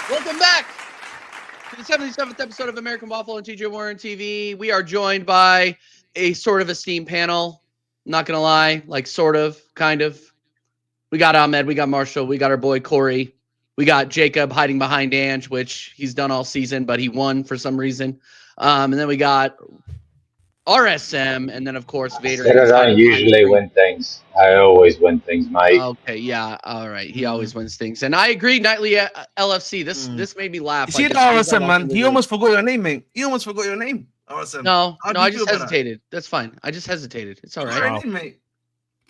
Welcome back to the 77th episode of American Waffle and TJ Warren TV. We are joined by a sort of esteemed panel. Not going to lie, like sort of, kind of. We got Ahmed, we got Marshall, we got our boy Corey. We got Jacob hiding behind Ange, which he's done all season, but he won for some reason. And then we got RSM, and then, of course, Vader. I don't usually win things. I always win things, mate. Okay, yeah, all right. He always wins things. And I agree, Nightly LFC. This made me laugh. You see the RSM, man? He almost forgot your name, mate. He almost forgot your name, RSM. No, I just hesitated. That's fine. I just hesitated. It's all right. Name, mate.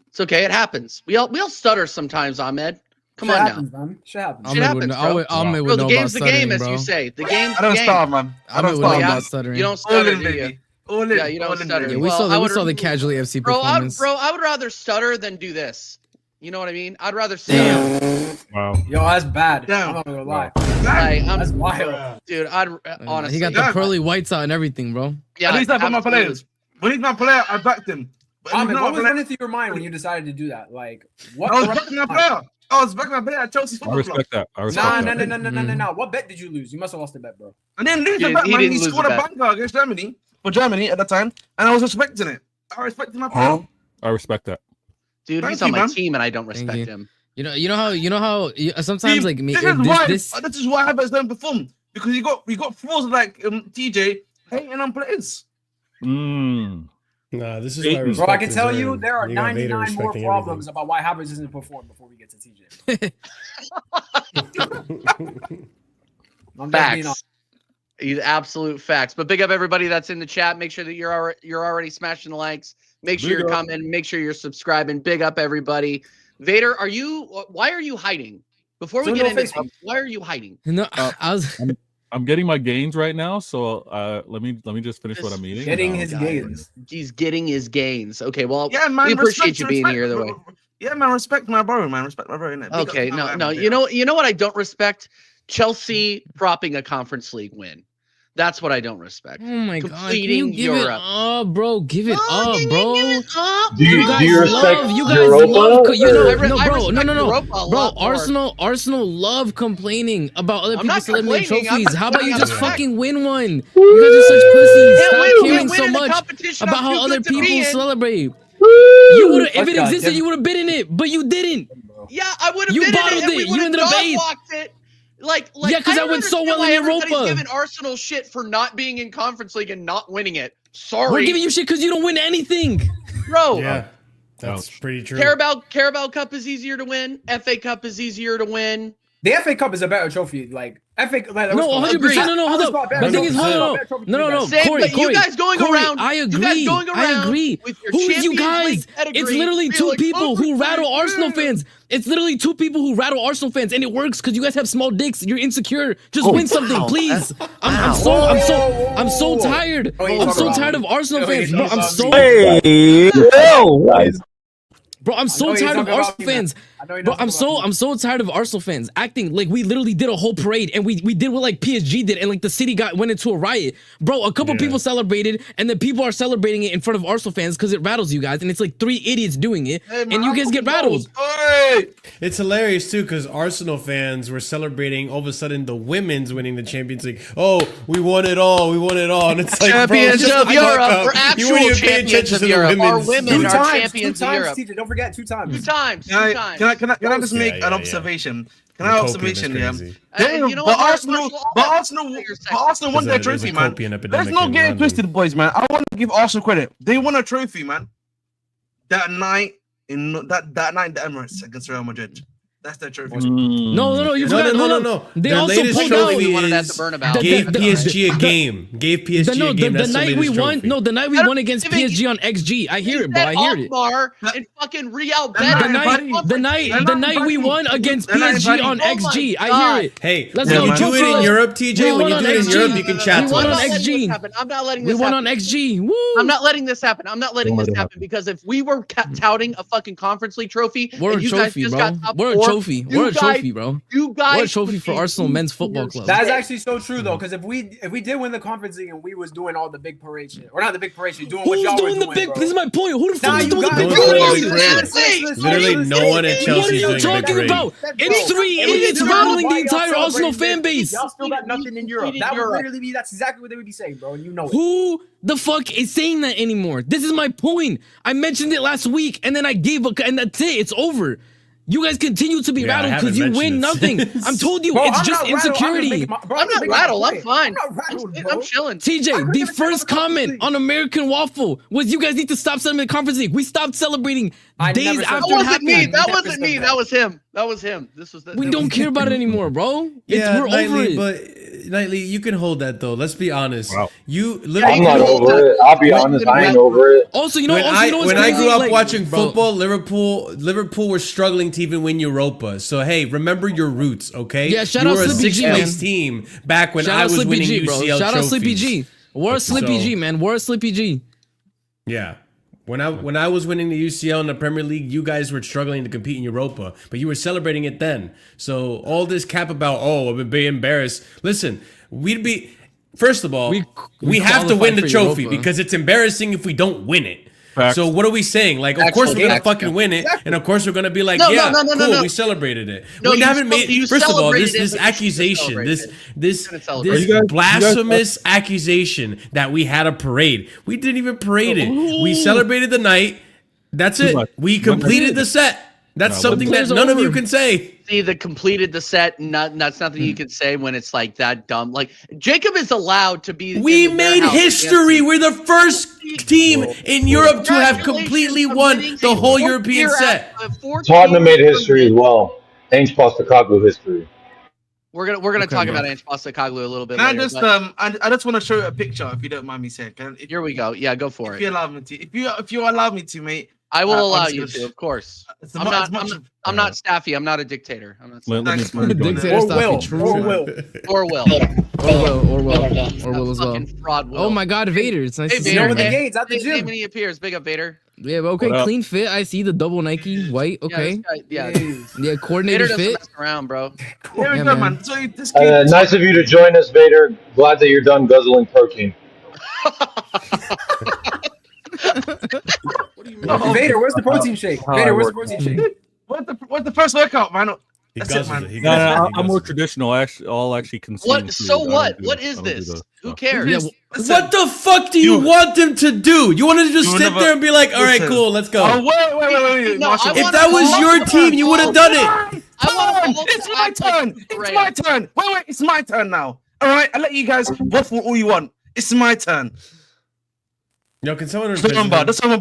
It's okay. It happens. We all stutter sometimes, Ahmed. Come on happens, now. Man. Shit happens. Shit happens, bro. Bro, the game's the game, as you say. The game's I don't start, man. I don't start about stuttering. You don't stutter, do you? baby. All in. Yeah, you don't stutter. Yeah, we saw the casually FC performance. I would rather stutter than do this. You know what I mean? I'd rather say, wow. Yo, that's bad. Damn. I'm not gonna lie. That's wild. Dude, I'd honestly. He got the pearly whites out and everything, bro. Yeah, at least I put my players. When he's my player, I backed him. What was running through your mind when you decided to do that? Like, what? I was backing my player. I was backing my player at Chelsea Football Club. I respect that. No. What bet did you lose? You must have lost the bet, bro. I didn't lose the bet, man. He scored a banker against Germany at the time, and I was respecting it. I respected my player. I respect that. Dude, he's on my team, and I don't respect him. You know how sometimes like me. This is why Havertz don't perform, because we got fools like TJ hating on players. Nah, this is why bro. I can tell you there are 99 more problems about why Havertz isn't performed before we get to TJ. Facts. Absolute facts. But big up everybody that's in the chat. Make sure that you're already smashing the likes. Make sure you're commenting. Make sure you're subscribing. Big up everybody. Vader, why are you hiding? Before we get into this, why are you hiding? No, I'm getting my gains right now, so let me just finish what I'm eating. Getting his gains. He's getting his gains. Okay, well, yeah, man, we appreciate you being here the way. Yeah, man, respect my bro, man. Respect my bro. Okay, no. You know what I don't respect? Chelsea propping a Conference League win. That's what I don't respect. Oh my God! Can you give it up, bro? Give it up, bro. Do you respect Europa? Europa? Bro, Arsenal love complaining about other people celebrating trophies. How about you just fucking win one? You guys are such pussies. Stop caring so much about how other people celebrate. You would have, if it existed, you would have been in it, but you didn't. Yeah, I would have. You bottled it. You ended up eighth. Yeah, because I went so well in Europa. Everybody's giving Arsenal shit for not being in Conference League and not winning it. Sorry. We're giving you shit because you don't win anything. Bro. Yeah, that's pretty true. Carabao Cup is easier to win. FA Cup is easier to win. The FA Cup is a better trophy. Like, FA Cup. Like, no, 100%. No, hold up. The thing is, no. Corey, you guys going around. I agree. Who's you guys? It's literally two people who rattle Arsenal fans. It's literally two people who rattle Arsenal fans, and it works because you guys have small dicks. You're insecure. Just win something, please. I'm so tired. I'm so tired of Arsenal fans, bro. Bro, I'm so tired of Arsenal fans. Bro, I'm so tired of Arsenal fans acting like we literally did a whole parade and we did what like PSG did and like the city went into a riot. Bro, a couple people celebrated and then people are celebrating it in front of Arsenal fans because it rattles you guys and it's like 3 idiots doing it and you guys get rattled. It's hilarious too because Arsenal fans were celebrating all of a sudden the women's winning the Champions League. Oh, we won it all, and it's like champions of Europe. We're actual champions of Europe. Our women are champions of Europe. Don't forget, two times. Can I just make an observation? Can I observation? Yeah. But Arsenal won their trophy, man. Let's not get it twisted, boys, man. I want to give Arsenal credit. They won a trophy, man. That night in the Emirates against Real Madrid. That's their trophy. No. They their also latest pulled trophy out. Gave PSG a game. The night we won. No, the night we won against PSG on XG. I hear it, bro. I hear it. And fucking Real The night we won against PSG on XG. I hear it. Hey, let's go. When you do it in Europe, TJ. When you do it in Europe, you can chat to us. We won on XG. I'm not letting this happen. We won on XG. Woo. I'm not letting this happen. I'm not letting this happen because if we were touting a fucking Conference League trophy, we're a trophy, bro. We're a trophy. We're a trophy, bro. You guys, We're a trophy for Arsenal Men's Football Club. That's actually so true though, because if we did win the Conference League and we was doing all the big parade shit, or not the big parade shit, doing what Who's y'all doing were the big? bro. This is my point. Who the fuck Nah, is you doing the got big it. parade? Literally no one at What are Chelsea's you doing talking the about? It's three idiots rattling the entire Arsenal fan base. Y'all still got nothing in Europe. That would literally be. That's exactly what they would be saying, bro. And you know it. Who the fuck is saying that anymore? This is my point. I mentioned it last week, and then I gave a, and that's it. It's over. You guys continue to be Yeah, I rattled because haven't you win mentioned nothing. this. I'm told you, Bro, it's I'm just not rattled. insecurity. I'm not rattled. I'm fine. I'm not rattled, bro. I'm chilling. TJ, the first comment on American Waffle was you guys need to stop celebrating the Conference League. We stopped celebrating I days never said after That it wasn't me. happened. That Never wasn't said me. that. That was him. That was him. This was. We don't care about it anymore, bro. We're over it. But Nightly, you can hold that though. Let's be honest. Wow. You I'm literally not over it. I'll be honest. I ain't over it. Also, you know, when also, you know what's when I crazy? grew up Like, watching bro, football, Liverpool were struggling to even win Europa. So hey, remember your roots, okay? Yeah, shout you out were a Sleepy G, sixth man. place team back when shout I out was Sleepy winning G, bro. UCL Shout out trophies. Sleepy G. We're a Sleepy So- G, man. We're a Sleepy G. Yeah. When I was winning the UCL in the Premier League, you guys were struggling to compete in Europa, but you were celebrating it then. So all this cap about I'm be embarrassed. Listen, we'd be first of all, we have to win qualified the for trophy Europa. because it's embarrassing if we don't win it. Facts. So what are we saying? Like, of Actual course we're gonna facts, fucking yeah. win it, and of course we're gonna be like, No, yeah, no, cool, we celebrated it. No, we you haven't still- you made. First of all, celebrated this it, this but you shouldn't accusation, celebrate this it. this shouldn't celebrate this it. You guys- blasphemous accusation that we had a parade. We didn't even parade it. We celebrated the night. That's Too it. much. We completed the set. That's No, something that players none of over. you can say. See, the completed the set. That's nothing you can say when it's like that dumb. Like Jacob is allowed to be. We in the made warehouse history. against- We're the first team in Europe to have Congratulations completely on won winning the a whole fourth European year set. after- fourth Tottenham year made history as from- well. Ange Postecoglou history. We're gonna talk bro. about Ange Postecoglou a little bit Can I later. just but I just want to show you a picture if you don't mind me saying. here we go. Yeah, go for If you it. allow me to, if you allow me to, mate. I will allow I'm you just to, gonna- of course. It's I'm mu- not. as much I'm, I'm not Staffy. I'm not a dictator. I'm not. Let me Thanks, let me go Dictator next. stuff be true. Or will. Or Will. Or Will as well. Fucking fraud. Will. Oh my God, Vader! It's nice Hey, to see Vader. you. Over the man. gates at the Hey, gym. when he appears, big up Vader. Yeah, but okay, What up? clean fit. I see the double Nike white. Okay, Yeah, yeah, Vader coordinated doesn't fit. mess around, bro. There we Yeah, go, man. man. So this kid, Nice of you to join us, Vader. Glad that you're done guzzling protein. Vader, where's the protein shake? How Vader, I where's the work. protein shake? what's the first workout, man? He That's it, guzzles man. it. He No, guzzles it. no, He I'm more guzzles it. traditional. I'll actually consume. What? food. So I don't what? do- What I is don't do this? the Who stuff. cares? Yeah, Listen, What the fuck do you want them to do? You want to just You sit never- there and be like, all right, Listen. cool, let's go. Oh wait, No, Marshall. I If wanna that was all your the team, you would have done it. I want all It's to my act like turn. It's Reyes. my turn. Wait, it's my turn now. All right, I'll let you guys waffle all you want. It's my turn. Yo, can someone Just remember. This Someone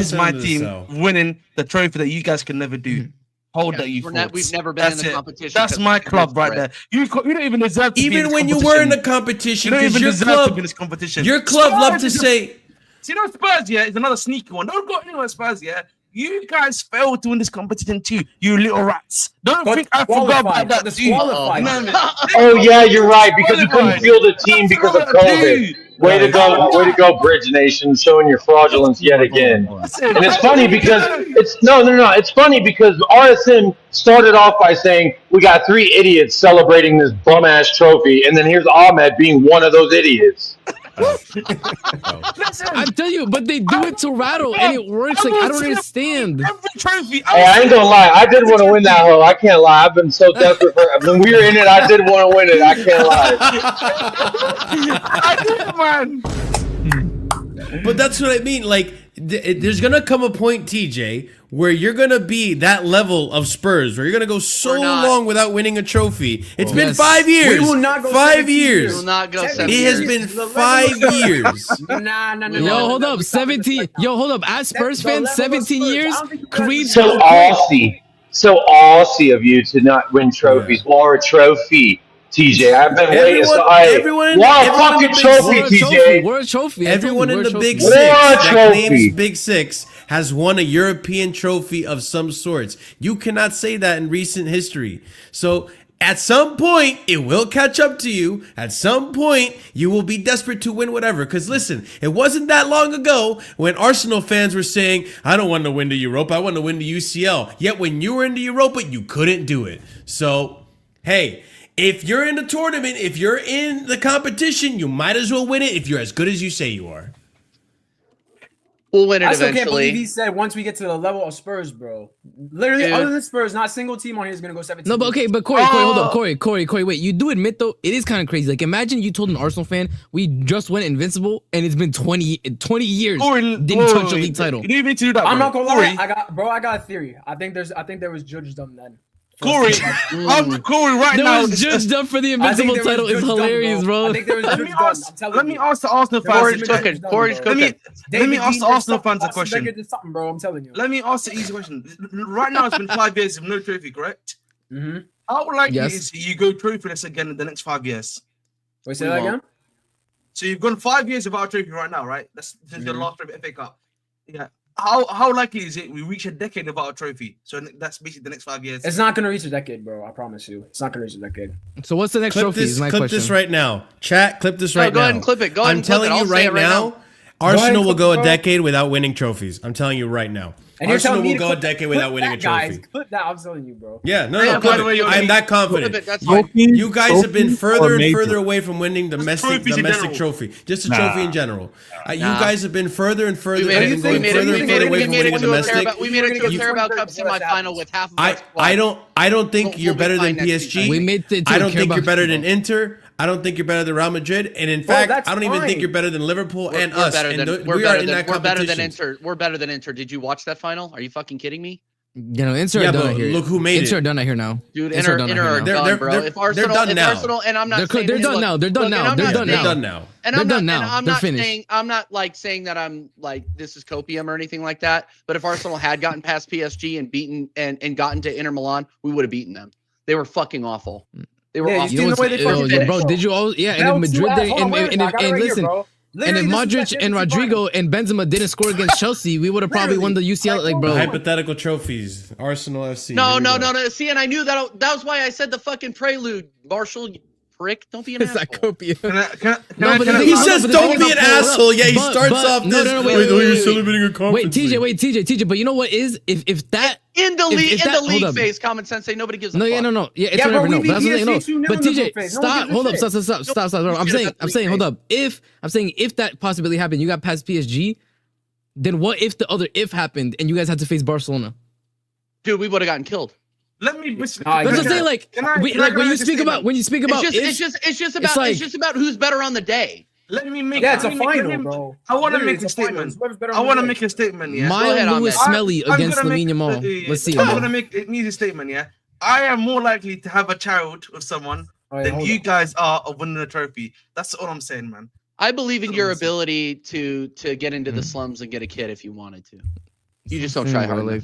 is send my him to the team cell. winning the trophy that you guys can never do. Hold that, you fools. We've never been That's in the it. competition. That's 'cause my we club lose right for there. it. You don't even deserve to be in Even this when you were in the competition. competition, You don't because even your deserve to be in club, this competition. your club Spurs loved to is a- say, See, those Spurs, yeah, is another sneaky one. Don't go anywhere, Spurs, yeah. You guys failed to win this competition too, you little rats. Don't Got think I forgot about disqualified. that. Got too. disqualified. No, man. Oh yeah, you're right. Because you couldn't field a team because of COVID. Way to go, Bridge Nation, showing your fraudulence yet again. And it's funny because it's no. It's funny because RSM started off by saying we got three idiots celebrating this bum ass trophy, and then here's Ahmed being one of those idiots. Listen, I'm telling you, but they do it to rattle, and it works. Like I don't understand. every trophy. Hey, I ain't gonna lie. I did want to win that hoe. I can't lie. I've been so desperate for when we were in it. I did want to win it. I can't lie. I did it, man. but that's what I mean. Like, there's gonna come a point, TJ, where you're gonna be that level of Spurs, where you're gonna go so We're not. long without winning a trophy. It's been Yes. 5 years. We will not go 5 17 We years. will not go 7 It has years. been 5 years. Nah. Yo, hold up, 17. Yo, hold up. As Spurs fans, 17 years. Creed. So awesy of you to not win trophies. Or a trophy, TJ. I've been waiting. Everyone in fucking the big trophy, six. TJ. We're a trophy. Everyone in the Big War Six that trophy. claims Big Six has won a European trophy of some sorts. You cannot say that in recent history. So At some point, it will catch up to you. At some point, you will be desperate to win whatever. Because listen, it wasn't that long ago when Arsenal fans were saying, I don't want to win the Europa, I want to win the UCL. Yet when you were in the Europa, you couldn't do it. So, hey, if you're in the tournament, if you're in the competition, you might as well win it if you're as good as you say you are. We'll win it I still can't eventually. believe he said once we get to the level of Spurs, bro. Literally, Dude. other than Spurs, not a single team on here is gonna go 17. No, but okay, but Corey, hold up, Corey, wait. You do admit though, it is kind of crazy. Like, imagine you told an Arsenal fan we just went invincible, and it's been 20 years didn't touch a league title. You didn't need to do that. I'm not gonna lie. Corey, I got a theory. I think there was judges done then. Corey, Corey, right There now. was judged up for the invincible title. It's hilarious, bro. I think there was Let me judges done. ask. I'm telling Let you. me ask the Arsenal Corey's fans. cooking. Corey's cooking. Let me ask the Arsenal fans a question. Something, bro. I'm telling you. Let me ask the easy question. Right now, it's been 5 years with no trophy, correct? Mm-hmm. How likely Yes. is it you go trophyless again in the next 5 years? Wait, say We that won't. again? So you've gone 5 years without a trophy right now, right? That's since your last trophy, FA Cup. Yeah. How likely is it we reach a decade without a trophy? So that's basically the next 5 years. It's not gonna reach a decade, bro. I promise you. It's not gonna reach a decade. So what's the next Clip trophy? this, Is my clip question. this right now. Chat, clip this No, right go now. ahead and clip it. Go ahead I'm and clip telling it. you I'll say right it right now, now. Arsenal will clip go it, a bro. decade without winning trophies. I'm telling you right now. And you're telling Arsenal me will to go a clip- decade clip without winning a that, guys. trophy. Clip that. I'm telling you, bro. Yeah, no, Yeah, no, by clip the way, it. you'll I'm be- that confident. Clip it, that's fine. You guys have been Trophies further or and major? further away from winning domestic trophies in general. trophy. Just a trophy in general. You Nah. guys have been further and further, We and made been it. going further and further away from winning a to a domestic. we made it to a You- Carabao Cup semifinal with half of our squad. I don't think We'll you're be better fine than next PSG. season. We made it to I the don't think you're Carabao better Cup. than Inter. I don't think you're better than Real Madrid. And in Bro, fact, that's I don't even think fine. you're better than Liverpool and We're us. better And than we are in that we're better than competition. Inter. We're better than Inter. Did you watch that final? Are you fucking kidding me? You know, Inter Yeah, are done but out here. look who made Inter it. are done out here now. Dude, Inter Inter, done out Inter here are now. done, They're- bro. they're- If they're Arsenal, done if now. Arsenal, and I'm not They're saying they're and done look, now. They're done look, and now. I'm They're not done They're now. done now. And They're I'm done not, now. and I'm They're not finished. saying I'm not like saying that I'm like this is copium or anything like that. But if Arsenal had gotten past PSG and beaten and gotten to Inter Milan, we would have beaten them. They were fucking awful. They were Yeah, you awful. seen the way they fucking finished. bro, did you all? Yeah, and Bell in Madrid, two they, ass- hold on, wait a minute, I got it right here, listen, bro. and Literally, if this is Modric like and 50 Rodrigo and Benzema didn't score against Chelsea, we would have probably won the UCL. Like, bro, Hypothetical trophies. Arsenal FC. No, Here we no, go. no, no. See, and I knew that was why I said the fucking prelude, Marshall. You prick. Don't be an it's that asshole. copium. Can but I- He Hold says, up, "Don't be an hold up. asshole." Yeah, he But- starts but- off no, this. no, no, Wait, wait, you're wait. celebrating a conference. Wait, TJ, league. TJ. But you know what is if that In the league, if in that- the league hold up. phase, common sense say nobody gives a No, fuck. yeah, no. Yeah, it's Yeah, bro, whatever. we No, beat but that's what I'm saying. PSG 2-0 No, but in the TJ, group phase. No one stop. gives a Hold up. shit. Stop. Bro. I'm Who saying, cares about the hold league up. I'm saying if that possibility happened, you got past PSG. Then what if the other if happened and you guys had to face Barcelona? Dude, we would have gotten killed. Let me. Nah, That's what I'm saying. Like, Can I- we- can I like when you make a speak about statement? It's like- just about who's better on the day. Let me make. Yeah, it's a let me make- final, let me- bro. I want to Literally, make a it's final. statement. It's whoever's better I on the want to day. make a statement. Yeah. Go ahead, Mile Lewis Ahmed. Smelly I'm against gonna Lamine make- Yamal. Let's see. I'm bro. gonna make an easy statement. Yeah, I am more likely to have a child with someone Oh, yeah, than hold you on. guys are of winning a trophy. That's all I'm saying, man. I believe in your Honestly. ability to get into the slums and get a kid if you wanted to. You just don't try hard enough.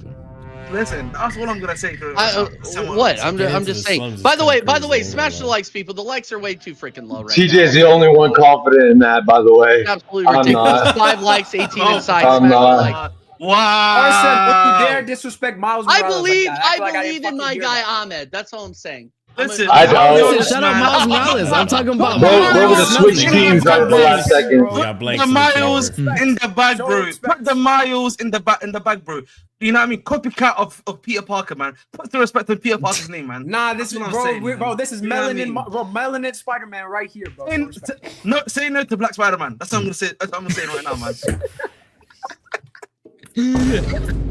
Listen, that's all I'm gonna say. To someone. What? I'm Getting into just the saying. slums is By the kinda way, crazy, smash the bro. likes, people. The likes are way too freaking low right TJ now. is the only one confident in that, by the way. Absolutely I'm ridiculous. not. 5 likes, 18 Oh, inside. I'm Smash the not. like. Wow. Arson, don't you dare disrespect Miles I Morales believe like that. Act like I didn't believe in fucking my hear guy that. Ahmed. That's all I'm saying. Listen, I don't. Listen, shout out Miles Morales. I'm talking about Bro, Miles bro, Morales. the switch teams right at the last second. We got blanks the in the miles chamber. in the bag, Show bro. respect. Put the miles in the bag, bro. You know what I mean? Copycat of Peter Parker, man. Put the respect on Peter Parker's name, man. Nah, this That's is what I'm bro, saying, bro. man. This is You know what I melanin, mean? bro. Melanin Spider-Man right here, bro. Show respect. Say no to Black Spider-Man. That's what I'm gonna say. That's what I'm gonna say right now, man.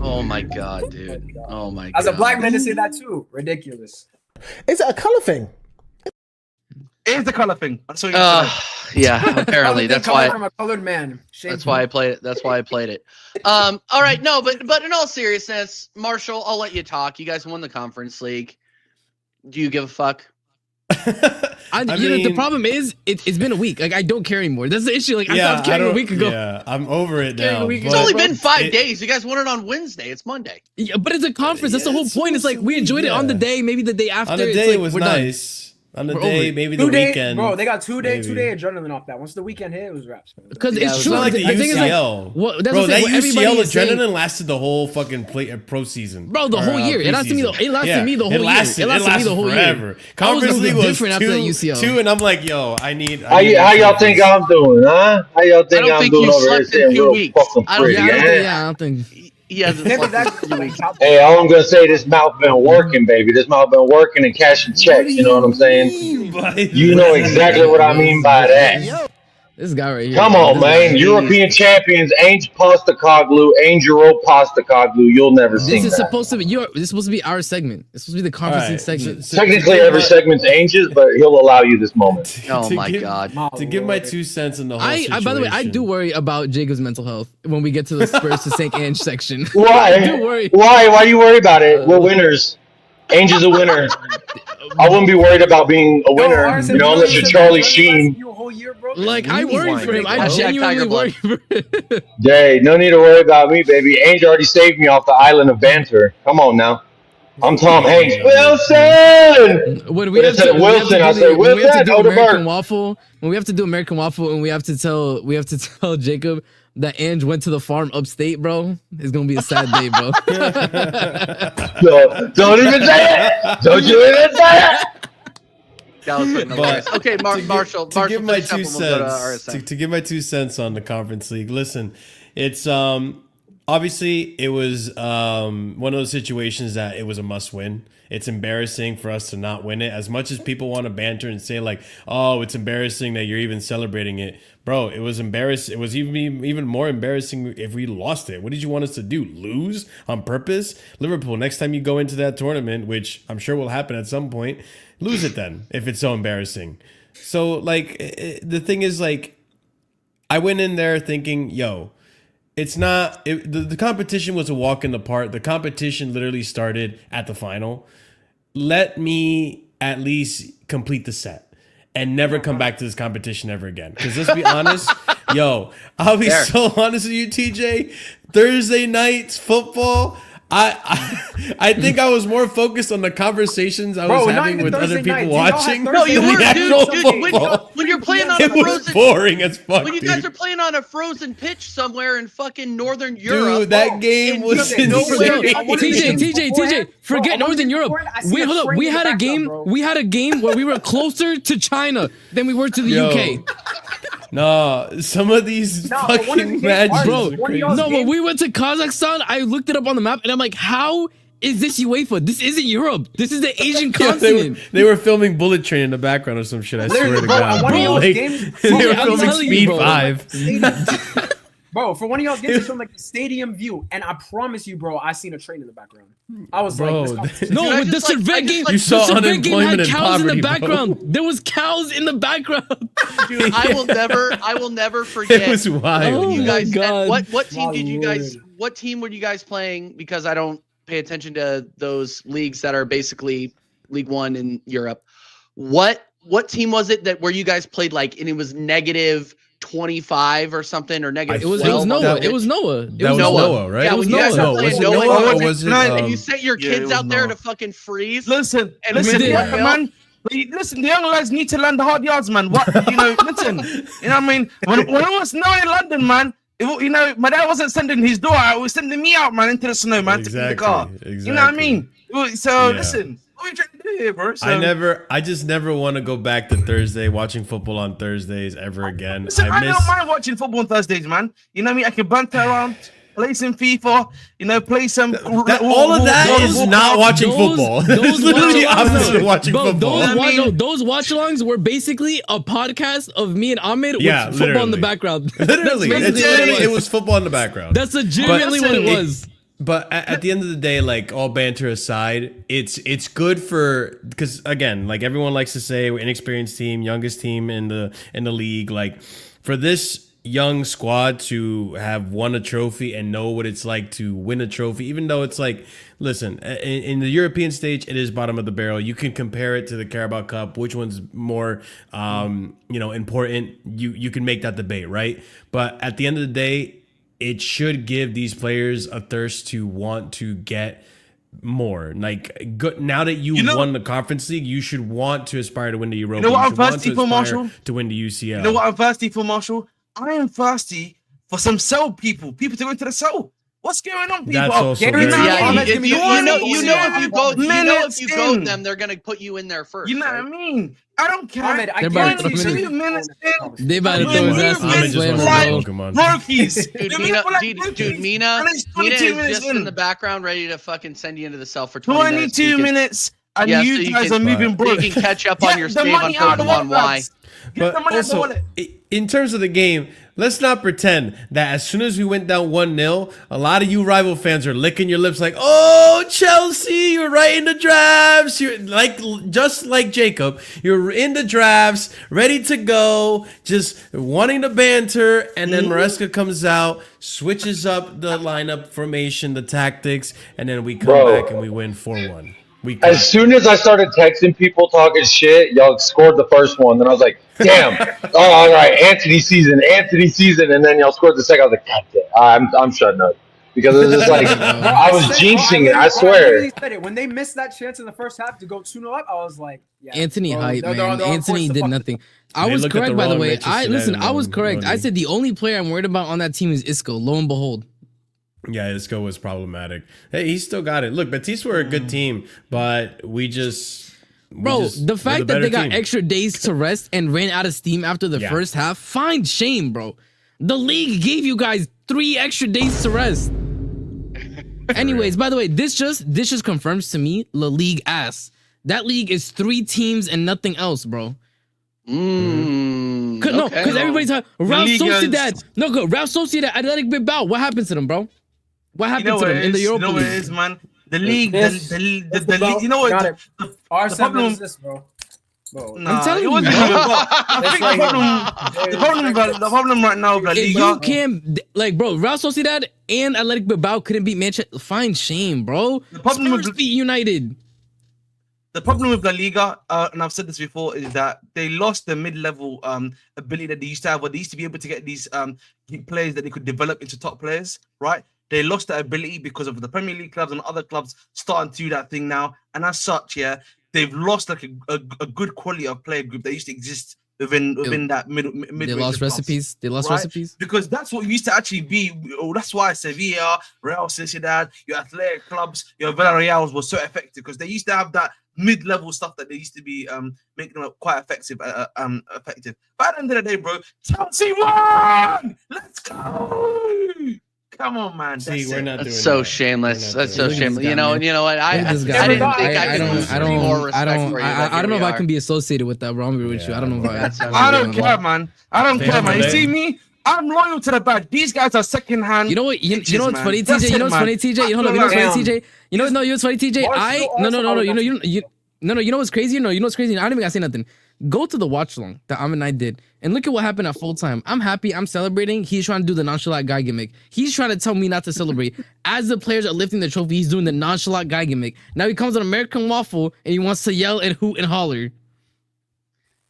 Oh my god, dude. Oh my god. As a black man to say that too, ridiculous. Is it a color thing? It is the color thing. That's what Yeah, apparently that's Coming why from a colored man. that's why I played it. That's why I played it. All right, no, but in all seriousness, Marshall, I'll let you talk. You guys won the conference league. Do you give a fuck? You know, the problem is it's been a week. Like I don't care anymore. That's the issue. Like I stopped caring a week ago. Yeah, I'm over it Caring a now. week It's ago. only but been 5 it- days. You guys won it on Wednesday. It's Monday. Yeah, but it's a conference. That's the whole it's point. It's like we enjoyed it on the day, maybe the day after. On the It's day like, it was we're done. nice. On the We're day, over it. maybe the 2 days, weekend. bro. They got 2 maybe. day adrenaline off that. Once the weekend hit, it was wraps. Because Yeah, it's It's true. not like the I think it's like, UCL. what, that's Bro, what I'm that saying. What everybody UCL is saying- adrenaline lasted the whole fucking pro season. Bro, the whole year. It lasted me the. It lasted me the whole year. It lasted me the whole forever. year. Conference League was different after that UCL. two, and I'm like, yo, I need. How y'all think I'm doing, huh? How y'all I think don't I'm think doing you over here slept in sitting 2 real weeks. fucking I don't- pretty? I don't think. He hasn't Yeah, but slept in that's 2 weeks. Hey, all I'm gonna say, this mouth been working, baby. This mouth been working and cashing checks. You know what I'm saying? You know exactly what I mean by that. This guy right here. Come bro. on, This guy man. right here. European champions, Ange Postacoglu, Angelo Postacoglu. You'll never This sing is that. supposed to be this is supposed to be our segment. It's supposed to be the conference league segment. Technically, every segment's Ange's, but he'll allow you this moment. Oh my God. To give my 2 cents in the whole I situation. by the way, I do worry about Jacob's mental health when we get to the Spurs to St. Ange section. Why? I do worry. Why? Why do you worry about it? We're winners. Ange is a winner. I wouldn't be worried about being a winner, Arson, you know, unless you're said Charlie that Sheen. you a whole year, bro. Like I worry for him. I Hashtag genuinely Tiger worry Blood. for him. Hey, no need to worry about me, baby. Ange already saved me off the island of banter. Come on now. I'm Tom Hanks. Wilson! When we But have instead to, of Wilson, I say when we have to Wilson do American Odeberg. Waffle, when we have to do American Waffle, and we have to tell Jacob that Ange went to the farm upstate, bro, it's gonna be a sad day, bro. Don't even say it. Don't you even say it. That was fucking hilarious. Okay, Marshall. To give my finish up 2 and we'll go to cents. RSM. To give my 2 cents on the conference league. Listen, it's obviously it was one of those situations that it was a must win. It's embarrassing for us to not win it. As much as people want to banter and say like, "Oh, it's embarrassing that you're even celebrating it." Bro, it was embarrassing. It was even more embarrassing if we lost it. What did you want us to do? Lose on purpose? Liverpool, next time you go into that tournament, which I'm sure will happen at some point, lose it then if it's so embarrassing. So like the thing is like I went in there thinking, yo, it's not the competition was a walk in the park. The competition literally started at the final. Let me at least complete the set and never come back to this competition ever again. Because let's be honest, yo, I'll be so honest with you, TJ. Thursday nights football, I think I was more focused on the conversations I was having with other people watching. No, you than were, the actual dude. football. When you're playing on a It was frozen, boring as fuck. when you guys dude. are playing on a frozen pitch somewhere in fucking Northern Europe, Dude, that game was Europe, nowhere insane. TJ, forget Northern Europe. Wait, hold up. We had a game where we were closer to China than we were to the Yo. UK. No, some of these fucking matches, Bro, are crazy. no, when we went to Kazakhstan, I looked it up on the map and I'm like, how is this UEFA? This isn't Europe. This is the Asian Yeah, continent. they were filming Bullet Train in the background or some shit. I swear to bro, God. one of Bro, those like, games- they were I'm filming telling you, Speed bro. 5. Bro, for one of y'all games, they showed like the stadium view, and I promise you, bro, I seen a train in the background. I was Bro, like, this No, Dude, I with the just like- I Servet just game, like- You saw the Servet game unemployment had and cows in the poverty, bro. background. There was cows in the background. dude, I will never forget. It was wild. Oh you my guys, God. what team My did you guys? Lord. What team were you guys playing? Because I don't pay attention to those leagues that are basically League One in Europe. What team was it that where you guys played like and it was negative 25 or something or negative? It was 12 on the Noah. pitch? It was Noah. It That was Noah, right? Yeah, It was when you guys Noah. were playing was it Noah, Noah and or was it? and you sent your Yeah, kids it was out there Noah. to fucking freeze. Listen, And listen, we did. man. Listen, the young lads need to learn the hard yards, man. What listen, you know what I mean? When I was snow in London, man, my dad wasn't sending his door out, he was sending me out, man, into the snow, man, to clean the car. Exactly, You know what I exactly. mean? So Yeah. listen, what are you trying to do here, bro? So, I just never want to go back to Thursday, watching football on Thursdays ever again. listen, I don't mind watching football on Thursdays, man. You know what I mean? I can banter around, play some FIFA, play some. all of that is not watching football. It's literally the opposite of watching Bro, football. those watch-alongs were basically a podcast of me and Ahmed Yeah, with football in the literally. background. Literally, That's basically what it was football in the background. That's legitimately what it was. But at the end of the day, like all banter aside, it's good for because again, like everyone likes to say, we're inexperienced team, youngest team in the league. Like for this young squad to have won a trophy and know what it's like to win a trophy, even though it's like, listen, in the European stage, it is bottom of the barrel. You can compare it to the Carabao Cup, which one's more, important. You can make that debate, right? But at the end of the day, it should give these players a thirst to want to get more. Like now that you won the Conference League, you should want to aspire to win the Europa. You know what I'm should want thirsty to for, aspire Marshall? To win the UCL. You know what I'm thirsty for, Marshall? I am thirsty for some cell people to go into the cell. What's going on, people? That's also Gary very Neville, Yeah, Ahmed if you Timmy, know if you goat in. them, they're gonna put you in there first. You know what I mean? I don't care. Ahmed, I They're about to guarantee throw you. 2 minutes in. They about to throw his ass in Ahmed the just wants slammer, to bro. know Pokemon. Rookies. Dude, Mina And it's is 22 minutes just in the background, ready to fucking send you into the cell for 22 minutes, and Yeah, so you you guys can- are moving So bro. you can catch up on your Get the save on money out of the Pokemon wallet, Y. lads. Get the But money out of the also, wallet. in terms of the game, let's not pretend that as soon as we went down 1-0, a lot of you rival fans are licking your lips like, "Oh, Chelsea, you're right in the drafts. You're like just like Jacob, you're in the drafts, ready to go, just wanting to banter." And then Maresca comes out, switches up the lineup formation, the tactics, and then we come Bro. back and we win 4-1. As soon as I started texting people talking shit, y'all scored the first one. Then I was like, damn. Oh, all right. Anthony season. And then y'all scored the second. I was like, God damn. I'm shutting up. Because it was just like, I was jinxing it. I I swear. literally said it. When they missed that chance in the first half to go 2-0 up, I was like, yeah. Anthony bro, hype, they're man. on course Anthony to did fuck nothing. this I They was looked at correct, the by the wrong way. Manchester United I was correct. I Ronnie. said the only player I'm worried about on that team is Isco. Lo and behold. Yeah, Isco was problematic. Hey, he still got it. Look, Betis were a good team, but The fact that they got extra days to rest and ran out of steam after the first half, fine shame, bro. The league gave you guys 3 extra days to rest. Anyways, by the way, this just confirms to me La Ligue ass. That league is 3 teams and nothing else, bro. Because everybody's talking Real Sociedad. No, go Real Sociedad, Athletic Bilbao. What happened to them, bro? What happened to them in the Europa You know what it League? is, man. The league, the league. You know Got what? it. R7 problem- is this, bro. Nah, telling it you, wasn't bro. even about. I think the problem right now, La If Liga. you can't, like, bro, Real Sociedad and Athletic Bilbao couldn't beat Manchester. Fine shame, bro. The problem Spurs with- beat United. The problem with La Liga, and I've said this before, is that they lost the mid-level ability that they used to have, where they used to be able to get these players that they could develop into top players, right? They lost that ability because of the Premier League clubs and other clubs starting to do that thing now. And as such, yeah, they've lost like a good quality of player group that used to exist within that mid. They lost recipes. They lost right? recipes. Because that's what used to actually be. Oh, that's why Sevilla, Real Sociedad, your athletic clubs, your Villarreals were so effective because they used to have that mid-level stuff that they used to be making them quite effective. Effective. But at the end of the day, bro, Chelsea won. Let's go. Come on, man. See, we're not doing That's so that. shameless. We're not That's doing so that. shameless. You know what? I Look at this I guy. didn't think I could lose any more respect I for you. don't know if I can be associated with that, bro. I'm gonna be with you. I don't know if That's I don't care, man. I don't care, man. You They- see me? I'm loyal to the bad. These guys are second-hand. You know what? You know what's man. funny, That's TJ? You know it, what's funny, man. TJ? You know what's funny, TJ? You know what's funny, TJ? You know what's crazy? No, you know what's crazy? I don't even gotta say nothing. Go to the watch along that Ahmed and I did, and look at what happened at full time. I'm happy. I'm celebrating. He's trying to do the nonchalant guy gimmick. He's trying to tell me not to celebrate. As the players are lifting the trophy, he's doing the nonchalant guy gimmick. Now he comes on American Waffle and he wants to yell and hoot and holler.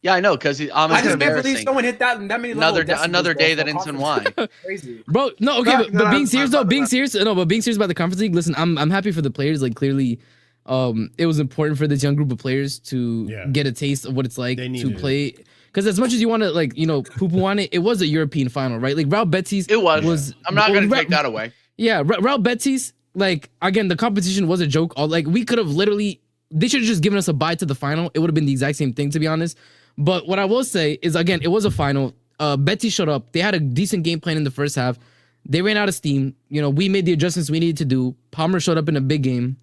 Yeah, I know, because I Ahmed's just can't believe embarrassing. someone hit that many Another level another decibels, day bro, that for ends in conference. Y. Crazy. Bro, no, okay, but being serious though, being no. serious about the conference league. Listen, I'm happy for the players. Like clearly, it was important for this young group of players to get a taste of what it's like They to needed play. Because as much as you want to poo-poo on it, it was a European final, right? Like Real Betis, It was. I'm not going to take that away. Yeah, Real Betis, like again, the competition was a joke. Like we could have literally, they should have just given us a bye to the final. It would have been the exact same thing, to be honest. But what I will say is, again, it was a final. Betis showed up. They had a decent game plan in the first half. They ran out of steam. We made the adjustments we needed to do. Palmer showed up in a big game.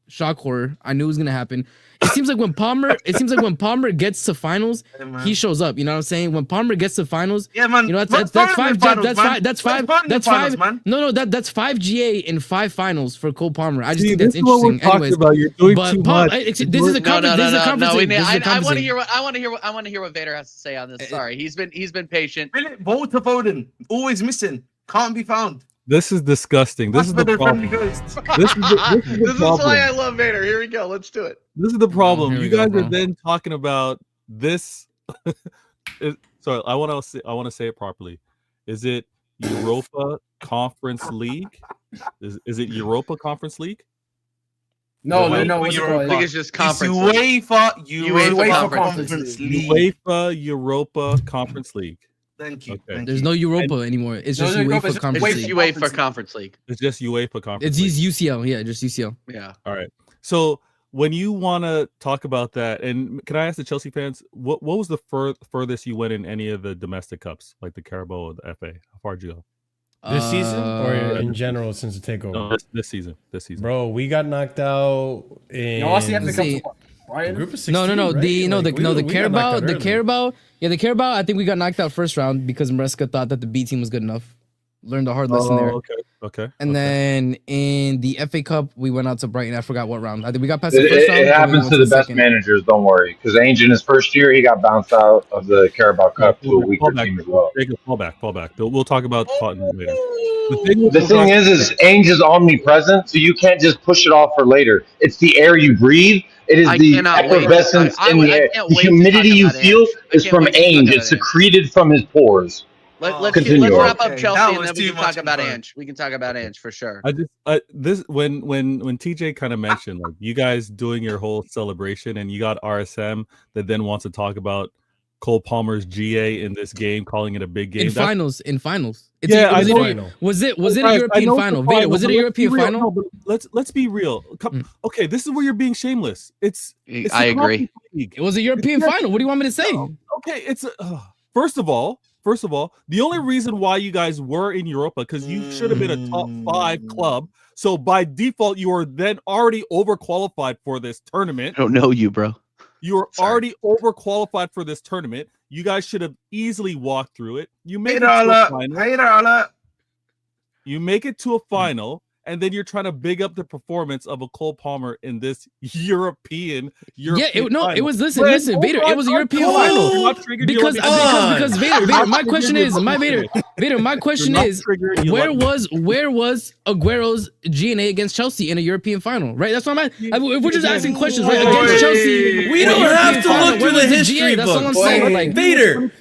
Shock horror. I knew it was gonna happen. It seems like when Palmer gets to finals, he shows up. You know what I'm saying? When Palmer gets to finals, Yeah, man. that's five. That's five. man. No, that's 5 GA in 5 finals for Cole Palmer. I just See, think this that's is what we're interesting. talking Anyways, about. You're doing but too Palmer, much. this is a conference. This is a conference. No. league. This is a I conference want to league. hear what I want to hear what Vader has to say on this. Sorry, he's been patient. Vote to Foden. Always missing. Can't be found. This is disgusting. This is the problem. This is the This is problem. why I love Vader. Here we go. Let's do it. This is the problem. Here we You go, guys bro. are then talking about this. Sorry, I want to say it properly. Is it Europa Conference League? Is it Europa Conference League? No, Wait, no, what's it called? I think it's just It's conference. League. UEFA Conference League. UEFA Europa Conference League. Thank you. Okay. Thank There's you. no Europa anymore. It's just No, UEFA it's Conference It's League. just UEFA Conference League. It's just UEFA Conference It's League. just UCL. Yeah, just UCL. Yeah. All right. So when you want to talk about that, and can I ask the Chelsea fans, what was the furthest you went in any of the domestic cups, like the Carabao or the FA? How far did you go? This season or in this general since the takeover? No, this season. This season. Bro, we got knocked out in No, I see Let's see. the group of 16. No. Right? The Like, we got Carabao, knocked out the early. Carabao. Yeah, the Carabao. I think we got knocked out first round because Maresca thought that the B team was good enough. Learned a hard lesson there. Okay. And then in the FA Cup, we went out to Brighton. I forgot what round. I think we got past It, the first it, round. it then we happens went to the best second. managers. Don't worry, because Ange in his first year he got bounced out of the Carabao Cup to a weaker team as well. Fall back. We'll talk about Tottenham later. The thing is Ange is omnipresent, so you can't just push it off for later. It's the air you breathe. It is I the cannot wait. effervescence I in the air. can't The wait to humidity talk you about feel Ange. I is can't from wait to talk Ange. about It's Ange. secreted from his pores. Let's Continue on. wrap up Okay, Chelsea that and was then we too can talk much about info. Ange. We can talk about Ange for sure. I just this when TJ kind of mentioned like you guys doing your whole celebration and you got RSM that then wants to talk about Cole Palmer's GA in this game, calling it a big game. In finals. It's Yeah, I know. Was it a Guys, I European know it's final? the Vader, was it a but let's European be real. final? No, but let's be real. Okay, this is where you're being shameless. It's the I agree. Conference League. It was a European final. What do you want me to say? Okay, it's first of all, the only reason why you guys were in Europa because you should have been a top 5 club. So by default, you are then already overqualified for this tournament. I don't know you, bro. You are already overqualified for this tournament. You guys should have easily walked through it. You made it to a final. You make it to a final, and then you're trying to big up the performance of a Cole Palmer in this European Yeah, it final. was listen, Vader. It was a European final because Vader. My question is, where was Aguero's GNA against Chelsea in a European final? Right, that's what I'm. If we're just asking questions, right? Against Chelsea, We don't have to look through the history That's all I'm books. saying. Like, Vader,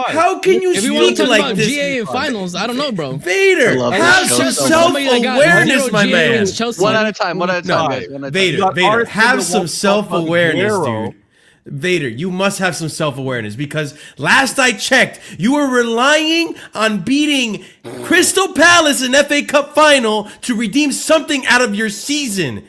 how can you if you want to speak talk like about this? GA in finals, I don't know, bro. Vader, love have this some show. self-awareness, my man. One at a time. One at a time, No, guys. One at a time. Vader, have some self-awareness, Aguero. dude. Vader, you must have some self-awareness because last I checked, you were relying on beating Crystal Palace in FA Cup final to redeem something out of your season.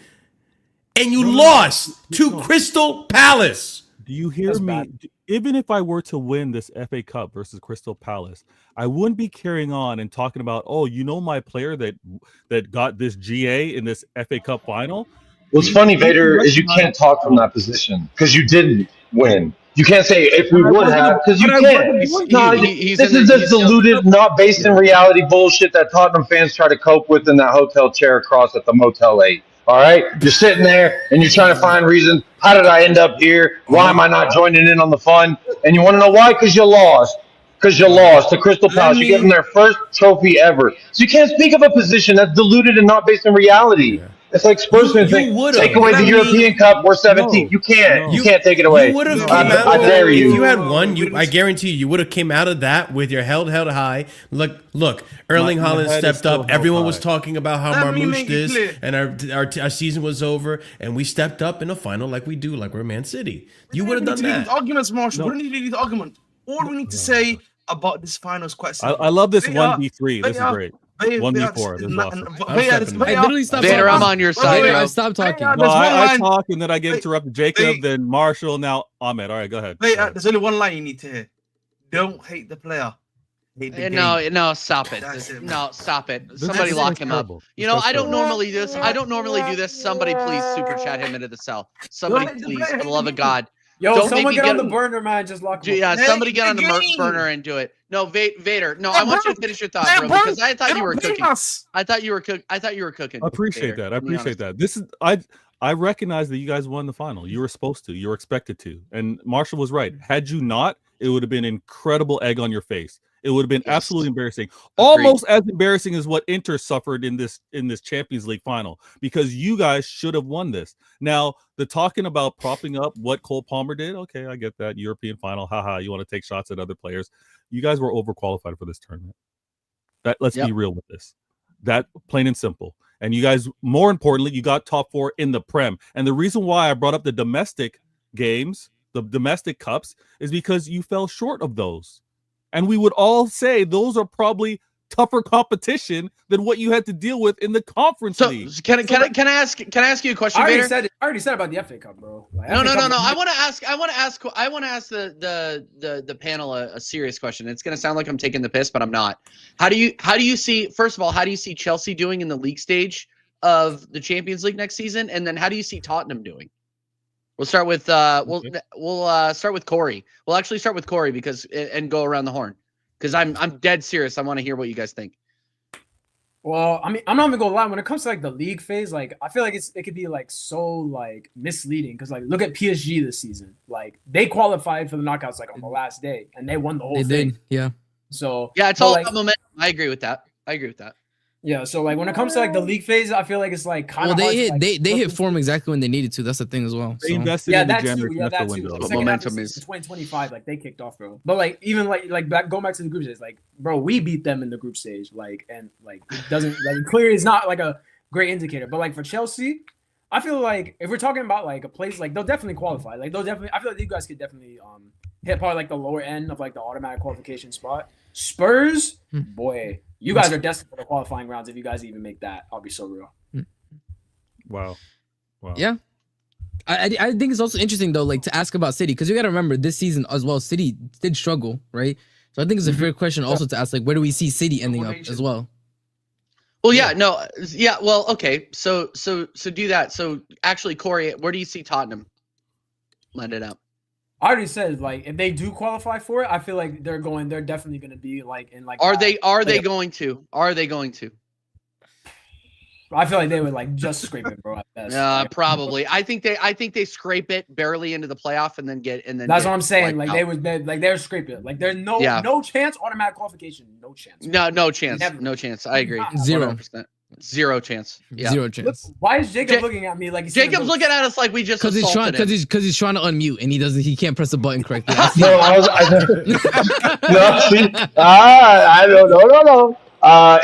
And you lost to Crystal Palace. Do you hear me? Even if I were to win this FA Cup versus Crystal Palace, I wouldn't be carrying on and talking about, oh, you know, my player that got this GA in this FA Cup final. What's funny, Vader, is you can't talk from that position because you didn't win. You can't say if we would have because you can't. This is just diluted, not based in reality bullshit that Tottenham fans try to cope with in that hotel chair across at the Motel 8. All right, you're sitting there and you're trying to find reasons. How did I end up here? Why am I not joining in on the fun? And you want to know why? Because you lost. Because you lost to Crystal Palace. You gave them their first trophy ever. So you can't speak of a position that's diluted and not based in reality. It's like Spurs fans think, take away the European Cup, we're 17th. You can't. You can't take it away. You would have came out I of dare that. you. If you had won, I guarantee you would have came out of that with your head held high. Look, Erling Haaland head is stepped up. still Everyone held was high. talking about how Let me Marmouche make it this clear. and our season was over, and we stepped up in a final like we do, like we're Man City. You would have done that. Arguments, Marshall. We don't need to do these arguments. All we need to say about this final is quite simple. I love this Vader, 1v3. This is Vader, great. Vader, 1v4. This is awesome. I literally stopped Vader, talking. I'm on your side, Vader, bro. I stopped talking. Vader, No, There's one I line- talk and then I get Wait, interrupted. Jacob, wait. then Marshall, now Ahmed. All right, go ahead. Wait, there's only one line you need to hear. Don't hate the player. Hate the game. No, stop it. That's it. No, stop it. This Somebody is lock him up. terrible. You know, That's I don't terrible. normally do this. I don't normally do this. Somebody please super chat him into the cell. Somebody Don't hate the please, player, for the hate love the of game. God. Yo, Don't someone make me get on get- the burner, man. Just lock him up. Yeah, Hey, somebody get on the game. burner and do it. No, Vader. No, Hey, I want bro. you to finish your thought, Hey, bro, bro, because I thought they you were don't pay cooking. us. I thought you were cooking. I appreciate Vader, that. I to be appreciate honest. that. This is I recognize that you guys won the final. You were supposed to. You were expected to. And Marshall was right. Had you not, it would have been incredible egg on your face. It would have been Yes. absolutely embarrassing. Almost as embarrassing as what Inter suffered in this Champions League final, because you guys should have won this. Now, the talking about propping up what Cole Palmer did, okay, I get that. European final, haha, you want to take shots at other players. You guys were overqualified for this tournament. Let's be real with this. That plain and simple. And you guys, more importantly, you got top 4 in the Prem. And the reason why I brought up the domestic games, the domestic cups, is because you fell short of those. And we would all say those are probably tougher competition than what you had to deal with in the conference league. Can I ask you a question? I already Vader? said it. I already said about the FA Cup, bro. Like, No. FA Cup I want to ask the panel a serious question. It's gonna sound like I'm taking the piss, but I'm not. How do you see? First of all, how do you see Chelsea doing in the league stage of the Champions League next season? And then how do you see Tottenham doing? We'll start with we'll start with Corey. We'll actually start with Corey and go around the horn because I'm dead serious. I want to hear what you guys think. Well, I mean, I'm not even gonna lie. When it comes to like the league phase, like I feel like it could be like so like misleading because like look at PSG this season. Like they qualified for the knockouts like on the last day and they won the whole thing. Did, yeah. So yeah, it's all about momentum. I agree with that. Yeah, so like when it comes to like the league phase, I feel like it's like kind of they hit form exactly when they needed to. That's the thing as well. They invested in the January that window. too. But Second momentum half of is 2025, like they kicked off, bro. But like even like going back to the group stage, like bro, we beat them in the group stage, like and like it doesn't like clearly it's not like a great indicator. But like for Chelsea, I feel like if we're talking about like a place, like they'll definitely qualify. Like they'll definitely, I feel like you guys could definitely hit probably like the lower end of like the automatic qualification spot. Spurs, boy. You guys are destined for the qualifying rounds if you guys even make that. I'll be so real. Wow. Yeah. I think it's also interesting though, like to ask about City, because you got to remember this season as well, City did struggle, right? So I think it's a fair question also to ask, like, where do we see City ending up as well? Well, yeah. Well, okay. So do that. So actually, Corey, where do you see Tottenham landed up? I already said like if they do qualify for it, I feel like they're definitely going to be like in like. Are they going to? I feel like they would like just scrape it, bro. At best. Probably. I think they scrape it barely into the playoff and then That's what I'm saying. Like they're scrape it. Like there's no chance automatic qualification. No chance. No chance. Never. No chance. I agree. 0%. Zero chance. Yeah. 0 chance. Look, why is Jacob looking at me like Jacob's looking at us like we just because he's trying to unmute and he can't press the button correctly. No, see, I don't know.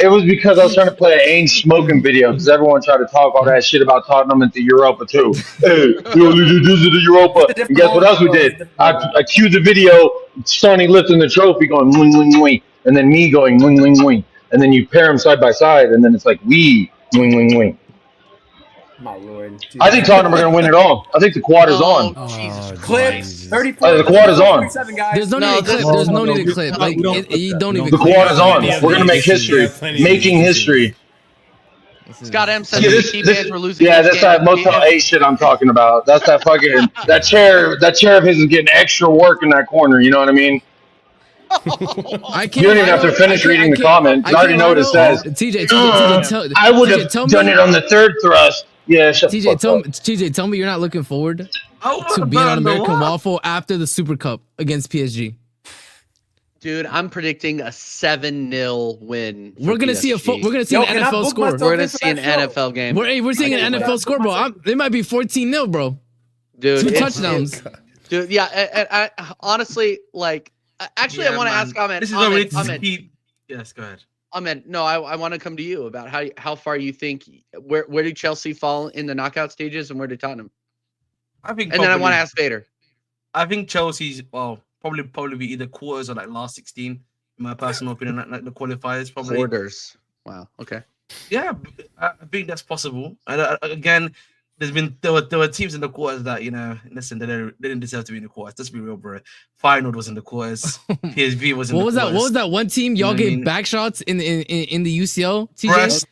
It was because I was trying to play an Ange smoking video because everyone tried to talk all that shit about Tottenham into Europa too. Hey, we only do this to the Europa. And guess what else we did? I cued the video, Sonny lifting the trophy going wing wing wing, and then me going wing wing wing, and then you pair them side by side, and then it's like we wing wing wing. My lord. I think Tottenham are going to win it all. I think the quad is on. Jesus Clips 34. The quad is on. There's no need to clip. There's no need to clip. Like you don't even. The quad is on. We're going to make history. Making history. Scott M said the fans were losing. Yeah, that's that Motel 8 shit I'm talking about. That's that fucking that chair of his is getting extra work in that corner. You know what I mean? You don't even have to finish reading the comment. I already know what it says. TJ, I would have done it on the third thrust. Yeah, TJ, tell me you're not looking forward to being on American Waffle after the Super Cup against PSG. Dude, I'm predicting a 7-0 win. We're gonna see an NFL score. We're gonna see an NFL game. We're seeing an NFL score, bro. It might be 14-0, bro. Dude, 2 touchdowns. Dude, yeah. I honestly, like, actually, I want to ask Ahmed. This is already to keep. Yes, go ahead. Ahmed, no, I want to come to you about how far you think where did Chelsea fall in the knockout stages and where did Tottenham? Then I want to ask Vader. I think Chelsea's probably be either quarters or like last 16. In my personal opinion, like the qualifiers probably. Quarters. Wow. Okay. Yeah, I think that's possible. And again, there were teams in the quarters that listen, they didn't deserve to be in the quarters. Let's be real, bro. Feyenoord was in the quarters. PSV was in the quarters. What was that one team y'all gave back shots in the UCL? Brest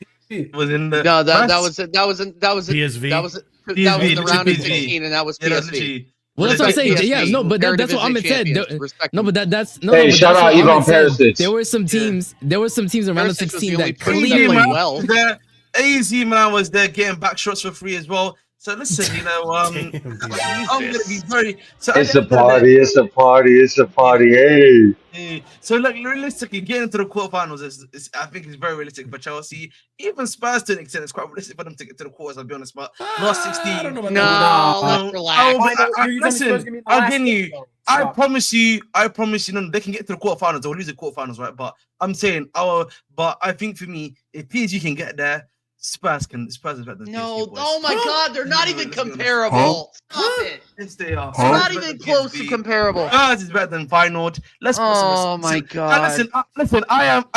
was in the. No, that was PSV. That was the round of 16, and that was PSV. Well, that's what I'm saying. Yeah, no, but that's what Ahmed said. No, but that's no. Hey, shout out Ivan Perisic. There were some teams. There were some teams around the 16 that clearly played well. AZ man was there getting back shots for free as well. So listen, I'm gonna be very. So it's a party. It's a party. Hey. So like realistically, getting into the quarterfinals is I think it's very realistic for Chelsea. Even Spurs to an extent, it's quite realistic for them to get to the quarters. I'll be honest, but last 16. Let's relax. Listen, I'll give you. I promise you. They can get to the quarterfinals or lose the quarterfinals, right? But I'm saying, but I think for me, if PSG can get there. Spurs is better than No, PSG, boys. oh my God, they're not No, even let's be honest. comparable. Stop it. Yes, they are. They're not Spurs is even better than close to PSG. comparable. Spurs is better than Feyenoord. Let's put some Oh respect. my Now, God. listen.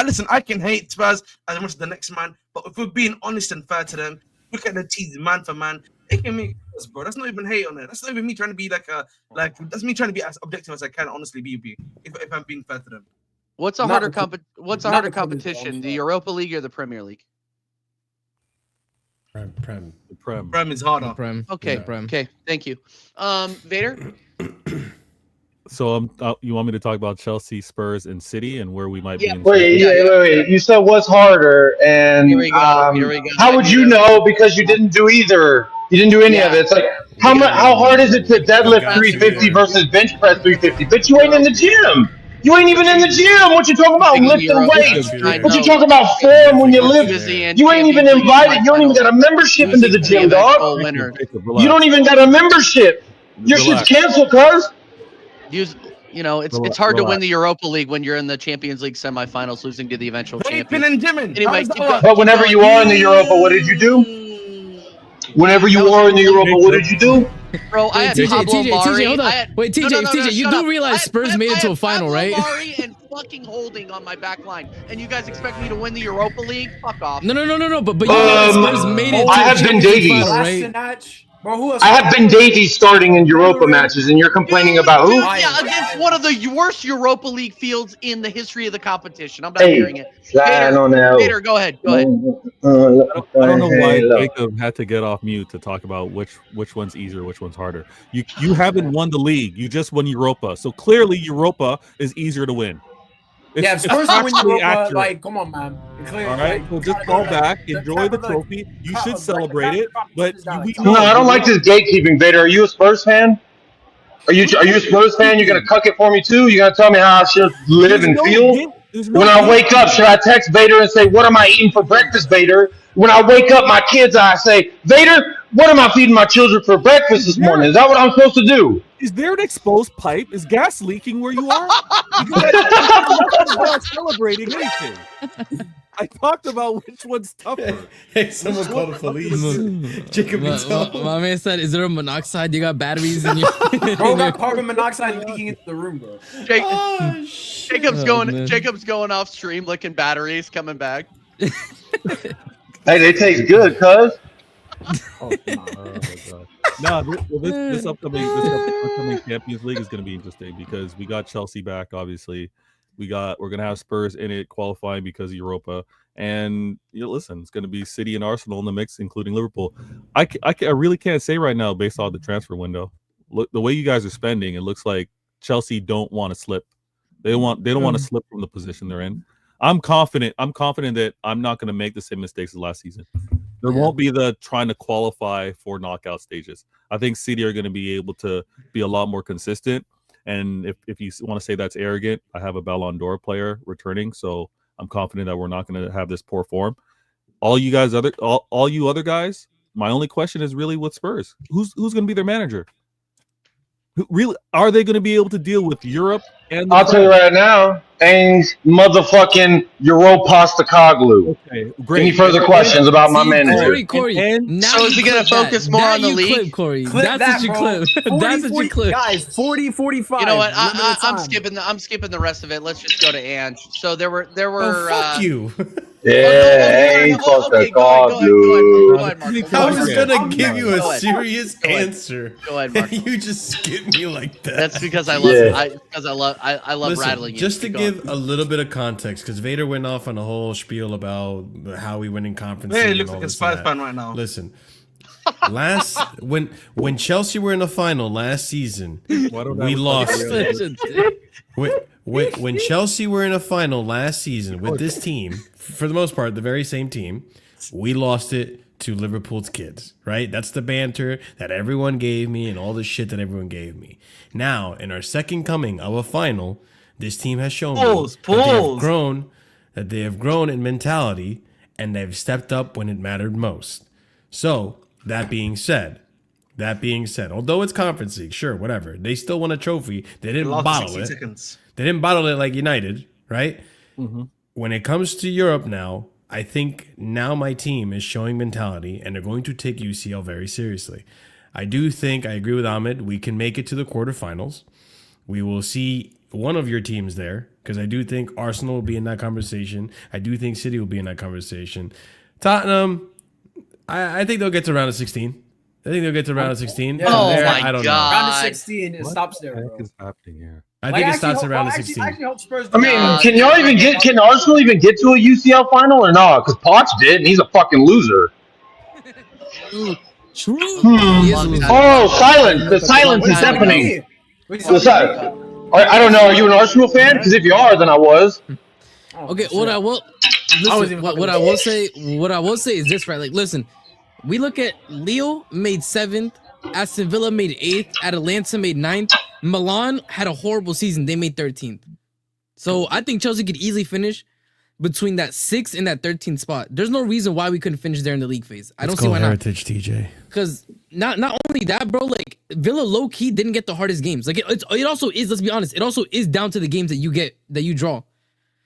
Listen. I can hate Spurs as much as the next man, but if we're being honest and fair to them, look at the teams man for man. They can make us, bro. That's not even hate on it. That's not even me trying to be that's me trying to be as objective as I can honestly be. If I'm being fair to them. What's a Not harder the- What's a not harder the Premier League, competition, I'm the sorry. Europa League or the Premier League? Prem. The Prem. Prem is harder. Prem. Okay, Yeah, Prem. okay, thank you. Vader. So you want me to talk about Chelsea, Spurs, and City, and where we might be Yeah. in? Wait, Yeah. wait. You said what's harder, and Here we go. Here we go. how would you know because you didn't do either? You didn't do any of Yeah. it. It's like how hard is it to deadlift got you 350 there. versus bench press 350? But you ain't in the gym. You ain't even in the gym. What you talking about? Big Lifting Euro- weights. I What you know. talking about? Form when you Too lift. Busy in You ain't even Champions League invited. You don't even got a semifinals, membership into losing the to gym, eventual dog. winner. Jacob, You don't even got a membership. Your shit's Relax. canceled, cuz. It's hard to win the Europa League when you're in the Champions League semifinals, losing to the eventual Vaping champion. and gymming. Anyway, How does that keep work? But whenever you are in the Europa, what did you do? Whenever you are in the Europa, what did you do? Bro, I had TJ, Pablo Mari. hold on. I had- Wait, No, TJ, no, no, TJ, no, you shut do up. realize Spurs made it to a final, Pablo right? Mari and fucking Holding on my back line, and you guys expect me to win the Europa League? Fuck off. No. But you realize Spurs made it to I a have Ben Champions League Davies. final, right? Sinach. Bro, who else? I have Ben Davies starting in Europa matches, and you're complaining about who? Yeah, against one of the worst Europa League fields in the history of the competition. I'm not hearing it. I don't know. Vader, go ahead. Go ahead. I don't know why Hey, look. Jacob had to get off mute to talk about which one's easier, which one's harder. You haven't won the league. You just won Europa. So clearly Europa is easier to win. Yeah, if Spurs to win factually Europa, accurate. like, come on, man. Clear, All right, so just fall back, enjoy the trophy. You should celebrate it, but we No, I don't like this gatekeeping, Vader. Are you a Spurs fan? Are you a Spurs fan? You're gonna cuck it for me too? You're gonna tell me how I should live and feel? When I wake up, should I text Vader and say, "What am I eating for breakfast, Vader?" When I wake up, my kids, I say, "Vader, what am I feeding my children for breakfast this morning?" Is that what I'm supposed to do? Is there an exposed pipe? Is gas leaking where you are? I'm not celebrating anything. I talked about which one's tougher. Hey, someone called the police. Jacob, My man said, "Is there a monoxide? You got batteries in your?" Bro, got carbon monoxide leaking into the room, bro. Jacob's going off stream, licking batteries, coming back. Hey, they taste good, cuz. Oh my God. No, this upcoming Champions League is going to be interesting because we got Chelsea back. Obviously, we're going to have Spurs in it qualifying because of Europa. And listen, it's going to be City and Arsenal in the mix, including Liverpool. I really can't say right now based on the transfer window. Look, the way you guys are spending, it looks like Chelsea don't want to slip. They don't want to slip from the position they're in. I'm confident that I'm not going to make the same mistakes as last season. There won't be the trying to qualify for knockout stages. I think City are going to be able to be a lot more consistent. And if you want to say that's arrogant, I have a Ballon d'Or player returning, so I'm confident that we're not going to have this poor form. All you other guys, my only question is really with Spurs. Who's going to be their manager? Who really are they going to be able to deal with Europe? And I'll tell you right now, Ange motherfucking Europostacoglu. Okay, great. Any further questions about my manager? Corey. Now So is he gonna focus more on the league? Clip, Corey. Clip That's that, what you bro. clip. 40, That's what 40 you clip. Guys, 40, 45. You know what? limited I'm time. skipping the rest of it. Let's just go to Ange. So there were. Oh, fuck you. Yeah, okay, go ahead, Mark. I was gonna give Mark. you Go a ahead. serious Go ahead. answer. Go ahead, Mark. You just skip me like that. That's because I love Yeah. I love Listen, rattling you. just to Keep going. give a little bit of context, because Vader went off on a whole spiel about how we win in conference. Hey, and he looks all like a this and Spurs that. fan right now. Listen, when Chelsea were in the final last season, we lost. When Chelsea were in a final last season with this team, for the most part, the very same team, we lost it to Liverpool's kids, right? That's the banter that everyone gave me and all the shit that everyone gave me. Now, in our second coming of a final, this team has shown that they have grown in mentality and they've stepped up when it mattered most. So, that being said, although it's Conference League, sure, whatever, they still won a trophy. They didn't bottle it. They didn't bottle it like United, right? Mm-hmm. When it comes to Europe now, I think now my team is showing mentality and they're going to take UCL very seriously. I do think, I agree with Ahmed, we can make it to the quarterfinals. We will see one of your teams there because I do think Arsenal will be in that conversation. I do think City will be in that conversation. Tottenham, I think they'll get to round of 16. I think they'll get to round of 16. Yeah. Oh There, my I don't God. Round of 16, it stops there, What bro. is happening here? know. I think it starts around of 16. I actually hope Spurs. I mean, can y'all even get? Can Arsenal even get to a UCL final or not? Because Potts did, and he's a fucking loser. True. Hmm. He is a loser. Oh, silence! The silence is happening. I don't know. Are you an Arsenal fan? Because if you are, then I was. Okay, what I will listen, what I will say is this, right? Like, listen, we look at Lille made 7th, Aston Villa made 8th, Atalanta made 9th, Milan had a horrible season, they made 13th. So I think Chelsea could easily finish between that 6th and that 13th spot. There's no reason why we couldn't finish there in the league phase. I don't see why not. Heritage, TJ. Because not only that, bro, like Villa low key didn't get the hardest games. Like it also is, let's be honest, it also is down to the games that you draw.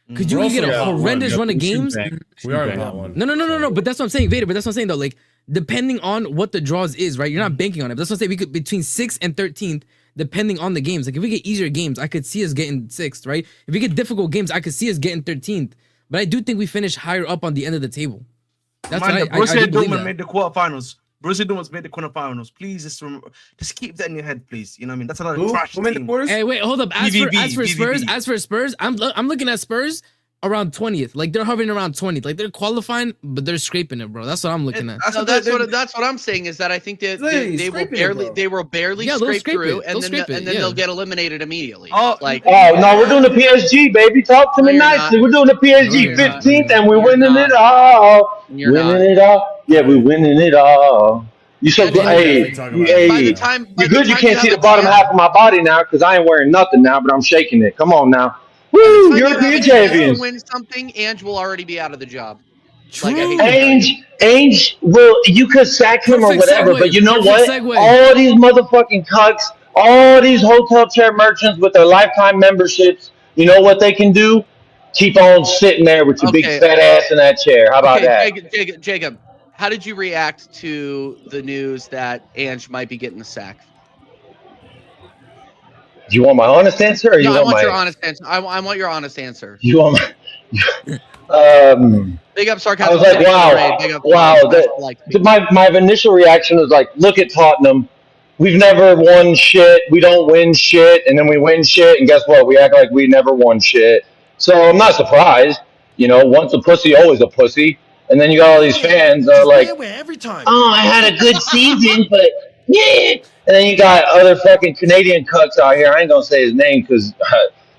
Because you can get a horrendous run of games. We are in pot one. No. But that's what I'm saying, Vader. But that's what I'm saying though. Like depending on what the draws is, right? You're not banking on it. But that's what I'm saying. We could between 6th and 13th, depending on the games. Like if we get easier games, I could see us getting 6th, right? If we get difficult games, I could see us getting 13th. But I do think we finish higher up on the end of the table. That's Man, what Borussia I do believe Dortmund that. made the quarterfinals. Borussia Dortmund made the quarterfinals. Please just keep that in your head, please. You know what I mean? That's another trash Who made the team. quarters? Hey, wait, hold up. As BVB. for Spurs, I'm looking at Spurs around 20th. Like they're hovering around 20th. Like they're qualifying, but they're scraping it, bro. That's what I'm looking at. No, that's what I'm saying is that I think that they will barely Yeah, they'll scrape scrape through, it. and They'll then scrape it, yeah. they'll get eliminated immediately. Oh, Like Oh no, we're doing the PSG, baby. Talk to No, me you're nicely. not. We're doing the PSG No, you're not. 15th, and we're You're winning not. it all. You're winning not. it all. Yeah, we're winning it all. You so Yeah, good. dude, Hey, talk about hey. it. by the time You're good. You you can't have see the a bottom chance- half of my body now because I ain't wearing nothing now, but I'm shaking it. Come on now. by the time Woo! you have European a chance to champions. win something, Ange will already be out of the job. True. Like, I hate to tell you. Ainge, well, you could sack him or Perfect whatever, segue. but you know Perfect what? segue. All these motherfucking cucks, all these hotel chair merchants with their lifetime memberships, you know what they can do? Keep on sitting there with your big Okay. fat ass in that chair. How about that? Jacob, how did you react to the news that Ange might be getting the sack? Do you want my honest answer, or you No, I want want my? your honest answer. I want your honest answer. You want my? Big up I sarcasm. was like, wow. My initial reaction was like, look at Tottenham. We've never won shit. We don't win shit, and then we win shit, and guess what? We act like we never won shit. So I'm not surprised. You know, once a pussy, always a pussy. And then you got all these fans like, every time. oh, I had a good season, but yeah. And then you got other fucking Canadian cucks out here. I ain't gonna say his name because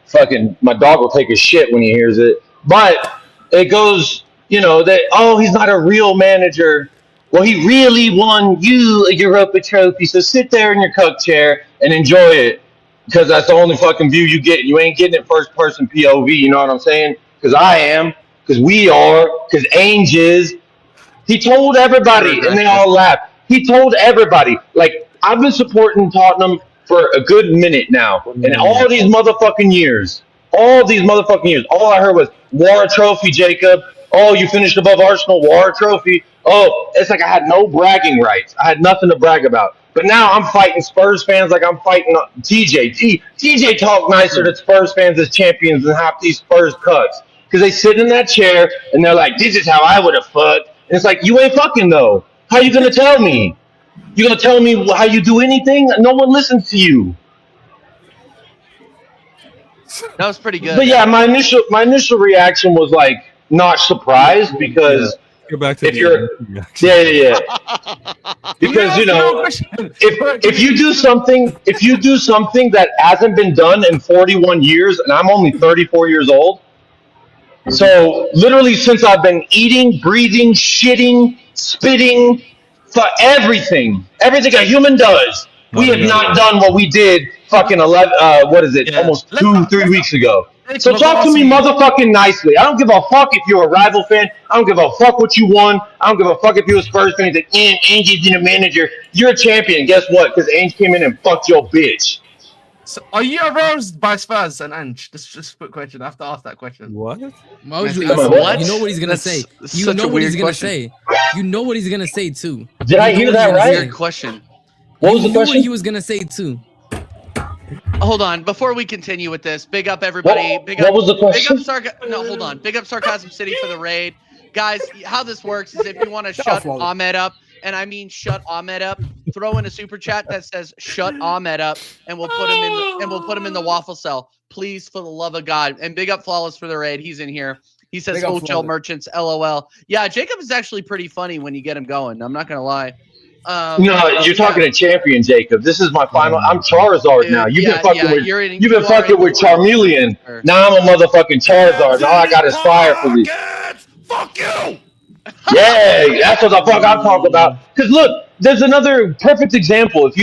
fucking my dog will take a shit when he hears it. But it goes, you know, that he's not a real manager. Well, he really won you a Europa trophy. So sit there in your cuck chair and enjoy it because that's the only fucking view you get. You ain't getting it first person POV. You know what I'm saying? Because I am. Because we are. Because Ange is. He told everybody, and they all laughed. He told everybody, like, I've been supporting Tottenham for a good minute now. And all these motherfucking years, all I heard was, war trophy, Jacob. Oh, you finished above Arsenal, war trophy. Oh, it's like I had no bragging rights. I had nothing to brag about. But now I'm fighting Spurs fans like I'm fighting TJ. TJ talk nicer to Spurs fans as champions than half these Spurs cucks. Because they sit in that chair and they're like, this is how I would have fucked. And it's like, you ain't fucking though. How you gonna tell me? You gonna tell me how you do anything? No one listens to you. That was pretty good. But yeah, my initial reaction was like not surprised because Go back to if you're yeah. Because you know, if you do something that hasn't been done in 41 years, and I'm only 34 years old. So literally since I've been eating, breathing, shitting, spitting, for everything a human does, we have not done what we did fucking almost 2-3 weeks ago. So talk to me motherfucking nicely. I don't give a fuck if you're a rival fan. I don't give a fuck what you won. I don't give a fuck if you're a Spurs fan. Like, Ange is a manager. You're a champion. Guess what? Because Ange came in and fucked your bitch. So are you aroused by Spurs and Ange? Just a quick question. I have to ask that question. What? Why would you Am I ask what? that? You know what he's gonna That's say. You such know a what he's weird gonna question. say. You know what he's gonna say too. Did I You know hear what that he's gonna right? say. Weird question. What was the You knew what question? he was gonna say too. Hold on, before we continue with this, big up everybody. What, Big what up, was the big up question? No, hold on. Big up Sarcasm City for the raid, guys. How this works is if you want to shut Waffle. Ahmed up, and I mean shut Ahmed up, throw in a super chat that says "shut Ahmed up," and we'll put him in the waffle cell, please, for the love of God. And big up Flawless for the raid. He's in here. He says Big up "Full chill Flawless. merchants." LOL. Yeah, Jacob is actually pretty funny when you get him going. I'm not gonna lie. No, you're talking to champion, Jacob. This is my final. I'm Charizard now. Dude, You've been fucking with. you're in. You've been You are fucking in with the final, Charmeleon. sir. Now I'm a motherfucking Charizard. And all I got is fire for this. Fuck you! Yeah, that's what the fuck I'm talking about. Because look, there's another perfect example. If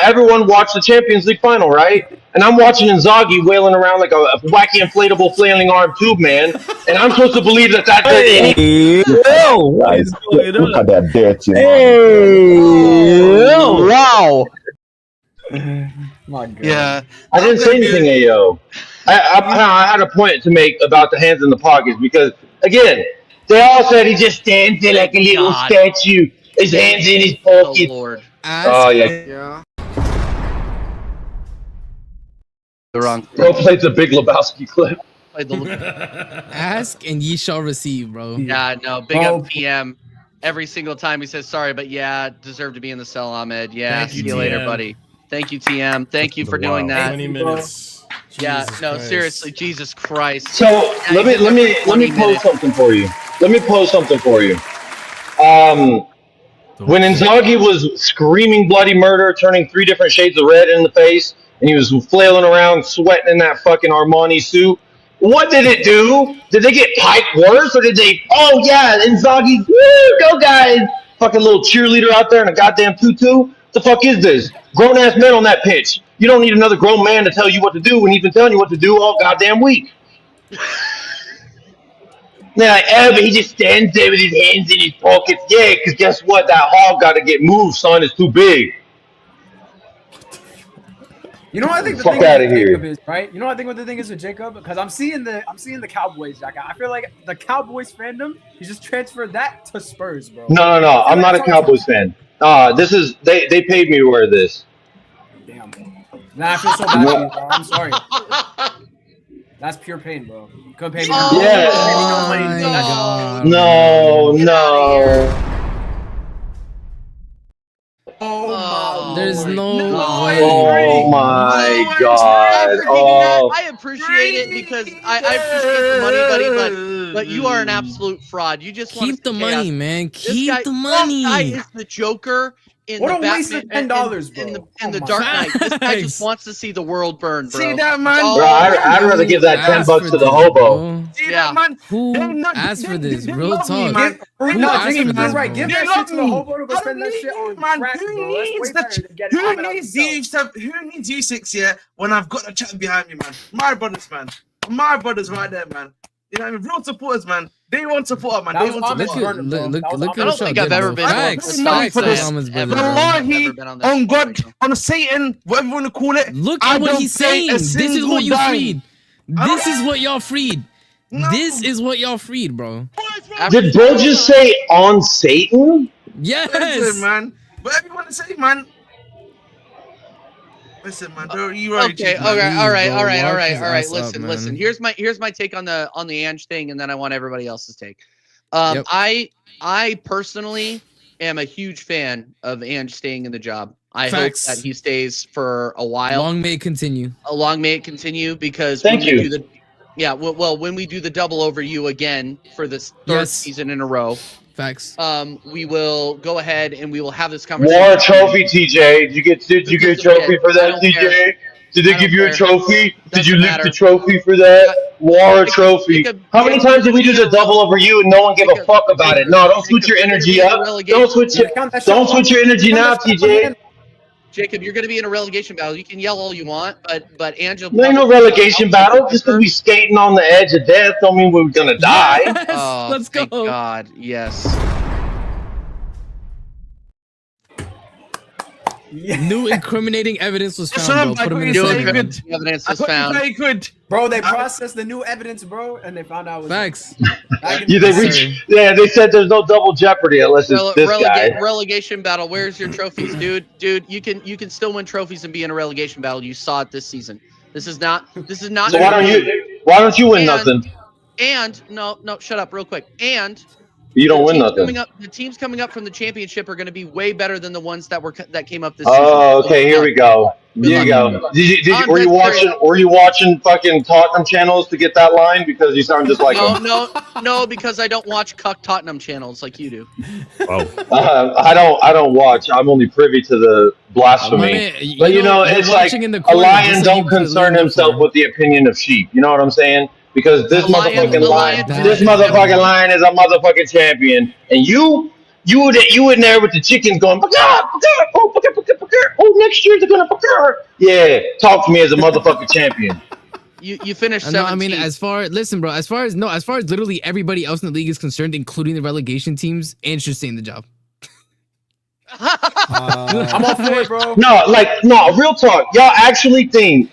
everyone watched the Champions League final, right? And I'm watching Inzaghi wailing around like a wacky inflatable flailing arm tube man, and I'm supposed to believe that that's any. Look at that dirty. Wow. My God. Yeah. I didn't say anything, Ayo. I had a point to make about the hands in the pockets because again, they all said he just stands there like a little God. statue, his hands in his Oh pockets. Lord. Oh yeah. Yeah. The wrong. Bro played the Big Lebowski clip. Played the. Ask and ye shall receive, bro. Yeah. No. Big Oh. up TM. Every single time he says sorry, but yeah, deserve to be in the cell, Ahmed. Yeah. Thank you, See you later, TM. buddy. Thank you, TM. Thank you for doing that. 20 minutes. Yeah. Jesus No. Christ. Seriously, Jesus Christ. So Yeah, let he me did let that me for let me 20 pose minutes. something for you. Let me pose something for you. When Inzaghi was screaming bloody murder, turning 3 different shades of red in the face, and he was flailing around, sweating in that fucking Armani suit, what did it do? Did they get piped worse, or did they? Oh yeah, Inzaghi, woo, go guys! Fucking little cheerleader out there in a goddamn tutu. What the fuck is this? Grown ass men on that pitch. You don't need another grown man to tell you what to do when he's been telling you what to do all goddamn week. They're like, oh, but he just stands there with his hands in his pockets. Yeah, because guess what? That hog got to get moved, son. It's too big. You know what I think the Fuck thing outta with here. Jacob is, right? You know what I think what the thing is with Jacob? Because I'm seeing the Cowboys jacket. I feel like the Cowboys fandom, he just transferred that to Spurs, bro. No. I'm not a Cowboys fan. They paid me to wear this. Damn. Nah, I feel so bad for you, bro. I'm sorry. That's pure pain, bro. You couldn't pay me. Oh, Yeah. my God. No. Oh, There's no way. Oh my god. Oh. I appreciate it because I appreciate the money, buddy, but you are an absolute fraud. You just want Keep the money, man. This Keep guy, the This guy money. is the Joker in What the a Batman, waste of $10, bro. in the Oh my Dark Knight. This guy Facts. just wants to see the world burn, bro. See that, man? Oh, Bro, I'd rather give that Ask $10 for to the this, hobo. bro. See Yeah. that, man? Who They're not- asked for they- this? they Real love me, talk. man. Who Who no, asked Jimmy, for you're this, right. bro? Give They that love shit to the me. hobo to go I spend that don't shit on need, man. crack, Who bro. That's way needs better than getting who Ahmed out needs himself. who needs U6 when I've got the chat behind me, man? My brothers, man. My brothers right there, man. You know what I mean? Real supporters, man. They want support, man. That They was want Ahmed's support. burner, bro. Look That was at Ahmed's I don't what think y'all I've did, ever bro. been Facts. Facts. Money Facts for on this. Ahmed's ever. brother, bro. Wallahi, on God, on Satan, whatever you want to call it. Look I at what don't he's pay saying. a This is single what you dime. freed. This is what y'all freed. No. This is what y'all freed, bro. Did bro just say on Satan? Yes. Listen, man. Whatever you want to say, man. Listen, man. You right. Okay, man. all right, Please, all right, bro, all right, all lock right, his all right. ass up, Listen, man. listen. Here's my take on the Ange thing, and then I want everybody else's take. Yep. I personally am a huge fan of Ange staying in the job. I Facts. hope that he stays for a while. Long may it continue. Long may it continue because Thank when we you. do when we do the double over you again for this third Yes. season in a row, Facts. we will go ahead and we will have this conversation. War trophy, TJ. Did you get a trophy for I that, don't TJ? care. Did they I give don't you a care. trophy? Did you Doesn't lift the matter. trophy for that? War trophy. How many times did we do the double over you and no one gave a fuck about it? No, don't switch your energy up. Don't switch your energy now, TJ. Jacob, you're going to be in a relegation battle. You can yell all you want, but Angel. There ain't no relegation battle. Just because we skating on the edge of death don't mean we're gonna die. Yes. Oh, Let's go. thank God, yes. New incriminating evidence was Shut found, up, bro. Put him in I the couldn't New say cell, good. bro. evidence I was couldn't found. say good. Bro, they processed the new evidence, bro, and they found out it was Facts. back in Yeah, the they Yes, reached. sir. Yeah, they said there's no double jeopardy unless it's this guy. Relegation battle. Where's your trophies, dude? Dude, you can still win trophies and be in a relegation battle. You saw it this season. This is not So why don't you win nothing? And no, shut up real quick. And You don't the win teams nothing. coming up, the teams coming up from the championship are going to be way better than the ones that came up this Oh, season. okay. Here we go. Good Here you luck. go. Were I'm you dead serious. watching fucking Tottenham channels to get that line? Because you sound just like them. No, because I don't watch cuck Tottenham channels like you do. Wow. I don't watch. I'm only privy to the blasphemy. My man, But you know, you're it's like watching in the a corner lion just so you don't can concern lean himself for. with the opinion of sheep. You know what I'm saying? Because this A lion- motherfucking a lion, lion- this motherfucking lion is a motherfucking champion, and you in there with the chickens going, oh, next year they're gonna, yeah. Talk to me as a motherfucking champion. You finished 17th. No, I mean, as far as literally everybody else in the league is concerned, including the relegation teams, Ange should stay in the job. I'm all for it, bro. No, real talk. Y'all actually think,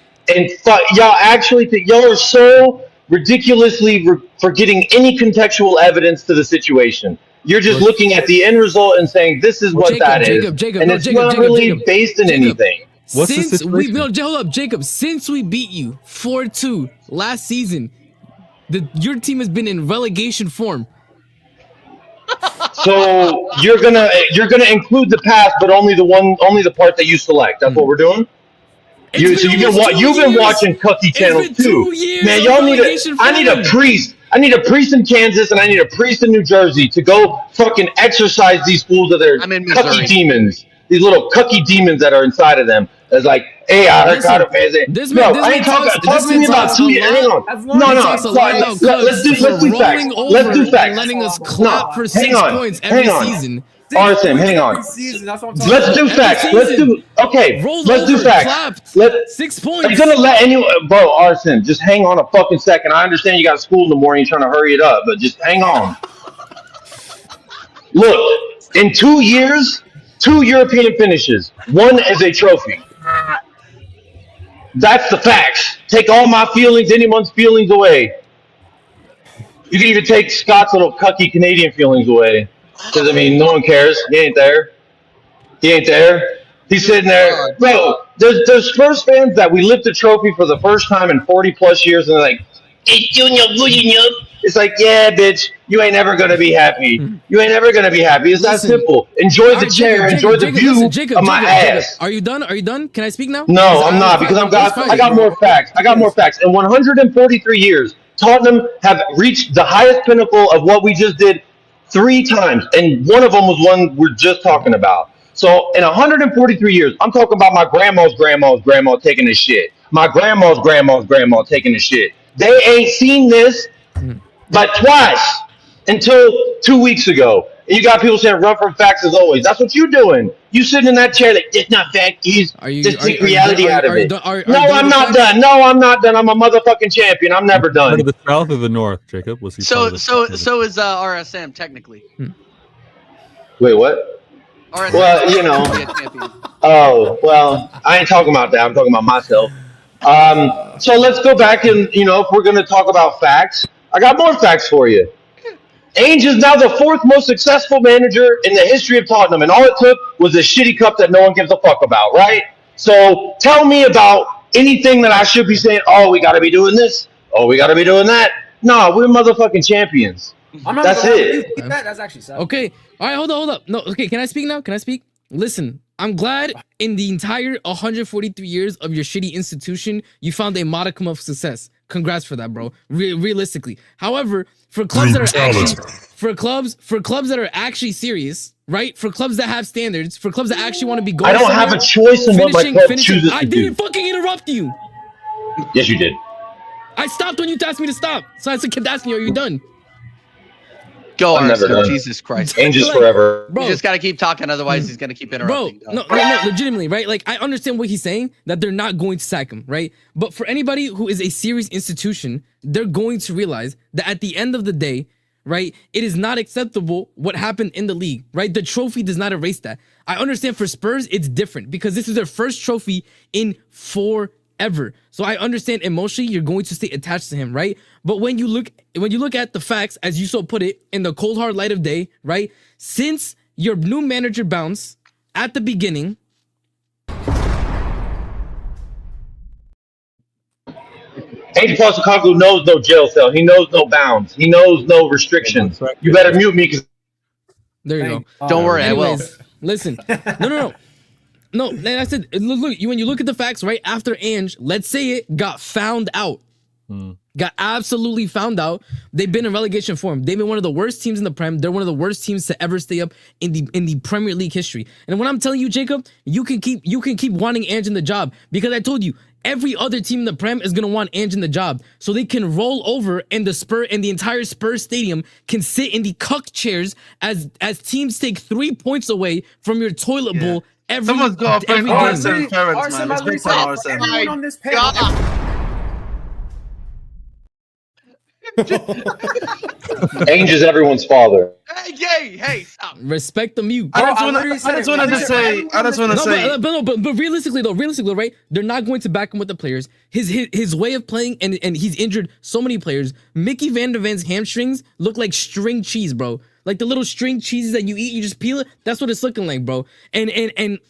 y'all are so ridiculously forgetting any contextual evidence to the situation. You're just looking at the end result and saying this is what that is, and it's not really based in anything. What's the Since we situation? hold up, Jacob. Since we beat you 4-2 last season, your team has been in relegation form. So you're gonna include the past, but only the part that you select. That's what we're doing. You've been watching cucky channels been too. 2 years Man, of y'all relegation I need a form. priest. I need a priest in Kansas and I need a priest in New Jersey to go fucking exorcise these fools of their I'm in cucky Missouri. demons. These little cucky demons that are inside of them. It's like, hey, I heard Listen, how to pay it. this No, man- I ain't talking. this Talk to man me about talks 2 a years. lot. Hang on. As long No, as no. he talks a lot about Let's do rolling facts. Let's do over facts. and letting us No, clap for hang 6 on, points every hang on. season. Arson, hang on. Every season, that's what I'm talking Let's about. do Every facts. Let's season. do Rolled Let's do over, facts. clapped. 6 Are points. you gonna let bro, Arson? Just hang on a fucking second. I understand you got school in the morning, you're trying to hurry it up, but just hang on. Look, in 2 years, 2 European finishes. One is a trophy. That's the facts. Take all my feelings, anyone's feelings away. You can even take Scott's little cucky Canadian feelings away. Because, I mean, no one cares. He ain't there. He ain't there. He's sitting there. Bro, there's Spurs fans that we lift a trophy for the first time in 40 plus years, and they're like, it's Junior good enough. It's like, yeah, bitch, you ain't ever going to be happy. You ain't ever going to be happy. It's that Listen. simple. Enjoy the Alright, chair. Jacob, Enjoy the Jacob, view listen, Jacob, of my Jacob, ass. Are you done? Can I speak now? No, I'm not, because I got more facts. I got more facts. In 143 years, Tottenham have reached the highest pinnacle of what we just did 3 times, and one of them was one we're just talking about. So in 143 years, I'm talking about my grandma's grandma taking a shit. My grandma's grandma taking a shit. They ain't seen this but twice until 2 weeks ago. And you got people saying run from facts as always. That's what you're doing. You sitting in that chair like, it's not fact, just take reality out of it. No, I'm not done. No, I'm not done. I'm a motherfucking champion. I'm never Part done. of the South or the North, Jacob? Was he part of the South or the- So is RSM technically. Wait, what? RSM Well, you know. be a champion. Oh, well, I ain't talking about that. I'm talking about myself. So let's go back and, if we're going to talk about facts, I got more facts for you. Ange is now the 4th most successful manager in the history of Tottenham, and all it took was a shitty cup that no one gives a fuck about, right? So tell me about anything that I should be saying, oh, we got to be doing this. Oh, we got to be doing that. No, we're motherfucking champions. I'm not That's gonna lie, it. when you see that, that's actually sad. Okay. All right, hold up. No, okay, can I speak now? Can I speak? Listen, I'm glad in the entire 143 years of your shitty institution, you found a modicum of success. Congrats for that, bro. Realistically. However, for clubs that are actually for clubs that are actually serious, right? For clubs that have standards, for clubs that actually want to be going I don't have a choice in what my club chooses I to didn't do. fucking interrupt you. Yes, you did. I stopped when you asked me to stop. So I kept asking you, are you done? Go, I'm never RSM. done. Jesus Christ. Ange is Like, forever. Bro, You just got to keep talking, otherwise he's going to keep bro, interrupting. no, legitimately, right? Like, I understand what he's saying, that they're not going to sack him, right? But for anybody who is a serious institution, they're going to realize that at the end of the day, right? It is not acceptable what happened in the league, right? The trophy does not erase that. I understand for Spurs, it's different because this is their first trophy in forever. So I understand emotionally you're going to stay attached to him, right? But when you look at the facts, as you so put it, in the cold hard light of day, right? Since your new manager bounced at the beginning, Ange Postecoglou knows no jail cell. He knows no bounds. He knows no restrictions. You better mute me because there you go. Don't worry, I will. Anyways, listen. No, like I said, look, when you look at the facts, right after Ange, let's say it got found out, got absolutely found out. They've been in relegation form. They've been one of the worst teams in the Prem. They're one of the worst teams to ever stay up in the Premier League history. And when I'm telling you, Jacob, you can keep wanting Ange in the job because I told you every other team in the Prem is gonna want Ange in the job, so they can roll over and the entire Spurs stadium can sit in the cuck chairs as teams take 3 points away from your toilet bowl. Someone's got to thank game. Arsene Ferrets, man. Arsene, Respect on Arsene. everyone on this panel. Ange is everyone's father. Hey, stop. Respect the mute. I just want to say. But realistically though, right? They're not going to back him with the players. His way of playing, and he's injured so many players. Mickey Van de Ven's hamstrings look like string cheese, bro. Like the little string cheeses that you eat, you just peel it. That's what it's looking like, bro. And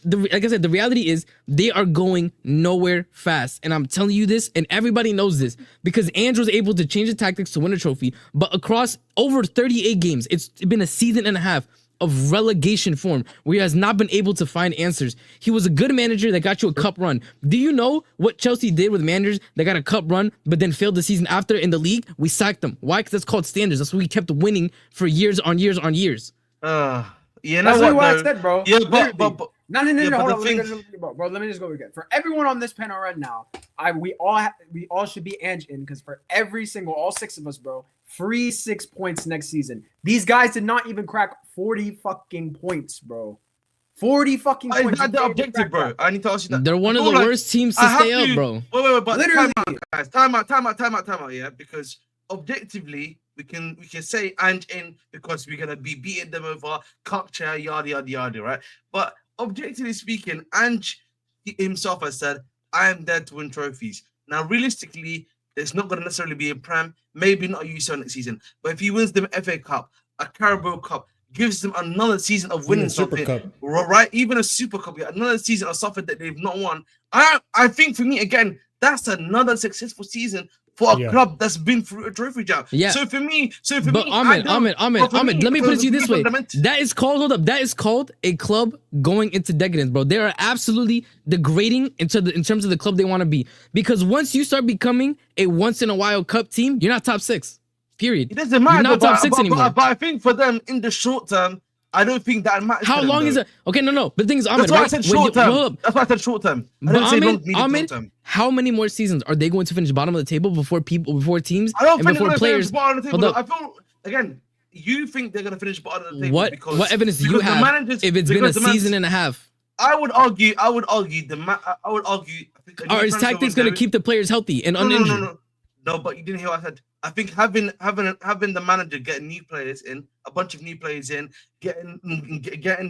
like I said, the reality is they are going nowhere fast. And I'm telling you this, and everybody knows this, because Ange was able to change the tactics to win a trophy. But across over 38 games, it's been a season and a half of relegation form where he has not been able to find answers. He was a good manager that got you a cup run. Do you know what Chelsea did with managers that got a cup run but then failed the season after in the league? We sacked them. Why? Because that's called standards. That's why we kept winning for years on years on years. You know That's what I said, bro. Yeah, Literally. but No, hold on. thing- Bro, let me just go again. For everyone on this panel right now, we all should be Ange in, because for all 6 of us, bro, free 6 points next season. These guys did not even crack 40 fucking points, bro. 40 fucking points. Is that the objective, bro? I need to ask you that. They're one of the worst teams to stay up, bro. Wait, but Literally. time out, yeah, because objectively we can say Ange in because we're gonna be beating them over culture, yada, right? But objectively speaking, Ange himself has said, I am there to win trophies. Now, realistically, it's not going to necessarily be a Prem, maybe not a UCL next season, but if he wins them FA Cup, a Carabao Cup, gives them another season of winning something, right? Even a Super Cup, another season of something that they've not won. I think for me, again, that's another successful season for a club that's been through a trophy job. Yeah. So for me, Ahmed, let me put it to you this way. That is called a club going into decadence, bro. They are absolutely degrading in terms of the club they want to be. Because once you start becoming a once in a while cup team, you're not top 6. Period. It doesn't matter. You're not top 6 anymore. But I think for them in the short term, I don't think that matters. How long is it? Okay, no. But the thing is, Ahmed, that's why I said short term. That's why I said short term. I didn't say long, medium term. How many more seasons are they going to finish bottom of the table before teams I don't and think before players? Bottom of the table. I feel again. You think they're going to finish bottom of the table? What evidence do you have? If it's been a season and a half, I would argue. Are his tactics going to keep the players healthy and uninjured? No, but you didn't hear what I said. I think having the manager getting new players in, a bunch of new players in, getting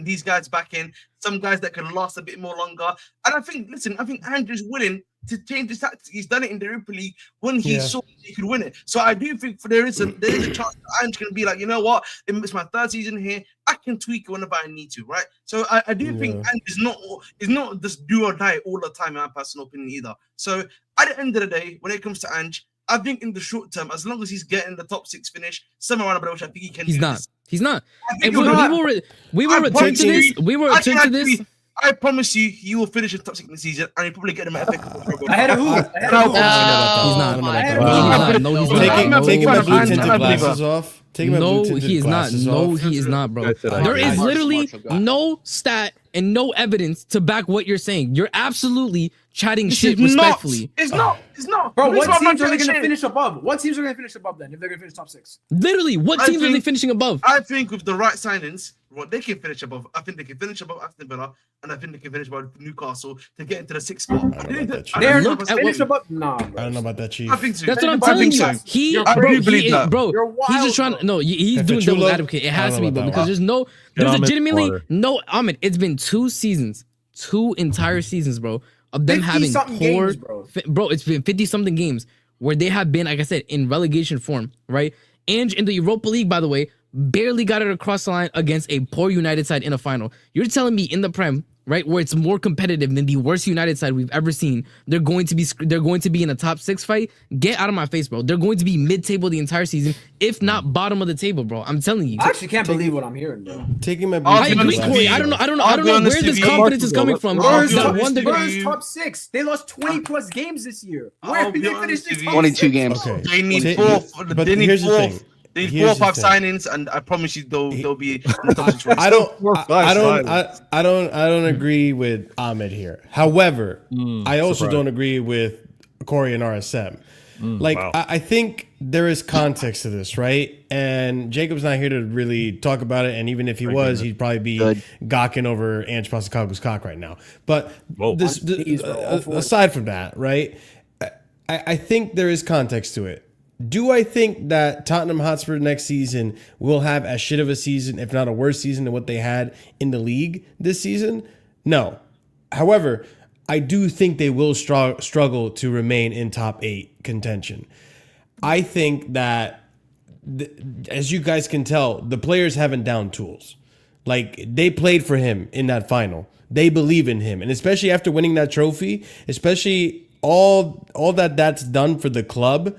these guys back in, some guys that can last a bit more longer. And I think Andrew's willing to change his tactics. He's done it in the Europa League when he saw he could win it. So I do think there is a chance that Ange can be like, you know what, it's my 3rd season here. I can tweak it whenever I need to, right? So I do think Ange is not just do or die all the time, in my personal opinion either. So at the end of the day, when it comes to Ange, I think in the short term, as long as he's getting the top 6 finish, somewhere around about which I think he can. He's not. And we will return to this. I promise you, he will finish in top 6 in the season, and he'll probably get him at FA Cup. Ahead of who? He's not. No, he's not. Taking my blue tinted glasses off. No, he is not. No, he is not, bro. There is literally no stat and no evidence to back what you're saying. You're absolutely chatting This shit is not. respectfully. It's not. Bro, This is what I'm not teams are they chatting going to shit. finish above? What teams are going to finish above then if they're going to finish top 6? Literally, what I teams are they think- finishing above? I think with the right signings, they can finish above. I think they can finish above Aston Villa, and I think they can finish above Newcastle to get into the 6th spot. I don't know about that, Chief. They're Look not at finish what- above. Nah, bro. I don't know about that, Chief. I think so. That's what I'm I telling think you. so. He, I bro, do believe that. bro, You're he's wild, just trying bro. to. No, he's If doing it's devil's Chulo, advocate. It I has don't to be, know bro, about because that there's Ahmed legitimately Water. no. Ahmed, it's been 2 seasons, 2 entire seasons, bro, of them having 50-something poor. games, bro. Bro, it's been 50 something games where they have been, like I said, in relegation form, right? Ange in the Europa League, by the way, barely got it across the line against a poor United side in a final. You're telling me in the Prem, right, where it's more competitive than the worst United side we've ever seen, they're going to be in a top 6 fight? Get out of my face, bro. They're going to be mid-table the entire season, if not bottom of the table, bro. I'm telling you. I actually can't believe what I'm hearing, bro. Taking my I'll I be agree, honest with Corey. you. I don't know I'll be where honest this with you. confidence is coming from. I'll be That honest won the with game. you. Spurs top 6. They lost 20 plus games this year. I'll Where be did they finish honest this with top you. 22 6? games. Okay. They need See, four. but They need here's the four. thing. They need Here's 4 or the 5 thing. signings, and I promise you, they'll be in the top situation. I don't Five I don't agree with Ahmed here. However, I also surprise. don't agree with Corey and RSM. wow. I think there is context to this, right? And Jacob's not here to really talk about it. And even if he was, he'd probably be Good. gawking over Ange Postecoglou's cock right now. But Whoa. aside from that, right? I think there is context to it. Do I think that Tottenham Hotspur next season will have as shit of a season, if not a worse season than what they had in the league this season? No. However, I do think they will struggle to remain in top 8 contention. I think that, as you guys can tell, the players haven't down tools. Like, they played for him in that final. They believe in him. And especially after winning that trophy, especially all that's done for the club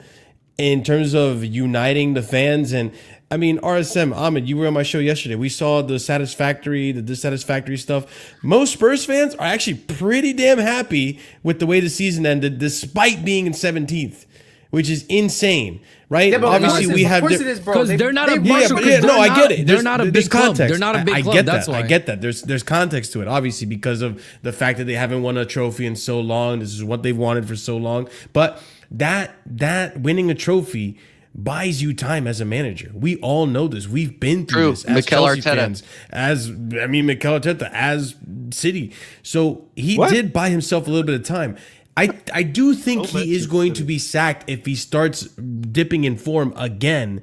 in terms of uniting the fans. And I mean, RSM, Ahmed, you were on my show yesterday. We saw the dissatisfactory stuff. Most Spurs fans are actually pretty damn happy with the way the season ended, despite being in 17th, which is insane, right? Yeah, but obviously we have because they're not a yeah, Marshall, yeah, no, I get it. They're not a There's big club. context. They're not a big I club. get That's that. why. I get that. There's context to it, obviously, because of the fact that they haven't won a trophy in so long. This is what they've wanted for so long. But that winning a trophy buys you time as a manager. We all know this. We've been through True. this as Mikel Chelsea Arteta. fans, Mikel Arteta, as City. So he did buy himself a little bit of time. I do think he is going to be sacked if he starts dipping in form again,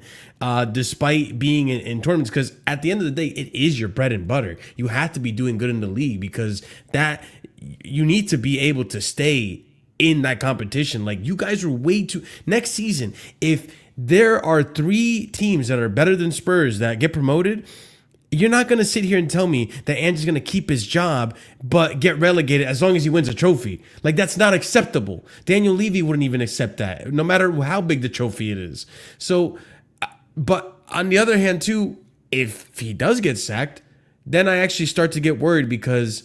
despite being in tournaments. Because at the end of the day, it is your bread and butter. You have to be doing good in the league because that you need to be able to stay in that competition. Like, you guys are way too. Next season, if there are 3 teams that are better than Spurs that get promoted, you're not going to sit here and tell me that Ange is going to keep his job but get relegated as long as he wins a trophy. Like, that's not acceptable. Daniel Levy wouldn't even accept that, no matter how big the trophy it is. So, but on the other hand, too, if he does get sacked, then I actually start to get worried because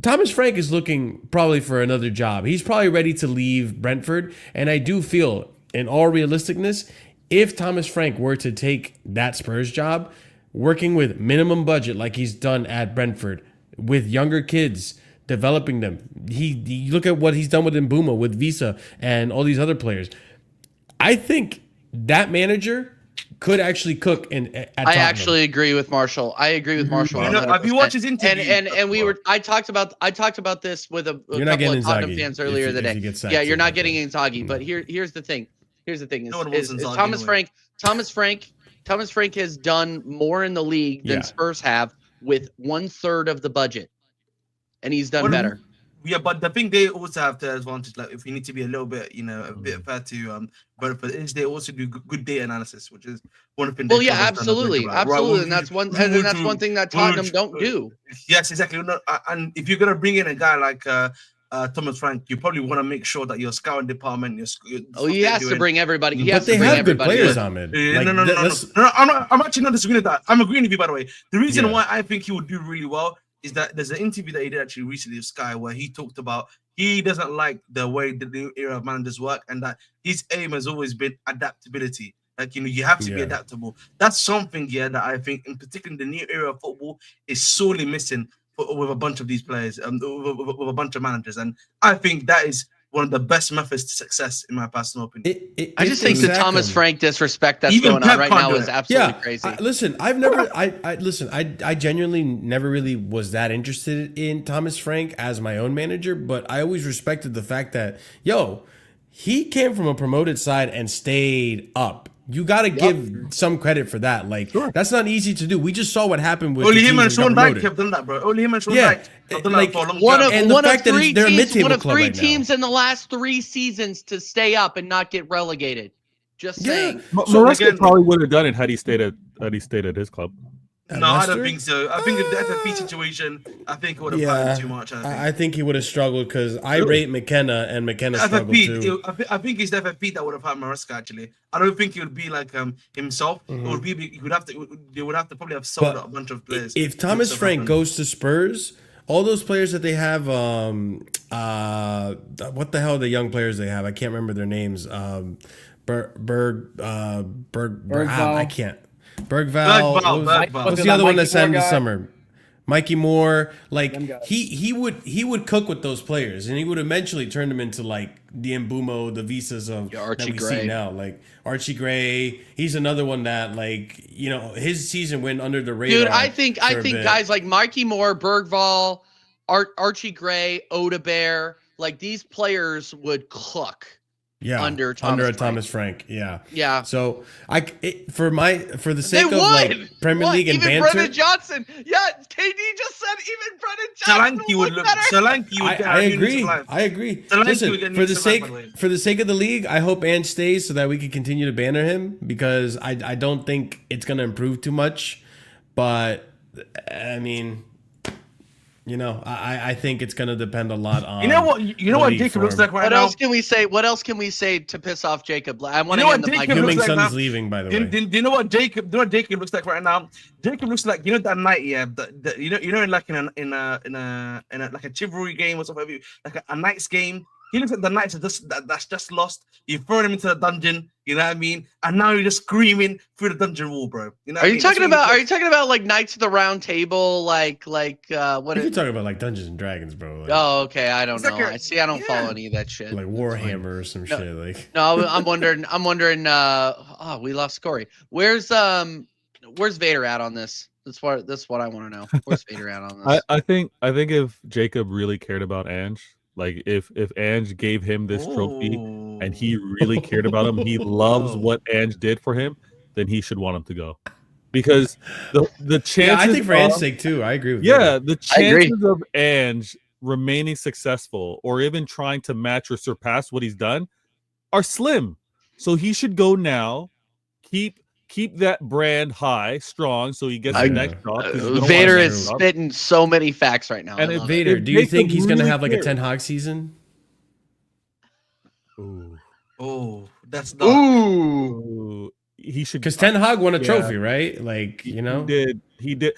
Thomas Frank is looking probably for another job. He's probably ready to leave Brentford. And I do feel, in all realisticness, if Thomas Frank were to take that Spurs job, working with minimum budget like he's done at Brentford, with younger kids, developing them. He look at what he's done with Mbuma, with Visa, and all these other players. I think that manager could actually cook at Tottenham. I actually agree with Marshall. I agree with Marshall. You know, have you 100%. watched his interview? And we were. I talked about this with a You're not couple getting of Tottenham Inzaghi fans earlier if today. you get sacked, Yeah, you're so not that's getting Inzaghi. But here's the thing. Here's the thing. No one wants Is Inzaghi Thomas Frank has done more in the league than Yeah. Spurs have with 1/3 of the budget, and he's done What do you- better. Yeah, but the thing they also have the advantage, like if you need to be a little bit, a bit fair to Brentford, is they also do good data analysis, which is one of the things. Well, they yeah, have done a absolutely, good job at, right? absolutely, Well, and that's one, we and would that's do- one thing that we would- Tottenham don't do. Yes, exactly. And if you're gonna bring in a guy like Thomas Frank, you probably want to make sure that your scouting department, Oh, he has to bring everybody. He But has they to bring have good everybody. players, in. Ahmed. Yeah, Like, no. I'm actually not disagreeing with that. I'm agreeing with you, by the way. The reason Yeah. why I think he would do really well is that there's an interview that he did actually recently with Sky where he talked about he doesn't like the way the new era of managers work and that his aim has always been adaptability. Like, you have to be Yeah. adaptable. That's something, that I think, in particular, in the new era of football is sorely missing with a bunch of these players, with a bunch of managers, and I think that is one of the best methods to success, in my personal opinion. I just think the Thomas Frank disrespect that's Even going on Pep right can't now do is it. absolutely Yeah, crazy. listen, I've never, I genuinely never really was that interested in Thomas Frank as my own manager, but I always respected the fact that, he came from a promoted side and stayed up. You got to give some credit for that. Like, that's not easy to do. We just saw what happened with Only the him and teams that got Sean Dyche promoted. have done that, bro. Only him and Sean Yeah, Dyche have done like, that for a long One time. of And the one of fact that three they're a teams, mid-table one of club three right now. teams in the last 3 seasons to stay up and not get relegated. Just saying. Maresca probably would have done it had he stayed at his club. No, I don't think so. I think the FFP situation, I think it would have hurt too much. I think he would have struggled because I rate McKenna and McKenna struggled too. I think it's the FFP that would have hurt Maresca, actually. I don't think it would be like himself. It would be they would have to probably have sold a bunch of players. If Thomas Frank goes to Spurs, all those players that they have, what the hell are the young players they have? I can't remember their names. Bergval. I can't. Bergval. What's the other one that signed this summer? Mikey Moore. Like he would cook with those players, and he would eventually turn them into like the Mbumo, the Visas of Archie that we Gray see now. Like Archie Gray. He's another one that his season went under the radar. Dude, I think guys like Mikey Moore, Bergval, Archie Gray, Odebear, like these players would cook. Yeah, under Thomas Frank. Yeah. So for the sake of like Premier League and even banter, Brennan Johnson. Yeah, KD just said even Brennan Johnson Solanke would look better. Solanke would get I agree. Listen, for the sake of the league, I hope Ange stays so that we can continue to banner him because I don't think it's gonna improve too much. But I mean, I think it's gonna depend a lot on. You know what Jacob looks like right now. What else can we say to piss off Jacob? I want to know end the what mic. Jacob looks like leaving, by the way. Do you know what Jacob looks like right now? Jacob looks like that night, in like in a like a chivalry game or something, like a Knights game. He looks like the Knights that's just lost. You throw him into the dungeon, you know what I mean? And now you're just screaming through the dungeon wall, bro. You know Are you talking about like Knights of the Round Table, like what? Are you talking about like Dungeons and Dragons, bro? Like, oh, okay. I don't know. I don't follow any of that shit. Like Warhammer or some shit. Like no, I'm wondering. We lost Corey. Where's Vader at on this? That's what I want to know. Where's Vader at on this? I think if Jacob really cared about Ange. Like if Ange gave him this trophy and he really cared about him, he loves what Ange did for him, then he should want him to go. Because the chances I think for Ange's sake too, I agree with the chances of Ange remaining successful or even trying to match or surpass what he's done are slim. So he should go now, keep that brand high, strong, so he gets the next job. Vader is spitting so many facts right now. And Vader, do you think he's going to have like a Ten Hag season? That's not. He should, because Ten Hag won a trophy, right? Like he did.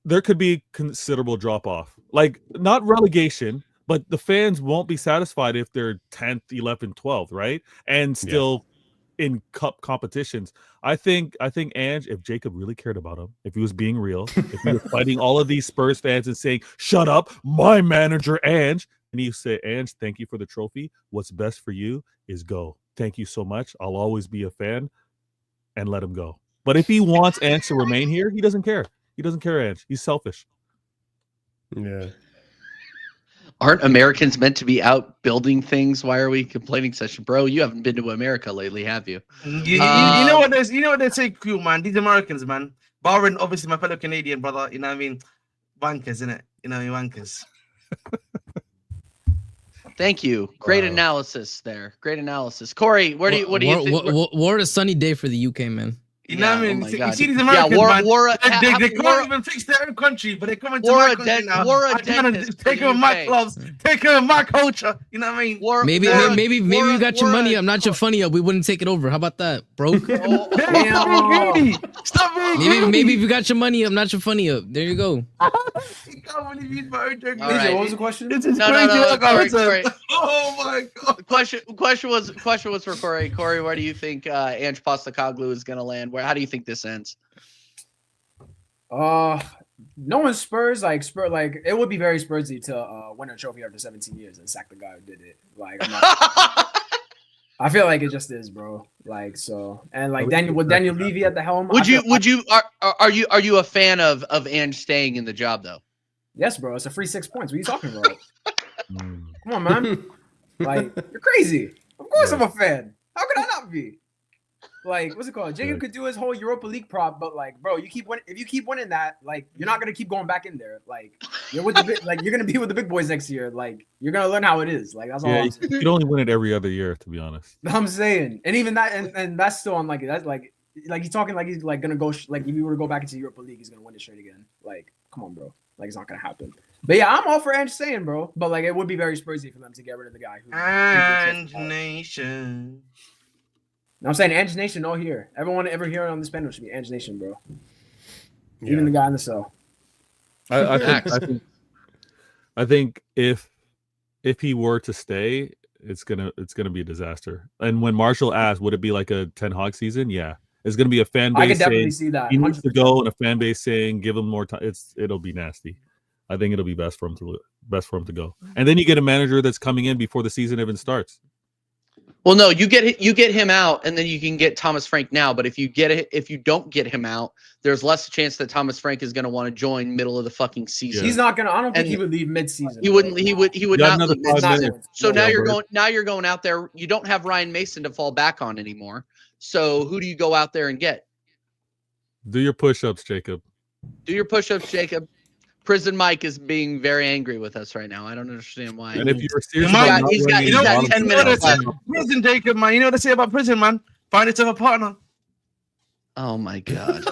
There could be considerable drop off, like not relegation, but the fans won't be satisfied if they're 10th, 11th, 12th, right? And still. In cup competitions, I think Ange, if Jacob really cared about him, if he was being real, if he was fighting all of these Spurs fans and saying, "Shut up, my manager Ange," and he said, "Ange, thank you for the trophy. What's best for you is go. Thank you so much. I'll always be a fan," and let him go. But if he wants Ange to remain here, he doesn't care. He doesn't care, Ange. He's selfish. Yeah. Aren't Americans meant to be out building things? Why are we complaining such? Bro, you haven't been to America lately, have you? You know what they say, cool, man. These Americans, man. Barring obviously my fellow Canadian brother, you know what I mean? Wankers, innit? You know, wankers. Thank you. Great analysis there. Great analysis. Corey, what do you think? What a sunny day for the UK, man. You know what I mean? You see these Americans, man. They can't even fix their own country, but they come into my country now. Take over my clubs, take over my culture. You know what I mean? Maybe you got your money up, not your funny up. We wouldn't take it over. How about that, bro? Stop being maybe if you got your money up, not your funny up. There you go. What was the question? Corey. Oh my god. The question was for Corey. Corey, where do you think Ange Postecoglou is going to land? How do you think this ends? knowing Spurs, like it would be very Spursy to win a trophy after 17 years and sack the guy who did it. Like, I feel like it just is, bro. Like, so, and like Daniel Levy at the helm. Are you a fan of Ange staying in the job though? Yes, bro. It's a free 6 points. What are you talking about? Come on, man. Like, you're crazy. Of course I'm a fan. How could I not be? Like, what's it called? Jacob could do his whole Europa League prop, but like, bro, if you keep winning that, like, you're not gonna keep going back in there. Like, you're with you're gonna be with the big boys next year. Like, you're gonna learn how it is. Like, that's all I'm saying. You can only win it every other year, to be honest. I'm saying, and even that, and that's still unlikely. That's like he's talking like he's like gonna go like if he were to go back into Europa League, he's gonna win it straight again. Like, come on, bro. Like, it's not gonna happen. But yeah, I'm all for Ange saying, bro. But like, it would be very Spursy for them to get rid of the guy. Ange Nation. I'm saying Ange Nation all here. Everyone ever here on this panel should be Ange Nation, bro. Even the guy in the cell. I think if he were to stay, it's gonna be a disaster. And when Marshall asked, would it be like a Ten Hag season? Yeah, it's gonna be a fan base. I can definitely see that. He needs to go, and a fan base saying, "Give him more time." It'll be nasty. I think it'll be best for him to go. And then you get a manager that's coming in before the season even starts. Well, no, you get him out, and then you can get Thomas Frank now. But if you don't get him out, there's less chance that Thomas Frank is going to want to join middle of the fucking season. He's not going to. I don't think he would leave mid-season. He wouldn't. He would not leave mid-season. So now you're going out there. You don't have Ryan Mason to fall back on anymore. So who do you go out there and get? Do your push-ups, Jacob. Prison Mike is being very angry with us right now. I don't understand why. And if you're serious, he's got 10 minutes left. Prison, Jacob, man. You know what they say about prison, man? Find yourself a partner. Oh my God.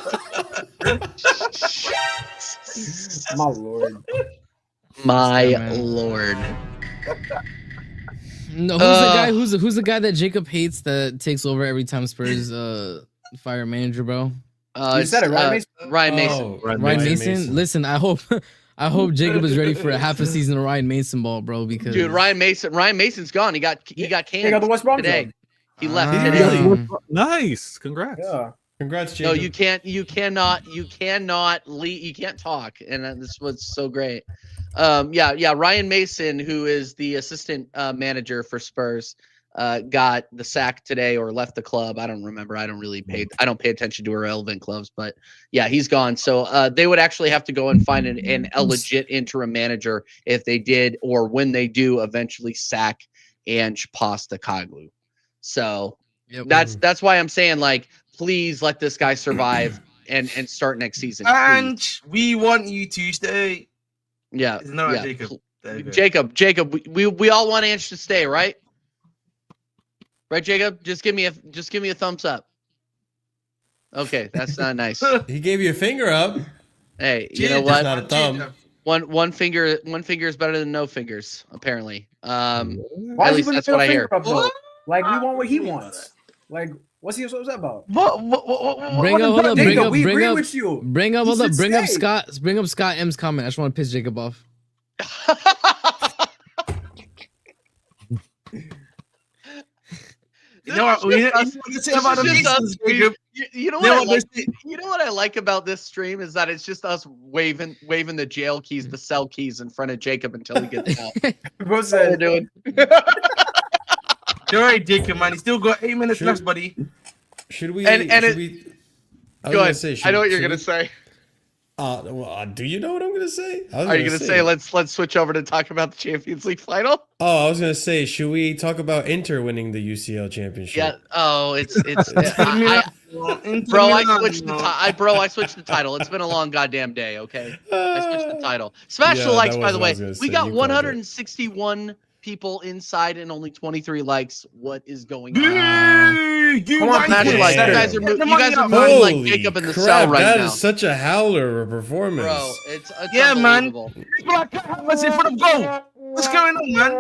My lord. My lord. No, who's the guy? Who's the guy that Jacob hates that takes over every time Spurs fire a manager, bro? You said it, Ryan Mason. Ryan Mason. Ryan Mason. Listen, I hope Jacob is ready for a half a season of Ryan Mason ball, bro. Because dude, Ryan Mason's gone. He got canned. He got the West Brom today. job. He left Really? today. Nice. Congrats. Yeah. Congrats, Jacob. No, you cannot leave. You can't talk, and this was so great. Ryan Mason, who is the assistant manager for Spurs, got the sack today or left the club. I don't remember. I don't pay attention to irrelevant clubs, but yeah, he's gone. So they would actually have to go and find a legit interim manager if they did, or when they do eventually sack Ange Postecoglou. So that's why I'm saying, like, please let this guy survive and start next season. Ange, we want you to stay. Yeah. No, Jacob. Jacob, we all want Ange to stay, right? Right, Jacob? Just give me a thumbs up. Okay, that's not nice. He gave you a finger up. Hey, you know what? Not a thumb. One finger is better than no fingers, apparently. Why At is he least putting that's the what I finger hear. up, though? Like, we want what he wants. Like, what's he so upset about? Bring up Scott M's comment. I just want to piss Jacob off. You know what? You know what I like about this stream is that it's just us waving the jail keys, the cell keys in front of Jacob until he gets out. What's that we're doing? You're right, Jacob, man. He's still got 8 minutes left, buddy. Should we? Go ahead. I know what you're gonna say. Do you know what I'm gonna say? Are you gonna say let's switch over to talk about the Champions League final? Oh, I was gonna say, should we talk about Inter winning the UCL championship? Yeah. Oh, it's bro. I switched the title. It's been a long goddamn day. Okay, I switched the title. Smash the likes, by the way. We got 161 people inside and only 23 likes. What is going on? Come on, smash the like. You guys are moving like Jacob in the cell right now. That is such a howler of a performance, bro. It's man. unbelievable. What's in front of goal? What's going on, man?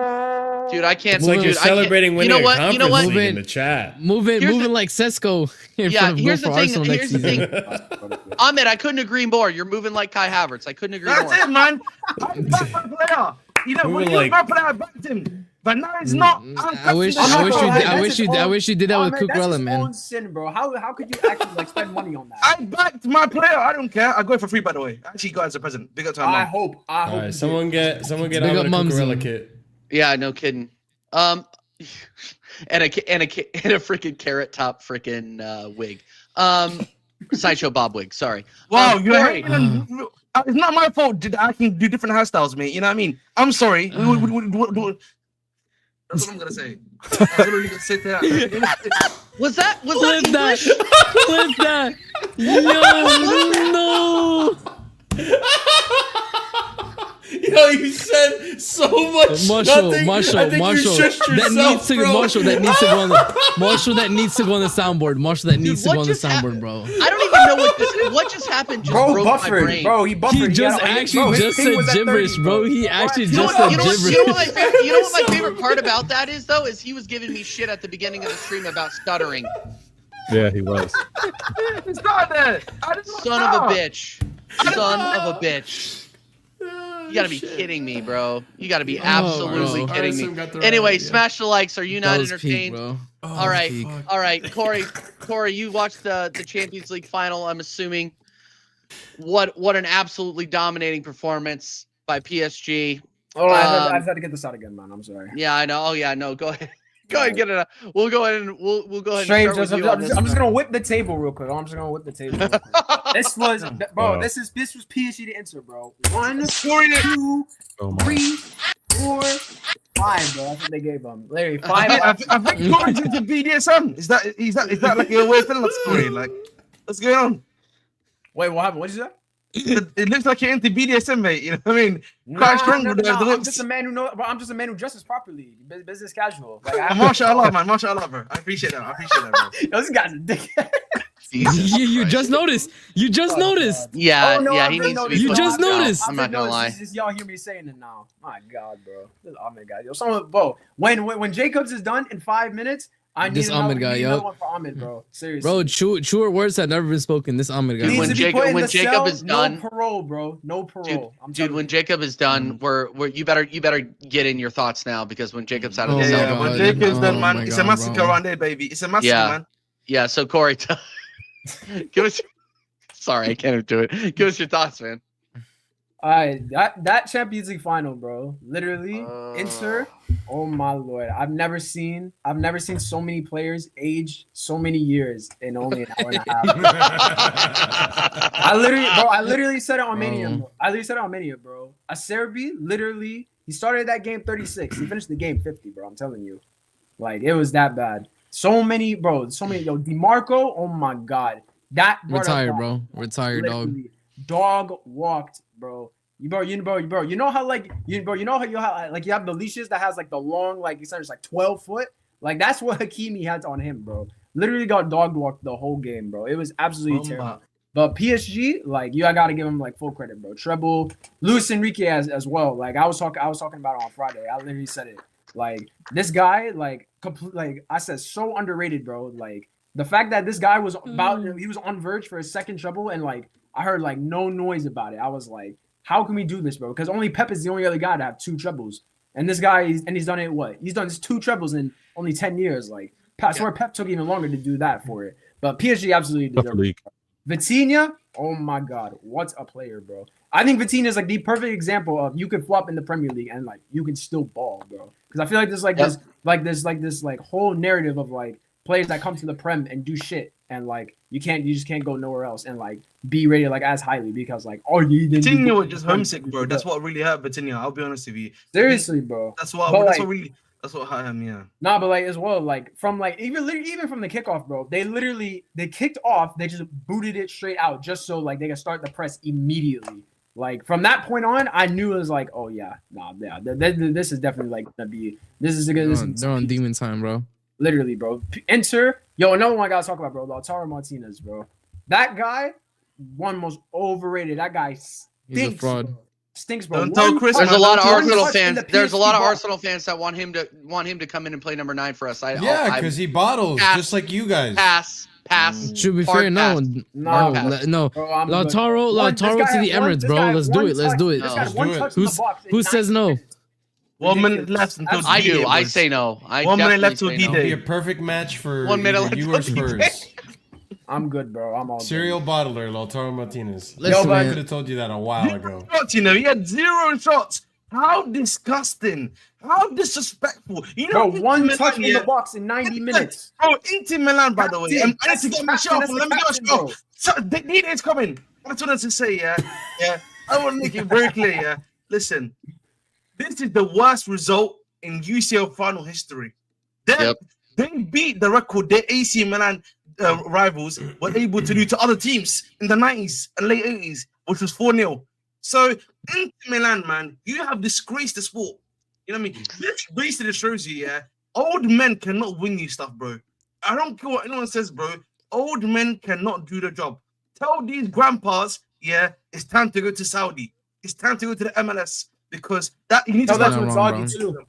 Dude, I can't. It's celebrating winning a conference league in the chat. Moving like Sesko. Here's the thing. Ahmed, I couldn't agree more. You're moving like Kai Havertz. I couldn't agree more. That's it, man. I'm a player. You know, when you're a player, I backed him. But now it's not. I wish you did that with Cucurella, man. That's his own sin, bro. How could you actually like spend money on that? I backed my player. I don't care. I go for free, by the way. I actually got as a present. Big up to my I mom. hope. All right, someone get Big out up of the Mumsy. Cucurella kit. Yeah, no kidding. And a freaking carrot top freaking wig. Sideshow Bob wig. Sorry. Wow, you're Corey. hating on- it's not my fault. Did I can do different hairstyles, mate? You know what I mean? I'm sorry. That's what I'm gonna say. I'm literally gonna sit there. Was that Flip that. English? Flip that. Yo, no. Yo, you said so much. Marshall, nothing. Marshall, I think Marshall. You shushed That yourself, needs to bro. Marshall. That needs to go on the Marshall. That needs to go on the soundboard. Marshall. That needs to what go on the just soundboard, happened? bro. I don't even know what just happened. Just Bro, broke my buffered. brain. Bro, he buffered. He just bro, actually his just ping said was at 30, gibberish, bro. He actually You know just what, said you know what- gibberish. you know what my favorite part about that is though is he was giving me shit at the beginning of the stream about stuttering. Yeah, he was. It's not that. I just Son of a bitch. Son of a bitch. You gotta be kidding me, bro. You gotta be absolutely bro. kidding Arson got the me. right Anyway, idea. smash the likes. Are you That not was peak, entertained? bro. All right, peak. all right, Corey, you watched the Champions League final. I'm assuming. What an absolutely dominating performance by PSG. Oh, I just had to get this out again, man. I'm sorry. Yeah, I know. Oh yeah, no. Go ahead. Go ahead and get it out. We'll go ahead and we'll go ahead. Strange. And start with you on this I'm just gonna whip the table real quick. I'm just gonna whip the table. Real quick. This was, bro. Wow. This was PSG to Inter, bro. 1, Scoring it. 2, Oh my. 3, 4, 5, bro. That's what they gave him. Larry, I 5. think Corey's into BDSM. Is that like your way of feeling like Corey? Like, what's going on? Wait, what happened? What did you say? It looks like you're into BDSM, mate. You know what I mean? Quite strong with the I'm looks. just a man who knows. I'm just a man who dresses properly. Business casual. Like, Mashallah, man. Mashallah, bro. I appreciate that, bro. Yo, this guy's a dickhead. Jesus You Christ. just noticed. You just noticed. Yeah, Oh, no, yeah. I've He been needs to be. noticing. You just focused out. noticed. I'm not gonna lie. It's just y'all hear me saying it now. My God, bro. This Ahmed guy. Yo, someone, bro. When Jacobs is done in 5 minutes, I need This another, Ahmed guy, we need yo. another one for Ahmed, bro. Seriously. Bro, truer words have never been spoken. This Ahmed guy. Dude, Needs when to be Jacob- put in when the Jacob cell, is done- no parole, bro. No parole. I'm Dude, telling when you. Jacob is done, we're you better get in your thoughts now because when Jacob's out of Oh the Yeah, cell, yeah. God. When Jacob's done, Oh man, my it's God, a massacre bro. around there, baby. It's a massacre, Yeah. man. yeah. So Corey, give us. Sorry, I can't do it. Give us your thoughts, man. All right, that Champions League final, bro. Literally, Inter. Oh my lord, I've never seen so many players age so many years in only an hour and a half. I literally said it on Mania. Bro. Bro. I literally said it on Mania, bro. Acerbi, literally, he started that game 36. He finished the game 50, bro. I'm telling you, like it was that bad. So many, bro. So many. Yo, DeMarco. Oh my god, that Retired, bro. Retired, dog. literally dog walked, bro. You know how like you know how you have like you have the leashes that has like the long like it's like 12 foot. Like that's what Hakimi had on him, bro. Literally got dog walked the whole game, bro. It was absolutely terrible. But PSG, like you, I gotta give him like full credit, bro. Treble, Luis Enrique as well. Like I was talking about it on Friday. I literally said it. Like this guy, like like I said, so underrated, bro. Like the fact that this guy was he was on verge for a second treble, and like I heard like no noise about it. I was like, how can we do this, bro? Because only Pep is the only other guy to have 2 trebles, and this guy he's done it. What he's done is 2 trebles in only 10 years. Like I swear Pep took even longer to do that for it. But PSG absolutely deserved it. Vitinha, oh my god, what a player, bro. I think Vitinha is like the perfect example of you could flop in the Premier League and like you can still ball, bro. Because I feel like this whole narrative of like players that come to the Prem and do shit and like you just can't go nowhere else and like be rated like as highly because like Vitinha was just homesick, bro. That's what really hurt Vitinha. I'll be honest with you. Seriously, bro. That's what hurt him. Yeah. Nah, but like as well, like from like even from the kickoff, bro. They kicked off. They just booted it straight out just so like they could start the press immediately. Like from that point on, I knew it was like, oh yeah, this is definitely like gonna be. This is a good. They're on demon time, bro. Literally, bro. Enter. Yo, another one I gotta talk about, bro. Lautaro Martinez, bro. That guy, one most overrated. That guy stinks. He's a fraud. Bro. Stinks, bro. Don't tell Chris. There's a man, lot of don't tell Arsenal Chris. fans. There's a lot of PSG Arsenal fans that want him to come in and play number 9 for us. Yeah, because he bottles pass. just like you guys. pass. To be Hard fair, no, pass. no. Bro, I'm good. Lautaro One- this to guy the had one- Emirates, this bro. guy had Let's do one it. Let's touch- do it. this guy had Let's one do it. touch in the box in Who 90 says no? minutes. 1 minute left until I D-Day, do. I boys. say no. I 1 minute left definitely till say no. D-Day. Be a perfect match for 1 minute either left you till or D-Day. Spurs. I'm good, bro. I'm all good. Serial bottler, Lautaro Martinez. Listen, I man. could have told you that a while ago. Shots, you know, he had 0 shots. How disgusting. How disrespectful. You know, Bro, one Inter touch Milan, in the box in 90 minutes. Bro, Inter Milan, by the way. Captain. I need to get my shot off. That's the Let me get captain, my shot bro. off. So, D-Day's coming. That's what I want to say, yeah? Yeah. I want to make it very clear, yeah? Listen, this is the worst result in UCL final history. They beat the record their AC Milan rivals were able to do to other teams in the 90s and late 80s, which was 4-0. So, Inter Milan, man, you have disgraced the sport. You know what I mean? This basically shows you, yeah, old men cannot win you stuff, bro. I don't care what anyone says, bro. Old men cannot do the job. Tell these grandpas, yeah, it's time to go to Saudi. It's time to go to the MLS because that you need to Tell that start to wrong, Inzaghi bro. too.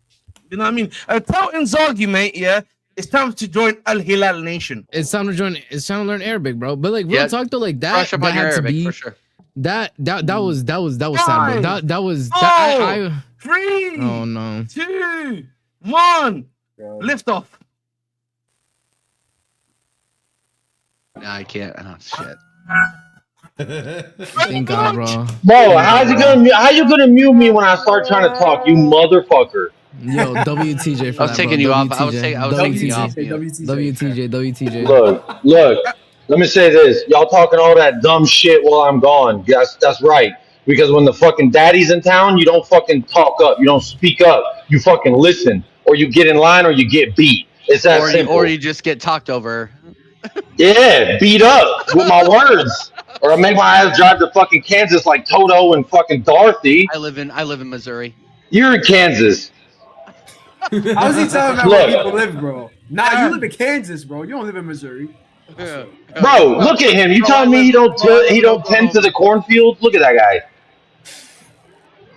You know what I mean? Tell Inzaghi, mate, yeah, it's time to join Al Hilal Nation. It's time to join. It's time to learn Arabic, bro. But like real Yeah. talk though, like that, Brush up that on your had to Arabic be for sure. that was sad, bro. That was Four, I 3, oh no. 2, 1, Bro. lift off. No, I can't. Oh shit. Thank God, bro. Bro, how you gonna mute me when I start trying to talk, you motherfucker? Yo, WTJ for I was that, taking bro. you off. I was WTJ. taking you off. WTJ. WTJ. Look. Let me say this: y'all talking all that dumb shit while I'm gone. That's right. Because when the fucking daddy's in town, you don't fucking talk up. You don't speak up. You fucking listen, or you get in line, or you get beat. It's that simple. Or you just get talked over. Yeah, beat up with my words, or I make my ass drive to fucking Kansas like Toto and fucking Dorothy. I live in Missouri. You're in Kansas. How's he telling that Look. where people live, bro? Nah, you live in Kansas, bro. You don't live in Missouri. Bro, look at him. You telling me he don't tend to the cornfield? Look at that guy.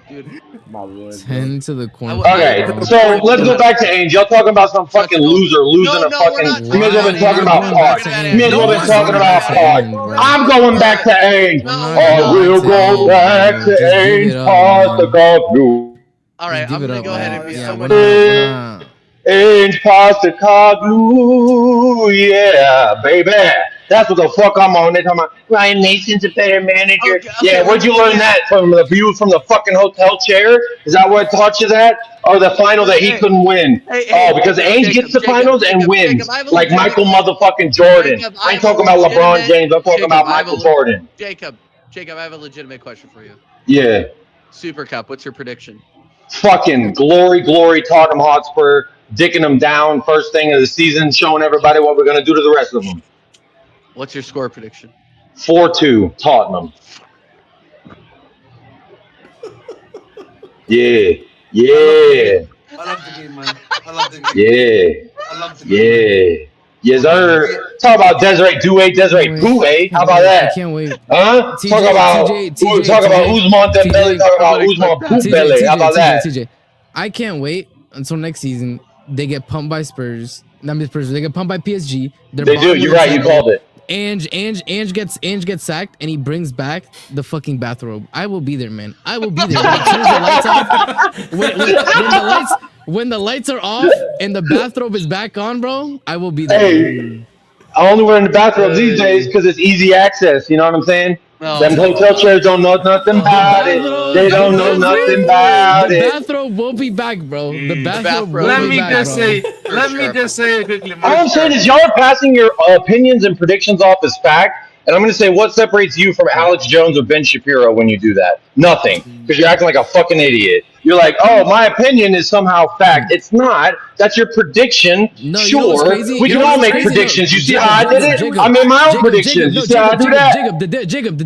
Dude, My lord. 10 to the corner. Okay, so let's go back to Ange. Y'all talking about some fucking loser losing No, a no, fucking. we're not You may as well been talking about Park. Park. You may as well been talking about Park. I'm going back to Ange. No, I will go back to Ange. Past the golf blue. all right, I'm gonna go ahead and be Yeah, someone. we're not. Ange pasta Coglu, yeah, baby. That's what the fuck I'm on. They talking about Ryan Mason's a better manager. Okay, yeah, where'd you learn that from? The view from the fucking hotel chair? Is that what taught you that? Or the final that he couldn't win? Hey, Because Ainge gets the finals and wins, Jacob, I have a like legitimate- Michael motherfucking Jordan. Jacob, I ain't have talking a about LeBron legitimate- James. I'm talking Jacob, about I have a Michael le- Jordan. Jacob, I have a legitimate question for you. Yeah. Super Cup, what's your prediction? Fucking glory, Tottenham Hotspur, dicking them down first thing of the season, showing everybody what we're going to do to the rest of them. What's your score prediction? 4-2 Tottenham. Yeah. I love the game, man. I love the game. Yeah. I love the game. Yeah. Yes, sir. Talk about Desiree Doué. How about I that? can't wait. Huh? TJ, Talk about Ousmane Dembele. Talk about Ousmane Poupele. How about that? TJ. I can't wait until next season. They get pumped by Spurs. Not Spurs. They get pumped by PSG. They're They do. bottom You're of the right. You table. called it. Ange gets sacked and he brings back the fucking bathrobe. I will be there, man. I will be there. When he turns the lights off, when the lights are off and the bathrobe is back on, bro, I will be there. Hey, I only wear in the bathrobe these days because it's easy access. You know what I'm saying? No. Them hotel chairs don't know nothing about it. They don't know nothing about The it. bathrobe will be back, bro. The bathrobe will Let be me back, just bro. say, quickly, All I'm saying is y'all are passing your opinions and predictions off as fact. And I'm going to say what separates you from Alex Jones or Ben Shapiro when you do that? Nothing. Because you're acting like a fucking idiot. You're like, oh, my opinion is somehow fact. It's not. That's your prediction. No, you know what's sure. crazy? We You can know all what's make crazy? predictions. You see Jacob, how I did it? Jacob, I made my own Jacob, predictions. You see how I do that? Jacob, the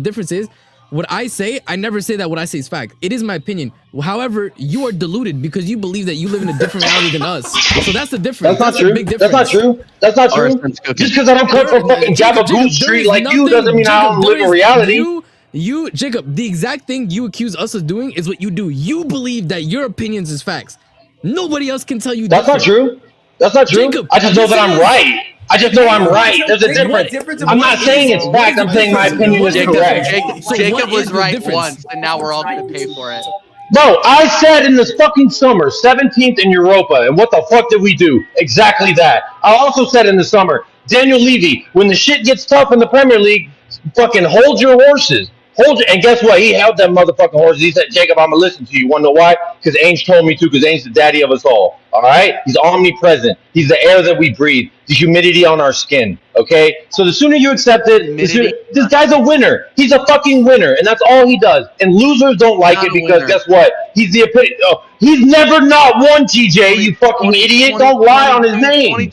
difference is what I say, I never say that what I say is fact. It is my opinion. However, you are deluded because you believe that you live in a different reality than us. So that's the difference. That's not a true. big That's difference. not true. That's not true. Ours cooking. Just because I don't come from fucking Jacob, Gabagool there Street is like you nothing- doesn't mean I Jacob, don't there live in is- reality. You, Jacob, the exact thing you accuse us of doing is what you do. You believe that your opinions is facts. Nobody else can tell you That's not different. true. That's not true. Jacob, I just know yes, that it I'm is. right. I just know I'm right. There's a What difference. in I'm not what saying is it's it? fact. I'm saying my opinion is Jacob, correct. So Jacob what was is the right difference? once, and now we're all going to pay for it. Bro, I said in this fucking summer, 17th in Europa, and what the fuck did we do? Exactly that. I also said in the summer, Daniel Levy, when the shit gets tough in the Premier League, fucking hold your horses. And guess what? He held them motherfucking horses. He said, Jacob, I'm gonna listen to you. Wanna know why? Because Ange told me to, because Ange's the daddy of us all. Alright? He's omnipresent. He's the air that we breathe, the humidity on our skin. Okay? So the sooner you accept it, this guy's a winner. He's a fucking winner, and that's all he does. And losers don't like it because guess what? He's the epitome. Oh, he's never not won, TJ, you fucking idiot. Don't lie on his name.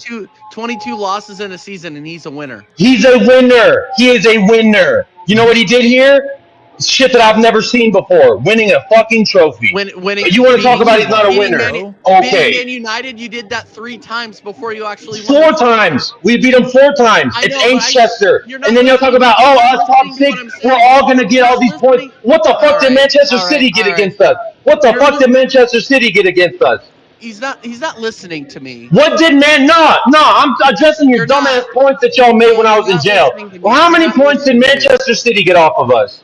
22 losses in a season, and he's a winner. He's a winner. He is a winner. You know what he did here? Shit that I've never seen before. Winning a fucking trophy. Winning. You want to talk about he's not a winner? Okay. Man United, you did that 3 times before you actually Four won. times. We beat him 4 times. It's Anchester. And then you'll talk about, us top 6. We're all going to get all these points. What the fuck did Manchester City get against us? What the fuck did Manchester City get against us? He's not listening to me. What did No, I'm addressing your dumbass points that y'all made when I was in jail. Well, how many points did Manchester City get off of us?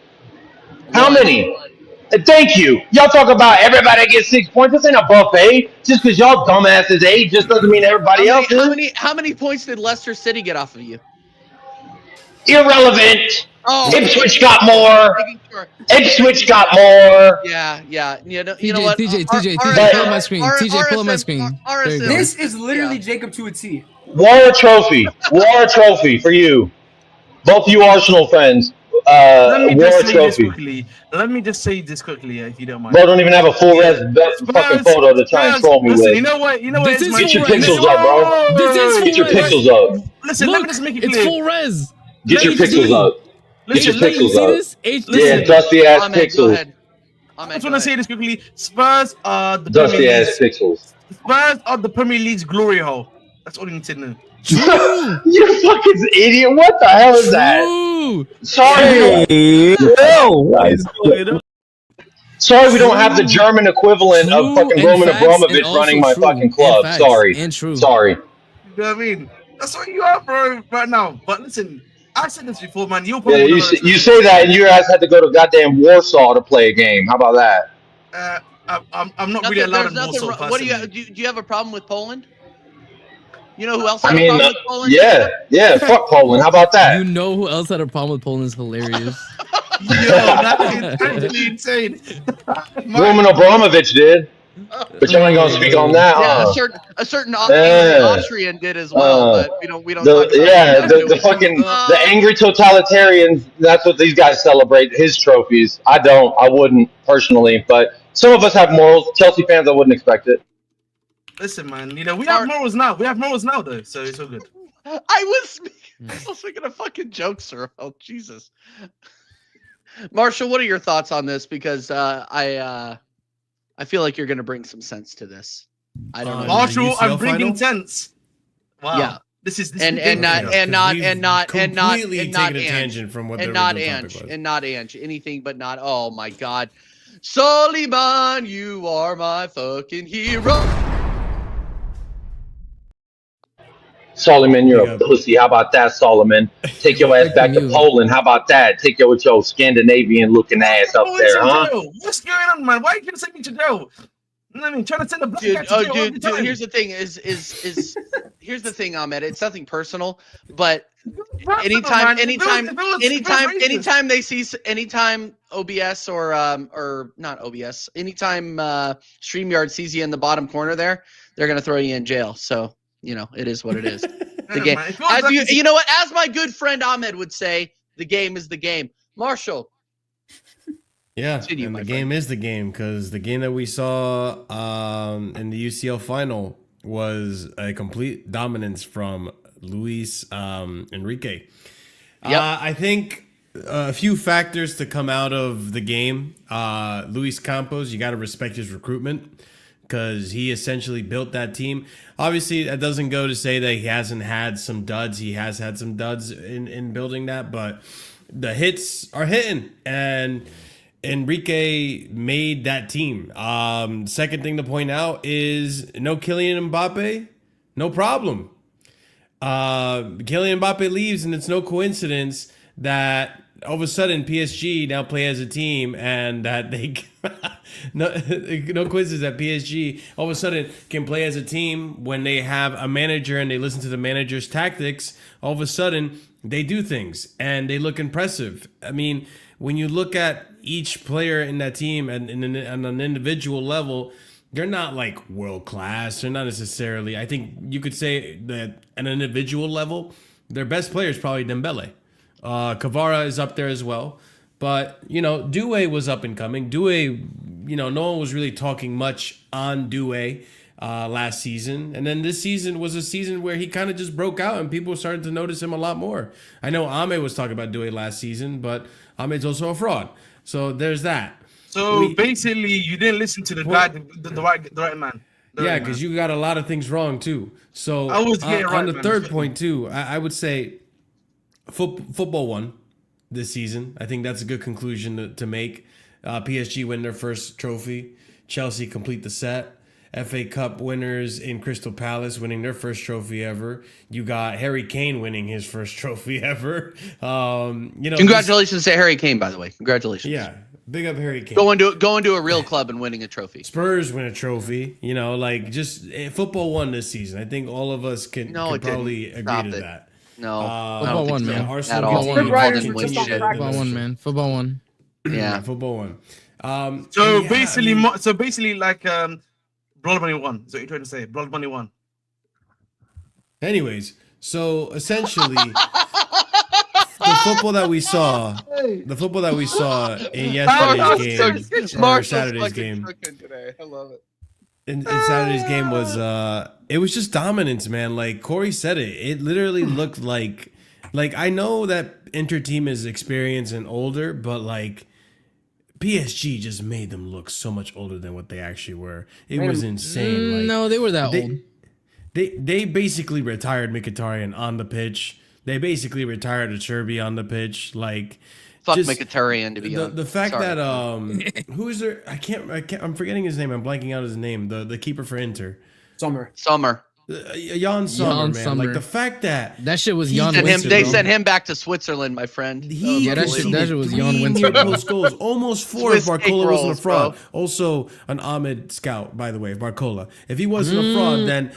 How many? Thank you. Y'all talk about everybody gets 6 points. This ain't a buffet. Just because y'all dumbasses age just doesn't mean everybody else is. How many points did Leicester City get off of you? Irrelevant. Oh, Ipswich got more. Ipswich got more. Yeah. You know TJ, what? TJ, pull up my screen. TJ, pull up my screen. There you go. This is literally Jacob to a T. War trophy for you. Both you Arsenal fans. Let me War just say this trophy. quickly. Let me just say this quickly, if you don't mind. Bro, don't even have a full res fucking photo to try and troll me listen, with. You know what? This is Get your full res. pixels up, bro. This is Get your full res. pixels up. Listen, let me just make it clear. It's full res. Get your pixels up. Get your Listen, pixels See up. this? Yeah, dusty ass Ahmed, go pixels. ahead. I just want to say this quickly. Spurs are the Dusty Premier ass pixels. Spurs are the Premier League's glory hole. That's all you need to know. You fucking idiot. What the hell is that? True. Sorry. Sorry we don't have the German equivalent of fucking Roman Abramovich running my fucking club. Sorry. And true. Sorry. You know what I mean? That's what you are, bro, right now. But listen, I said this before, man. You'll probably Yeah, you say that and your ass had to go to goddamn Warsaw to play a game. How about that? I'm not really allowed in Warsaw. What do you have a problem with Poland? You know who else I has a mean, problem with Poland? yeah, fuck Poland. How about that? You know who else had a problem with Poland is hilarious. Yo, that is actually insane. Roman Abramovich did. But y'all ain't gonna speak on that, Yeah, huh? a certain Austrian did as well, but we don't. Talk about The fucking the angry totalitarians. That's what these guys celebrate. His trophies. I don't. I wouldn't personally, but some of us have morals. Chelsea fans, I wouldn't expect it. Listen, man. You know we have morals now. We have morals now, though, so it's all good. I was making a fucking joke, sir. Oh Jesus, Marshall, what are your thoughts on this? Because I feel like you're going to bring some sense to this. I don't know. Marshall, I'm bringing sense. Wow. Yeah. This is tangent from what not Ange. Anything but not. Oh my God, Soliman, you are my fucking hero. Solomon, you're a pussy. How about that, Solomon? Take your ass back to Poland. How about that? Take your with your Scandinavian looking ass up there, huh? What's going on, man? Why are you gonna send me to jail? I mean, trying to send a black guy to jail. Dude, here's the thing. Here's the thing, Ahmed. It's nothing personal, but anytime OBS or not OBS, anytime StreamYard sees you in the bottom corner there, they're gonna throw you in jail. So. You know, it is what it is. The game. You know what? As my good friend Ahmed would say, the game is the game. Marshall. Yeah, and the game is the game because the game that we saw in the UCL final was a complete dominance from Luis Enrique. Yep. I think a few factors to come out of the game. Luis Campos, you got to respect his recruitment, because he essentially built that team. Obviously, that doesn't go to say that he hasn't had some duds. He has had some duds in building that, but the hits are hitting, and Enrique made that team. Second thing to point out is no Kylian Mbappe, no problem. Kylian Mbappe leaves, and it's no coincidence that all of a sudden PSG now play as a team, and that they no quizzes that PSG all of a sudden can play as a team when they have a manager and they listen to the manager's tactics. All of a sudden they do things and they look impressive. I mean, when you look at each player in that team and on an individual level, they're not like world class. They're not necessarily. I think you could say that at an individual level, their best player is probably Dembele. Kvara is up there as well. But, you know, Doué was up and coming. Doué, you know, no one was really talking much on Doué last season. And then this season was a season where he kind of just broke out and people started to notice him a lot more. I know Ahmed was talking about Doué last season, but Ahmed's also a fraud. So there's that. So basically, you didn't listen to the guy, the right man. Yeah, because you got a lot of things wrong too. So I was getting on the third point too, I would say football won this season. I think that's a good conclusion to make. PSG win their first trophy. Chelsea complete the set. FA Cup winners in Crystal Palace winning their first trophy ever. You got Harry Kane winning his first trophy ever. You know, congratulations to Harry Kane, by the way. Congratulations. Yeah, big up Harry Kane. Going to a real club and winning a trophy. Spurs win a trophy. You know, like just football won this season. I think all of us can probably agree to that. No, football won, man. Arsenal Football won, man. Football won. Yeah, football won. Basically, like blood money won. Is what you're trying to say? Blood money won. Anyways, so essentially, the football that we saw in yesterday's game or Saturday's game. Today. I love it. In Saturday's game was it was just dominance, man. Like Corey said it literally looked like I know that Inter team is experienced and older, but like PSG just made them look so much older than what they actually were. It was insane. Like, no, they were that old. They basically retired Mkhitaryan on the pitch. They basically retired Acerbi on the pitch. Like, fuck Mkhitaryan, to be honest. The fact that who is there? I can't. I'm forgetting his name. I'm blanking out his name. The keeper for Inter. Sommer. Jan Sommer, man. Like the fact that shit was Jan. They sent him back to Switzerland, my friend. That shit was Jan Winter. Post goals, almost 4 if Barcola wasn't a fraud. Bro. Also, an Ahmed scout, by the way, Barcola. If he wasn't a fraud, then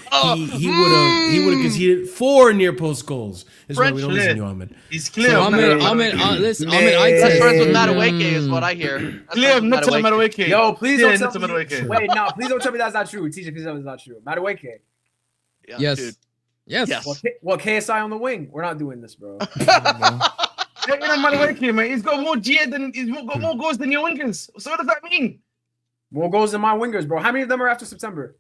he would have conceded 4 near post goals. This is why we don't listen to Ahmed. He's clear. So Ahmed, that's friends with Madueke, is what I hear. Clear, not to Madueke. Yo, please don't tell me. Wait, no, please don't tell me that's not true. TJ, please tell me that's not true. Madueke. Yeah, yes. Dude. Yes. Well, KSI on the wing. We're not doing this, bro. Madueke, man. He's got more got more goals than your wingers. So what does that mean? More goals than my wingers, bro. How many of them are after September?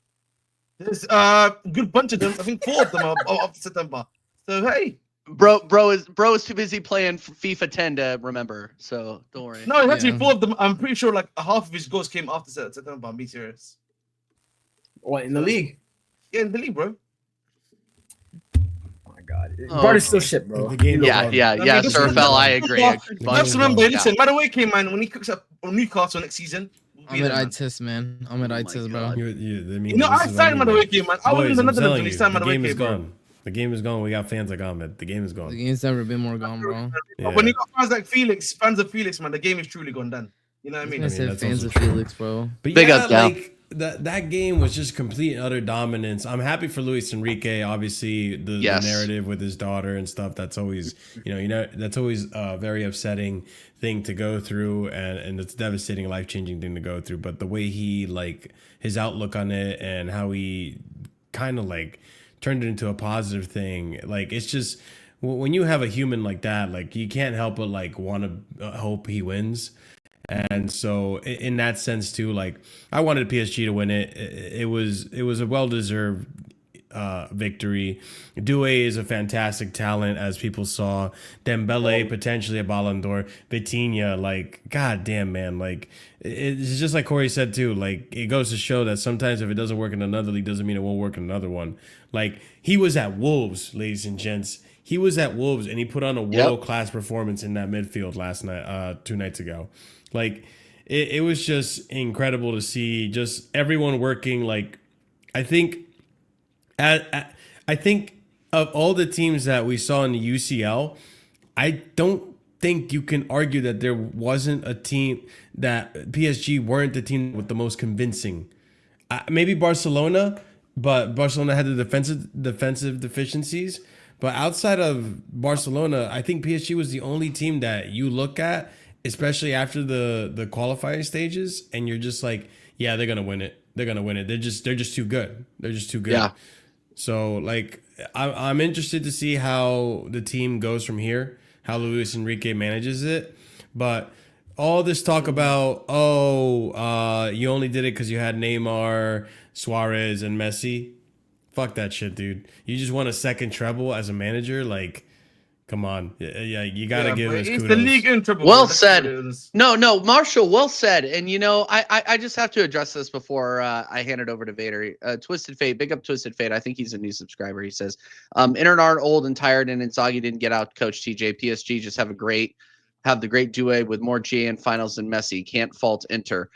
There's a good bunch of them. I think 4 of them are after September. So hey. Bro is too busy playing FIFA 10 to remember. So don't worry. No, it's actually 4 of them. I'm pretty sure like half of his goals came after September. I'm being serious. What, in the league? Yeah, in the league, bro. Oh my god. Bart is still shit, bro. Yeah, Sir Fell, I agree. Just remember, listen, Madueke, man, when he cooks up on Newcastle next season. Ahmed eye test, man. Ahmed eye test, bro. I signed Madueke, man. I was in the Netherlands when he signed Madueke, bro. The game is gone. We got fans like Ahmed. The game is gone. The game's never been more gone, bro. Yeah. When you got fans like Felix, fans of Felix, man, the game is truly gone done. You know what I mean? I said fans of Felix, bro. But big up, like that game was just complete and utter dominance. I'm happy for Luis Enrique. Obviously, the narrative with his daughter and stuff. That's always, that's always a very upsetting thing to go through, and it's a devastating, life changing thing to go through. But the way he his outlook on it and how he kind of turned it into a positive thing. Like, it's just when you have a human like that, you can't help but want to hope he wins. And so in that sense too, I wanted PSG to win it. It was a well-deserved victory. Doué is a fantastic talent, as people saw. Dembele potentially a Ballon d'Or. Vitinha, goddamn, man, it's just like Corey said too. It goes to show that sometimes if it doesn't work in another league, doesn't mean it won't work in another one. He was at Wolves, ladies and gents. He was at Wolves, and he put on a world-class performance in that midfield last night, 2 nights ago. It was just incredible to see just everyone working. I think of all the teams that we saw in the UCL, I don't think you can argue that there wasn't a team that PSG weren't the team with the most convincing. Maybe Barcelona, but Barcelona had the defensive deficiencies. But outside of Barcelona, I think PSG was the only team that you look at, especially after the qualifying stages, and you're just like, yeah, they're gonna win it. They're gonna win it. They're just too good. They're just too good. Yeah. So like, I'm interested to see how the team goes from here, how Luis Enrique manages it. But all this talk about, you only did it because you had Neymar, Suarez, and Messi. Fuck that shit, dude. You just won a second treble as a manager. Like, come on. Yeah, you gotta give us It's kudos. the league interval. Well That's said. what it is. No, Marshall, well said. And I just have to address this before I hand it over to Vader. Twisted Fate, big up Twisted Fate. I think he's a new subscriber. He says, Inter aren't old and tired, and Inzaghi didn't get out Coach TJ. PSG just have the great duet with more GA finals than Messi. Can't fault Inter.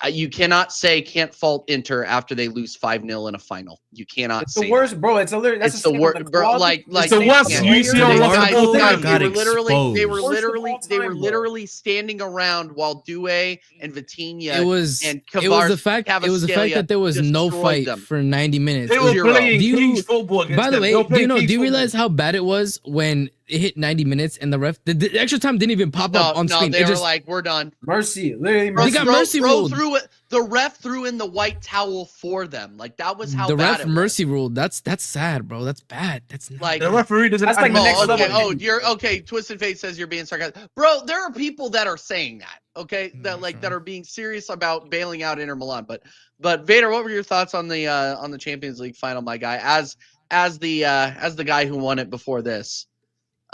You cannot say can't fault Inter after they lose 5-0 in a final. You cannot It's say the worst, that. bro. It's It's the worst, bro. Like It's the worst yeah, UCL guys, loss of all guys, time. they were literally Worst of all time, bro. standing around while Doué and Vitinha It was and the fact that there was no destroyed fight them. for 90 minutes. They were Zero. playing Do you- cage football against By the them. way, They were playing do cage you realize football. how bad it was when it hit 90 minutes and the ref the extra time didn't even pop up on screen? They It were just like, we're done. Mercy, literally Bro, They mercy. got mercy ruled. threw it. The ref threw in the white towel for them. Like that was how the bad ref it was. mercy ruled. That's sad, bro. That's bad. That's not. Like The referee doesn't. That's like the next okay. level. Oh, you're okay. Twisted Fate says you're being sarcastic, bro. There are people that are saying that. Okay, that are being serious about bailing out Inter Milan. But Vader, what were your thoughts on the Champions League final, my guy? As the guy who won it before this.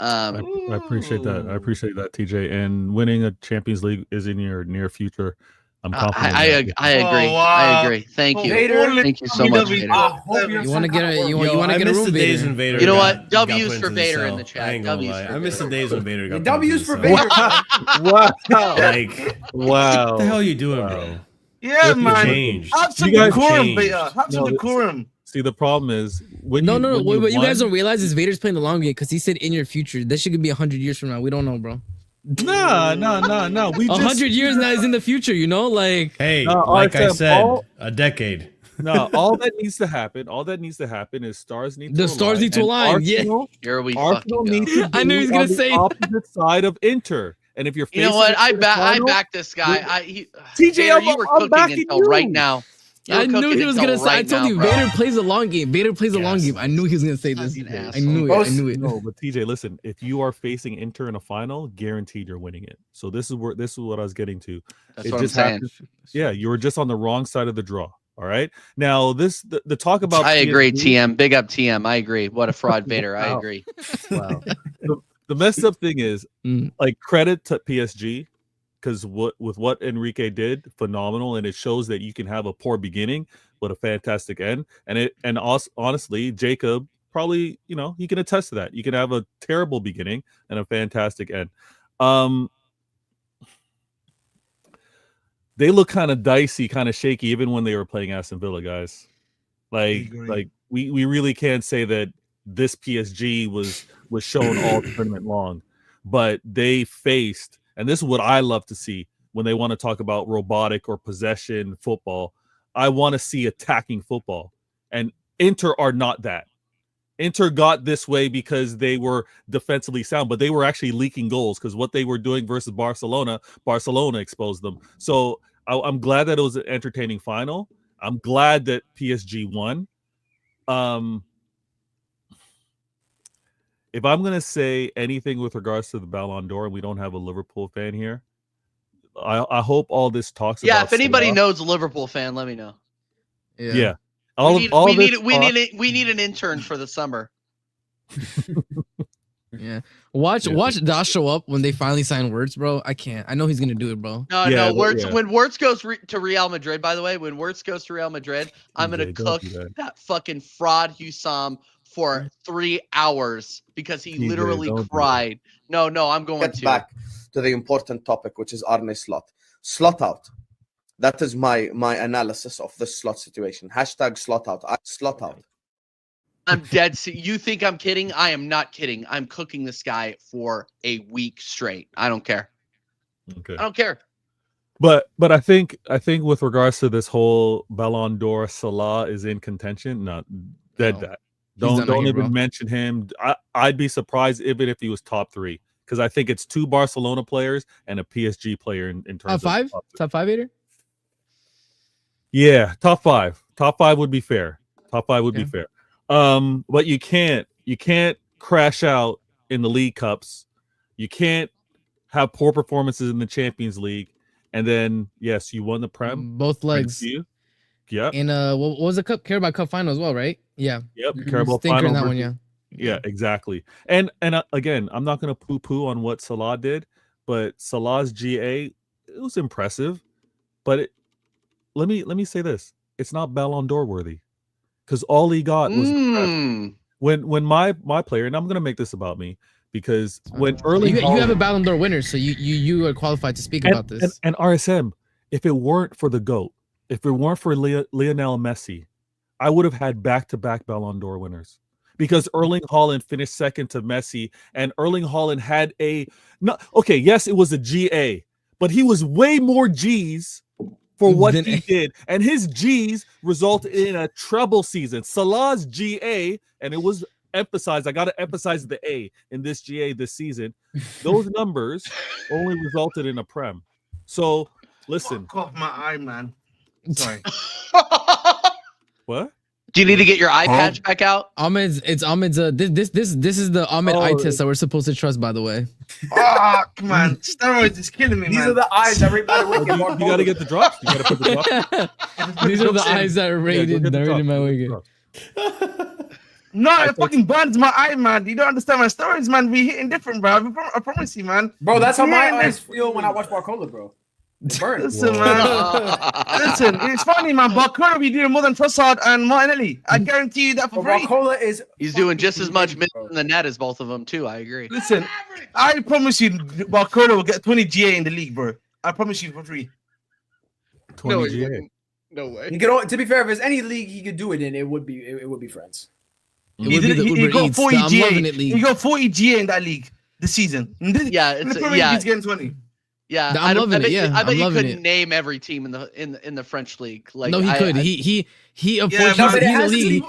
I appreciate that. I appreciate that, TJ. And winning a Champions League is in your near future. I'm confident. I agree. Oh, wow. I agree. Thank you. Vader. Thank you so much, Vader. You want to get a you want to I get a miss room, the days Vader. when Vader. You know got- what? got W's put for into Vader cell. in the chat. I ain't gonna W's lie. for I miss the Vader. days when Vader got. W's put for into Vader. cell. Wow. Like, Wow. what the hell are you doing, bro? Yeah, Look, you man. changed. Have some You guys decorum, changed. Vader. Have some No, decorum. See, the problem is when No, you, when what you guys won- don't realize is Vader's playing the long game because he said in your future. That shit could be 100 years from now. We don't know, bro. No. We just 100 years now is in the future, you know? Like, Hey, No, like I RSM, said, a decade. no. All that needs to happen. Is stars need to The stars need to and align, yeah. Arsenal, Here we Arsenal fucking go. needs to I knew he was be gonna on the say- opposite side of Inter. And if you're You know facing what? Inter I in the final, back this guy. TJ, Vader, you were I'm cooking backing until you. right now. You were I knew cooking he was until gonna say. I right told now, you, bro. Vader plays the long game. Vader plays the long game. I knew he was gonna say this. Fucking I asshole. knew it. I knew it. No, but TJ, listen. If you are facing Inter in a final, guaranteed you're winning it. So this is what I was getting to. That's It what I'm just saying. happened. Yeah, you were just on the wrong side of the draw. All right. Now the talk about I agree, PSG TM. Big up TM. I agree. What a fraud, Vader. I Wow. agree. Wow. The messed up thing is, Mm. like, credit to PSG because what Enrique did, phenomenal, and it shows that you can have a poor beginning but a fantastic end. And also, honestly, Jacob probably, he can attest to that. You can have a terrible beginning and a fantastic end. They look kind of dicey, kind of shaky, even when they were playing Aston Villa, guys. Like we really can't say that this PSG was shown all tournament long, but they faced, and this is what I love to see when they want to talk about robotic or possession football. I want to see attacking football, and Inter are not that. Inter got this way because they were defensively sound, but they were actually leaking goals because what they were doing versus Barcelona exposed them. So I'm glad that it was an entertaining final. I'm glad that PSG won. If I'm going to say anything with regards to the Ballon d'Or, and we don't have a Liverpool fan here, I hope all this talks Yeah, about if anybody Salah. knows a Liverpool fan, let me know. Yeah. We need an intern for the summer. Yeah. Watch Dash show up when they finally sign Wirtz, bro. I can't. I know he's gonna do it, bro. No. When Wirtz goes to Real Madrid, by the way, when Wirtz goes to Real Madrid, I'm gonna cook that fucking fraud Husam for 3 hours because he literally cried. No, I'm going Get to. back to the important topic, which is Arne Slot. Slot out. That is my analysis of this slot situation. Hashtag slot out. Slot out. I'm dead. You think I'm kidding? I am not kidding. I'm cooking this guy for a week straight. I don't care. Okay. I don't care. But I think with regards to this whole Ballon d'Or, Salah is in contention. Not dead. No. Don't here, even bro. mention him. I'd be surprised even if he was top 3, because I think it's 2 Barcelona players and a PSG player in terms Top 5? of Top 5 Ader? Yeah, top 5. Top 5 would be fair. Top 5 would be Okay. fair. But you can't crash out in the League Cups. You can't have poor performances in the Champions League, and then yes, you won the Prem. Both legs. You. Yeah. And what was the Cup? Carabao Cup final as well, right? Yeah. Yep. Carabao Stinker final in that one, versus- yeah. Yeah, exactly. And again, I'm not going to poo-poo on what Salah did, but Salah's GA, it was impressive. But let me say this: it's not Ballon d'Or worthy, because all he got was when my player, and I'm going to make this about me, because when Erling you have a Ballon d'Or winner, so you are qualified to speak about this. And RSM, if it weren't for the GOAT, if it weren't for Lionel Messi, I would have had back-to-back Ballon d'Or winners. Because Erling Haaland finished second to Messi, and Erling Haaland had yes, it was a GA, but he was way more G's for what he did, and his G's resulted in a treble season. Salah's GA, and it was emphasized, I got to emphasize the A in this GA this season, those numbers only resulted in a Prem. So listen. Fuck off my eye, man. Sorry. What? Do you need to get your eye patch back out? Ahmed's this is the Ahmed eye test that we're supposed to trust, by the way. Come on, steroids is killing me, man. These are the eyes everybody would get. You got to get the drops. You got to put the drops. These are the eyes that are rated. get the They're rated drops, my get the wicket. drops. No, it fucking burns my eye, man. You don't understand my steroids, man. We hitting different, bro. I promise you, man. Bro, that's how my Yeah, eyes feel when I watch Barcola, bro. It burns. Listen, man. Listen, it's funny, man. Barcola be doing more than Trossard and Martinelli. I guarantee you that for Bro, free. Barcola is. He's doing just as much minutes in the net as both of them, too. I agree. Listen, I promise you, Barcola will get 20 GA in the league, bro. I promise you for free. 20 GA. No way. He could, to be fair, if there's any league he could do it in, it would be France. It would be the He Uber got Eats, 40 the I'm GA. loving it He league. got 40 GA in that league this season. Yeah, In it's the Premier League, yeah, he's getting 20. yeah. I'm loving it, yeah, I bet I'm you loving couldn't it. name every team in the French league. Like No, he could. He Yeah, unfortunately but he's a league.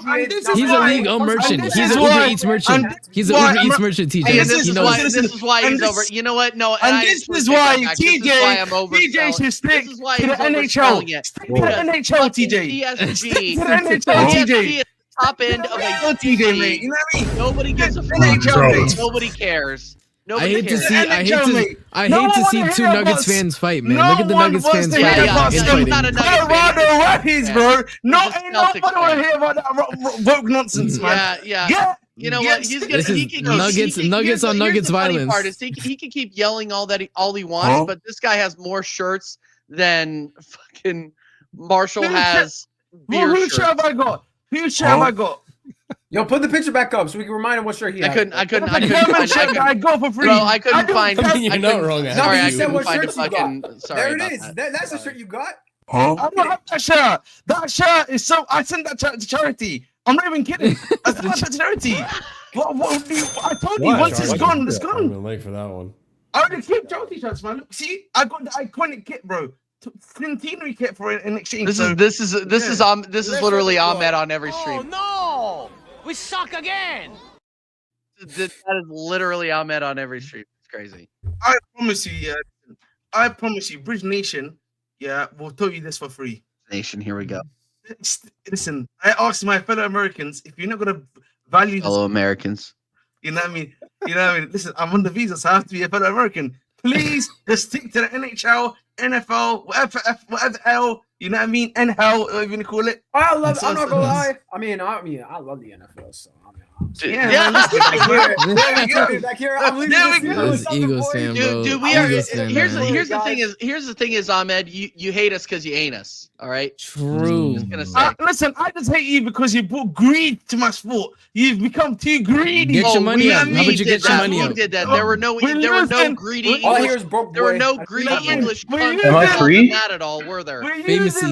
He's a league merchant. this He's is an why- Uber Eats merchant. and He's an why- Uber Eats merchant, TJ. And this this is is why- why listen, this is why and he's this- over. You know what? No, And I this just wanna is take why that back. This is why TJ I'm over. should stick This is why to he's the NHL. overselling it. Stick to the NHL, Fucking TJ. PSG. Stick to the NHL, PSG TJ. is top end of a TJ, mate. You know what I mean? Nobody gives a fuck. NHL, mate. Nobody cares. I Nobody hate to cares. see. I NHL, mate. hate No to one see wanna two hear Nuggets about- fans fight, man. No Look at the one Nuggets wants fans to hear fighting. about and some He's not a fighting. Nuggets fan. Colorado Rapids, bro. No, He's a ain't nobody Celtics want fan. to hear about that woke nonsense, man. Yeah. You know what? He's gonna. This is He can Nuggets- he- Nuggets here's the- on here's Nuggets the funny violence. Part is he can keep yelling all he wants, but this guy has more shirts than fucking Marshall Who has beer Who shirts. shirt have I got? Who shirt have I got? Yo, put the picture back up so we can remind him what shirt he has. I couldn't The find. German shirt that I got for free. Bro, I couldn't find. don't- You're I not couldn't- wrong, Sorry, Adam. I You said couldn't what find a shirt you got. fucking. Sorry There it about is. that. That's the shirt you got. I don't have that shirt. That shirt is so. I sent that to charity. I'm not even kidding. I sent that to charity. I told you Why? once it's Why? gone, it's I'm gone. gonna like for that one. I already keep charity shirts, man. Look, see, I got the iconic kit, bro. Centenary kit for an exchange. This so- is literally Ahmed on every stream. no! We suck again! That is literally Ahmed on every stream. It's crazy. I promise you, yeah. I promise you, Bridge Nation, yeah, will tell you this for free. Nation, here we go. Listen, I asked my fellow Americans if you're not gonna value this, Fellow Americans. you know what I mean? You know what I mean? Listen, I'm on the visa, so I have to be a fellow American. Please just stick to the NHL, NFL, whatever L, you know what I mean? NHL, whatever you want to call it. I love. So- I'm not gonna lie. I mean, I love the NFL. So I mean, Yeah, man, let's do it. there we go. Back here, I'm leaving There we this go. with something Eagles for you. fan, bro. Dude, we are. Eagles fan, Here's man. the thing is Ahmed, you hate us because you ain't us. All right. True. Just gonna say. Listen, I just hate you because you brought greed to my sport. You've become too greedy. Get your money we up. did How about you get that. your money We up? did that. There were no Listen, greedy All I English. hear is broke boy. There were no I greedy feel that. English. We're cunts using- Am I free? Not at all. Were there? We're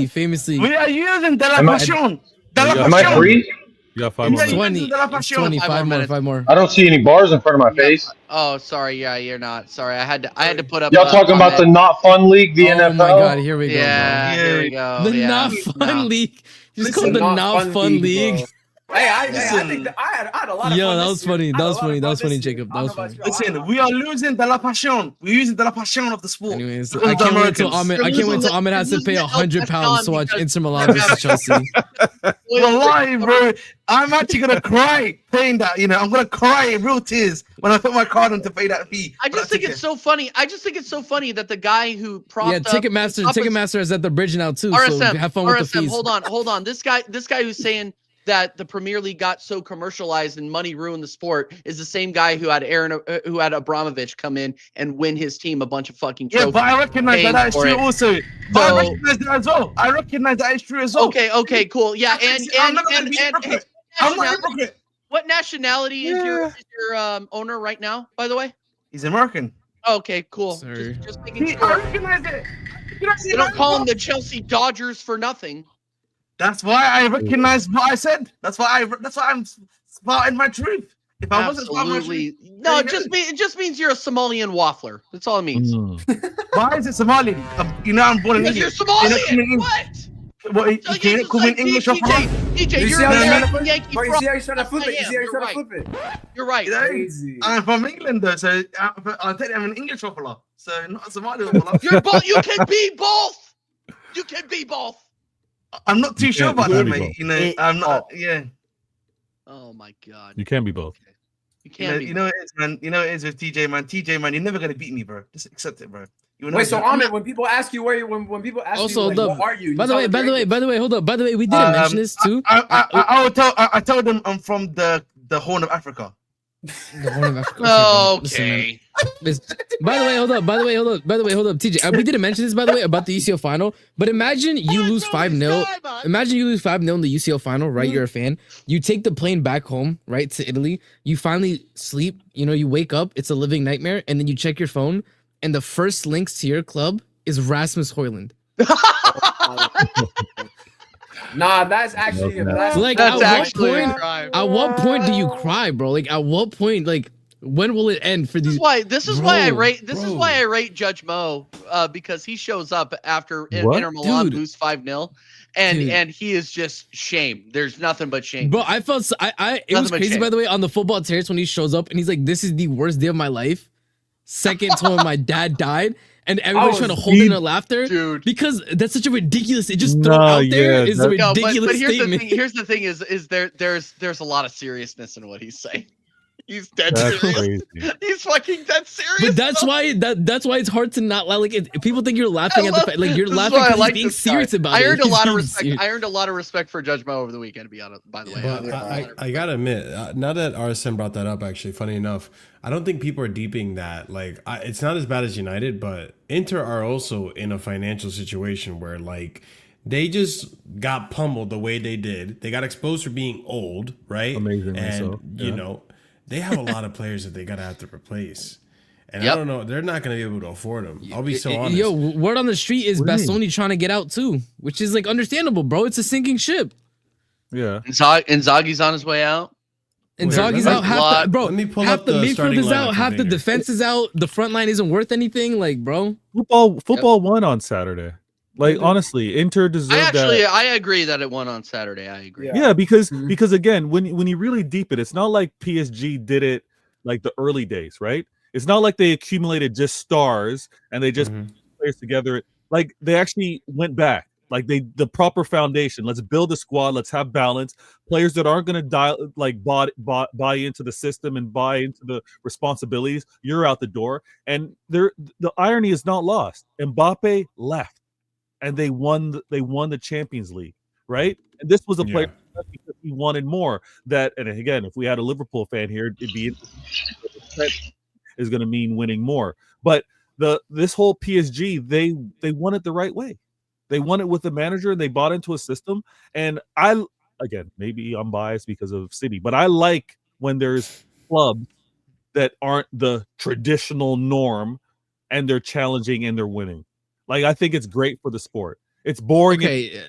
Famously. We are using De La Am I- Passion. De La Am I Passion. free? You got 5 more Yeah, minutes. you 20, guys it's did the 20, Five 5 more more, 5 more. I don't see any bars in front of my face. Oh, sorry. Yeah, you're not. Sorry, I had to put up. Y'all talking about the comment. not fun league, the Oh NFL? my god, here we go, Yeah, bro. here we Yeah. go. bro. The yeah. not fun No. league. Just Listen, called the not not fun fun league. league, Hey, I Listen. think that I had a lot of Yo, fun. that this was year. funny. I had That a was lot funny. of That fun was funny, this year. Jacob. I That don't was know about funny. y'all. Listen, we are losing de la passion. We're using de la passion of the sport. Anyways, Because I of the can't wait till Americans. Ahmed. I can't wait till Ahmed has to pay You're losing the El £100 to watch Passion Inter Milan versus Chelsea. Wallahi, bro. I'm actually gonna cry paying that. You know, I'm gonna cry real tears when I put my card in to pay that fee. I just think it's so funny. I just think it's so funny that the guy who propped Yeah, up Ticketmaster is at the bridge now too. So RSM, have fun with the fees. Hold on. This guy who's saying that the Premier League got so commercialized and money ruined the sport is the same guy who had Abramovich come in and win his team a bunch of fucking Yeah, trophies. but I recognize paying that is for true it. also. But I So- recognize that as well. I recognize that is true as well. Okay, cool. Yeah, I'm not gonna be hypocrite. I'm not hypocrite. what nationality is your owner right now, by the way? He's American. Okay, cool. Sir. Just making See, I sure. recognize it. They don't call them the Chelsea Dodgers for nothing. That's why I recognize what I said. That's why I'm spouting my truth. If I wasn't spouting my Absolutely. truth, No, it just means you're a Somalian waffler. That's all it means. why is it Somali? You know I'm born in Because English. you're Somalian. You know, What? What? You So can't call me in English or DJ, You you're see a how he's trying to American flip? Yankee But you fraud. see how he's trying to Yes, flip I it. You am. see how he's You're trying to right. flip it. You're right. Crazy. I'm from England though, so I'll tell you I'm an English waffler, so not a Somali waffler. You're both. You can be both. You can be both. I'm not too sure about you that, can't be mate. both. You know, I'm not. Yeah. Oh my god. You can be both. You You can't know, be. you know it is, man. You know it is with TJ, man. TJ, man, you're never gonna beat me, bro. Just accept it, bro. You Wait, so I'm Ahmed, when people ask you where you, when people ask Also, you, like, what are you? by the way, hold up. By the way, we didn't mention this too. I told them I'm from the Horn of Africa. The Horn of Africa. Okay, bro. Listen, man. Okay. By the way, hold up. TJ, we didn't mention this, by the way, about the UCL final. But imagine you lose 5-0. Imagine you lose 5-0 in the UCL final, right? You're a fan. You take the plane back home, right, to Italy. You finally sleep. You know, you wake up. It's a living nightmare. And then you check your phone. And the first links to your club is Rasmus Højlund. Nah, that's actually Like, That's at actually what a point? crime. At what point do you cry, bro? Like, at what point? Like, when will it end for these? This is why I Bro, rate. This is bro. why I rate Judge Mo, because he shows up after What? Inter Milan Dude. lose 5-0, and Dude. he is just shame. There's nothing but shame. Bro, I felt it Nothing was but crazy, shame. by the way, on the football terrace when he shows up and he's like, "This is the worst day of my life." Second to when my dad died, and everybody's trying to hold in their laughter, Dude. because that's such a ridiculous. It just thrown No, out there yeah, is a that- No, ridiculous but here's statement. the thing. Here's the thing: is there's a lot of seriousness in what he's saying. He's dead That's serious. crazy. He's fucking dead serious. But that's though. why that's why it's hard to not like it. People think you're laughing I at the love- fact, like you're this is laughing why I because like he's being this guy. serious about I it. earned a He's lot of being respect. serious. I earned a lot of respect for Judge Mo over the weekend. To be honest, by the way. But I gotta admit, now that RSM brought that up, actually, funny enough, I don't think people are deeping that. Like, it's not as bad as United, but Inter are also in a financial situation where, like, they just got pummeled the way they did. They got exposed for being old, right? Amazingly and so, you yeah. know, they have a lot of players that they gotta have to replace. And Yep. I don't know, they're not gonna be able to afford them. I'll be so honest. Yo, word on the street is What do you mean? Bastoni trying to get out too, which is like understandable, bro. It's a sinking ship. Yeah. Inzaghi's on his way out. And Wait, Zaggy's let out me- half the, bro. let me pull half up the the starting midfield is lineup out, for half the Wenger. defense is out. The front line isn't worth anything, like, bro. Football won on Saturday. Like, honestly, Inter deserved that. I agree that it won on Saturday. I agree. Yeah, because Mhm. because again, when you really deep it, it's not like PSG did it like the early days, right? It's not like they accumulated just stars and they just Mhm. put players together. Like, they actually went back. Like, the proper foundation. Let's build a squad. Let's have balance. Players that aren't going to buy into the system and buy into the responsibilities. You're out the door. And the irony is not lost. Mbappe left, and they won the Champions League, right? And this was a player because he wanted more. And again, if we had a Liverpool fan here, it'd be interesting. Is going to mean winning more. But this whole PSG, they won it the right way. They won it with the manager, and they bought into a system. And again, maybe I'm biased because of City, but I like when there's clubs that aren't the traditional norm, and they're challenging and they're winning. Like, I think it's great for the sport. It's boring. Okay,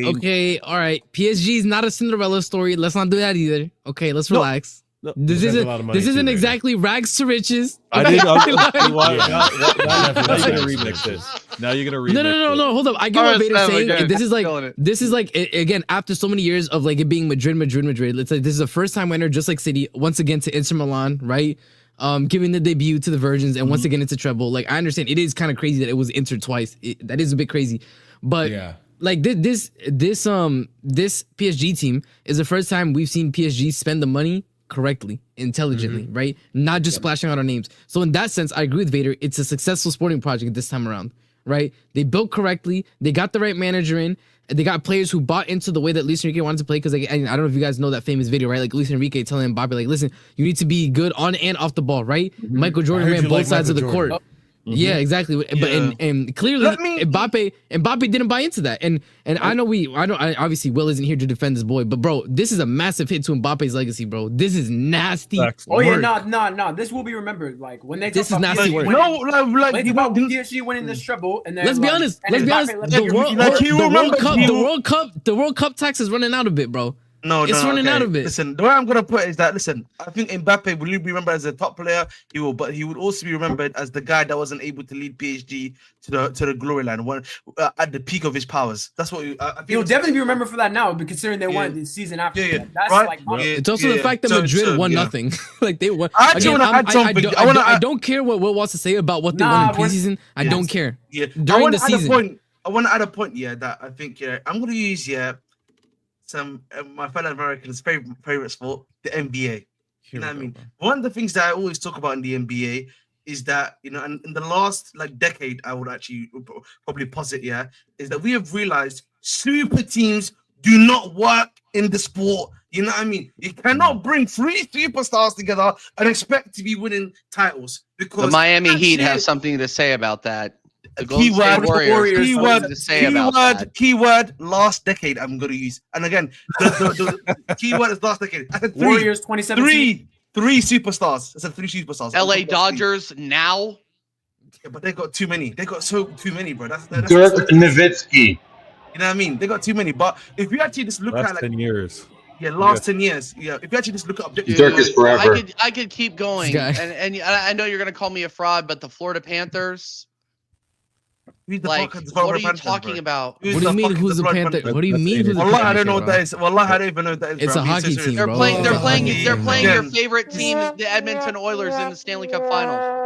change. Okay, all right. PSG is not a Cinderella story. Let's not do that either. Okay, let's No. relax. No. This Spent a isn't lot of money this too, isn't Vader. exactly rags to riches. I did. Now you're Definitely gonna not remix it. Now you're gonna remix No. Hold up. I get what Vader's saying. good. And this is like Killing it. this is like again after so many years of like it being Madrid. It's like this is a first time winner, just like City once again to Inter Milan, right? Giving the debut to the Virgins and once again it's a treble. Like I understand it is kind of crazy that it was Inter twice. That is a bit crazy, but Yeah. like this PSG team is the first time we've seen PSG spend the money correctly, intelligently, right? Not just splashing out our names. So in that sense, I agree with Vader. It's a successful sporting project this time around, right? They built correctly. They got the right manager in. And they got players who bought into the way that Luis Enrique wanted to play. Because like, I don't know if you guys know that famous video, right? Like Luis Enrique telling Mbappe, like, listen, you need to be good on and off the ball, right? Michael Jordan I heard ran you both like sides of the Michael court. Jordan. Yeah, exactly. But and clearly Mbappe didn't buy into that. And I know obviously Will isn't here to defend this boy, but bro, this is a massive hit to Mbappe's legacy, bro. This is nasty. Oh yeah, work. no. This will be remembered. Like when they This talk is about nasty PSG work. winning- like Let's talk about PSG winning this treble, and then Let's be like, honest. and Let's then be honest. Mbappe, The World Cup tax is running out a bit, bro. It's running out a bit. Listen, the way I'm gonna put it is that I think Mbappe will be remembered as a top player. He will, but he would also be remembered as the guy that wasn't able to lead PSG to the glory line when at the peak of his powers. That's what I think. he'll definitely be remembered for that now, considering they won the season after. Yeah, that. That's right? like It's also the fact that Madrid won nothing. Like they won. I actually wanna add something. I don't care what Will wants to say about what they won in preseason. I don't care. Yeah, During the season. I want to add a point. Yeah, that I think. Yeah, I'm gonna use some my fellow Americans' favorite sport, the NBA. You know what I mean? One of the things that I always talk about in the NBA is that, you know, and in the last like decade, I would actually probably posit, is that we have realized super teams do not work in the sport. You know what I mean? You cannot bring three superstars together and expect to be winning titles because The Miami Heat that's have it. something to say about that. The Golden State Warriors have something to say about that. Keyword last decade I'm going to use. And again, the keyword is last decade. I said Warriors 2017. Three superstars. I said three superstars. LA Dodgers now. Yeah, but they got too many. They got too many, bro. That's Dirk Nowitzki. You know what I mean? They got too many. But if you actually just look Last at like 10 years. last 10 years. Yeah, if you actually just look at objectively, Dirk is forever. I could keep going, and I know you're gonna call me a fraud, but the Florida Panthers. Like, what are you talking about? What do you mean? Who's the Panther? What do you mean? Who's the Wallah, Panther? I don't know what that is. Wallah, I don't even know what that is. It's bro. a I'm being hockey so team, serious. bro. They're playing Yeah. your favorite team, the Edmonton Oilers, in the Stanley Cup Finals.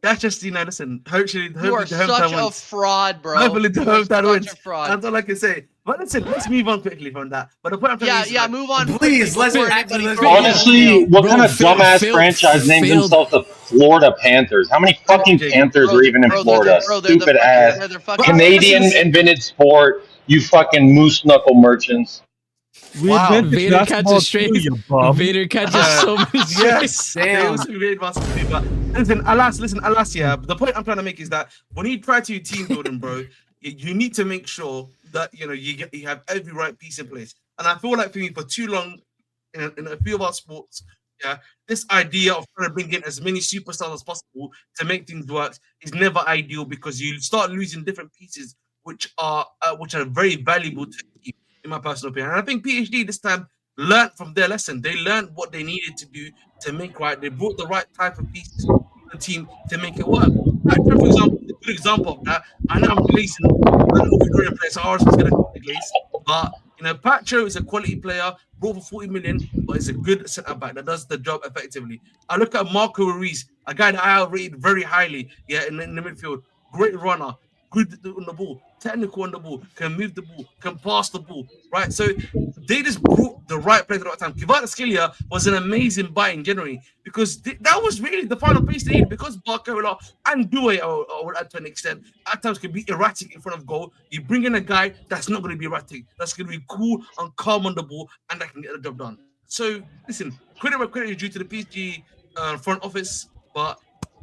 That's just, you know, listen. Hopefully You are the hometown such a wins. fraud, bro. Hopefully the You are hometown such wins. a fraud. That's all I can say. But listen, let's move on quickly from that. But the point I'm trying to Yeah, is, move on. Please, let's before actually- anybody let's- throws Honestly, you. what Bro, kind of dumbass franchise names failed. themselves the Florida Panthers? How many fucking Panthers are even in Florida? Stupid ass. They're fucking- Canadian invented sport. You fucking moose knuckle merchants. We Wow. invented Vader basketball catches too, strays. you bum. Vader catches so many strays. yes, they Damn. also made basketball. But alas, yeah. But the point I'm trying to make is that when you try to team building, bro, you need to make sure that you have every right piece in place. And I feel like for me, for too long, in a few of our sports, this idea of trying to bring in as many superstars as possible to make things work is never ideal because you start losing different pieces which are very valuable to the team, in my personal opinion. And I think PSG this time learned from their lesson. They learned what they needed to do to make right. They brought the right type of pieces to the team to make it work. For example, a good example of that, I know I'm glazing. I know we're going to play, so ours is going to glaze. But Pacho is a quality player, brought for 40 million, but is a good centre back that does the job effectively. I look at Marco Ruiz, a guy that I rated very highly, in the midfield, great runner, good on the ball, technical on the ball, can move the ball, can pass the ball, right? So they just brought the right player at the right time. Kvaratskhelia was an amazing buy in January because that was really the final piece they needed because Barcola and Doué, I would add to an extent, at times can be erratic in front of goal. You bring in a guy that's not going to be erratic, that's going to be cool and calm on the ball, and that can get the job done. So listen, credit where credit is due to the PSG front office, but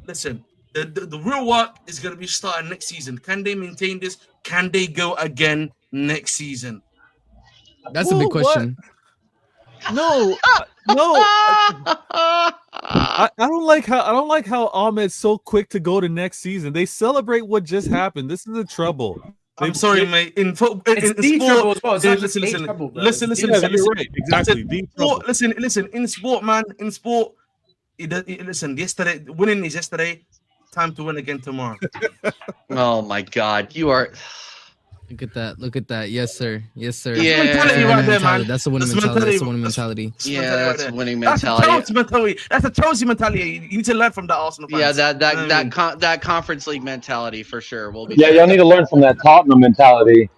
listen, the real work is going to be starting next season. Can they maintain this? Can they go again next season? That's a big question. No. I don't like how Ahmed's so quick to go to next season. They celebrate what just happened. This is the trouble. I'm sorry, mate. In football, It's in the sport, trouble as well. It's not just listen, a trouble, bro. listen, It's listen, the listen, you're listen. right. Exactly. The trouble. Listen. In sport, man. In sport, listen. Yesterday, winning is yesterday. Time to win again tomorrow. Oh my God, you are. Look at that. Yes, sir. Yes, sir. Yeah. Mentality right there, man. That's the winning mentality. That's the winning mentality. Yeah, that's a winning That's a mentality. Chelsea mentality. That's a Chelsea mentality. You need to learn from that Arsenal fans. Yeah, I mean, that conference league mentality for sure will be. Yeah, y'all need to learn from that Tottenham mentality.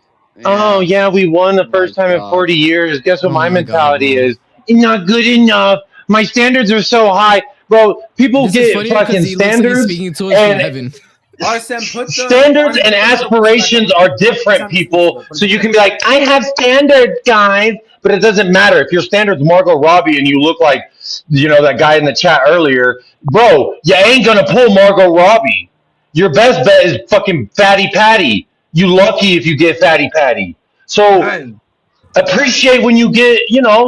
Oh yeah, we won the first time in God. 40 years. Guess what Oh my my God, mentality bro. is? Not good enough. My standards are so high, bro. People This is get funnier because fucking he looks like he's standards speaking to us from and heaven. Arsene, put the standards and aspirations are different, people. So you can be like, I have standards, guys, but it doesn't matter if your standards Margot Robbie and you look like, that guy in the chat earlier, bro. You ain't gonna pull Margot Robbie. Your best bet is fucking Fatty Patty. You lucky if you get Fatty Patty. So man. appreciate when you get,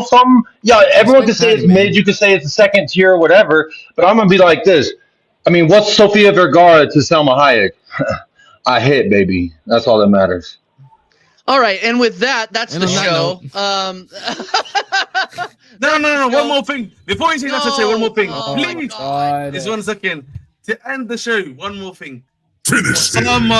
some. Yeah, everyone can Respect say it's Patty, man. mid. You can say it's a second tier or whatever. But I'm gonna be like this. I mean, what's Sofia Vergara to Selma Hayek? I hit, baby. That's all that matters. All right, and with that, that's And the on that show. No. One more thing. Before you say that, say one more thing. Oh my Please. God. Just 1 second. To end the show, one more thing. Finish him.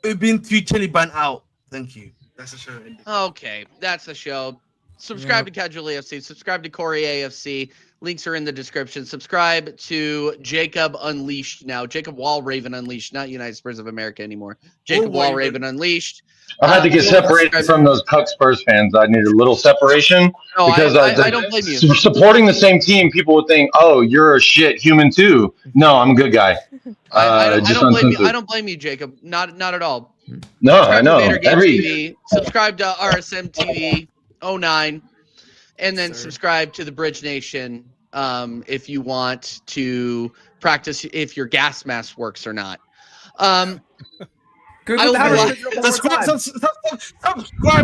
We've been to Chiliban out. Thank you. That's the show ending. Okay, that's the show. Subscribe to Casual AFC. Subscribe to Corey AFC. Links are in the description. Subscribe to Jacob Unleashed now. Jacob Wallraven Unleashed, not United Spurs of America anymore. Jacob Wallraven Unleashed. I had to get separated from those Cuck Spurs fans. I needed a little separation because I don't blame you. Supporting the same team, people would think, "Oh, you're a shit human too." No, I'm a good guy. I don't blame you. uncensored. I don't blame you, Jacob. Not at all. No, Subscribe I to know. Vader Game TV. Subscribe to RSM TV 09, and then subscribe to the Bridge Nation if you want to practice if your gas mask subscribe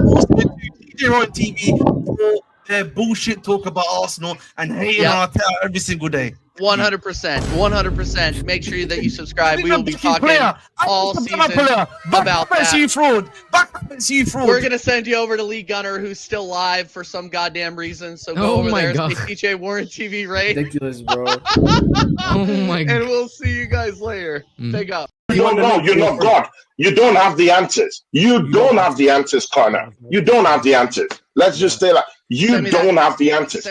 also to DJ on TV for their bullshit talk about Arsenal and hating on Arteta every single day. 100%. Make sure that you subscribe. We will be talking all season about that. We're gonna send you over to Lee Gunner, who's still live for some goddamn reason. So go over there. It's TJ Warren TV, right? Ridiculous, bro. Oh my God. And we'll see you guys later. Take up. You're not God. You don't have the answers. You don't have the answers, Connor. You don't have the answers. Let's just say like you don't have the answers.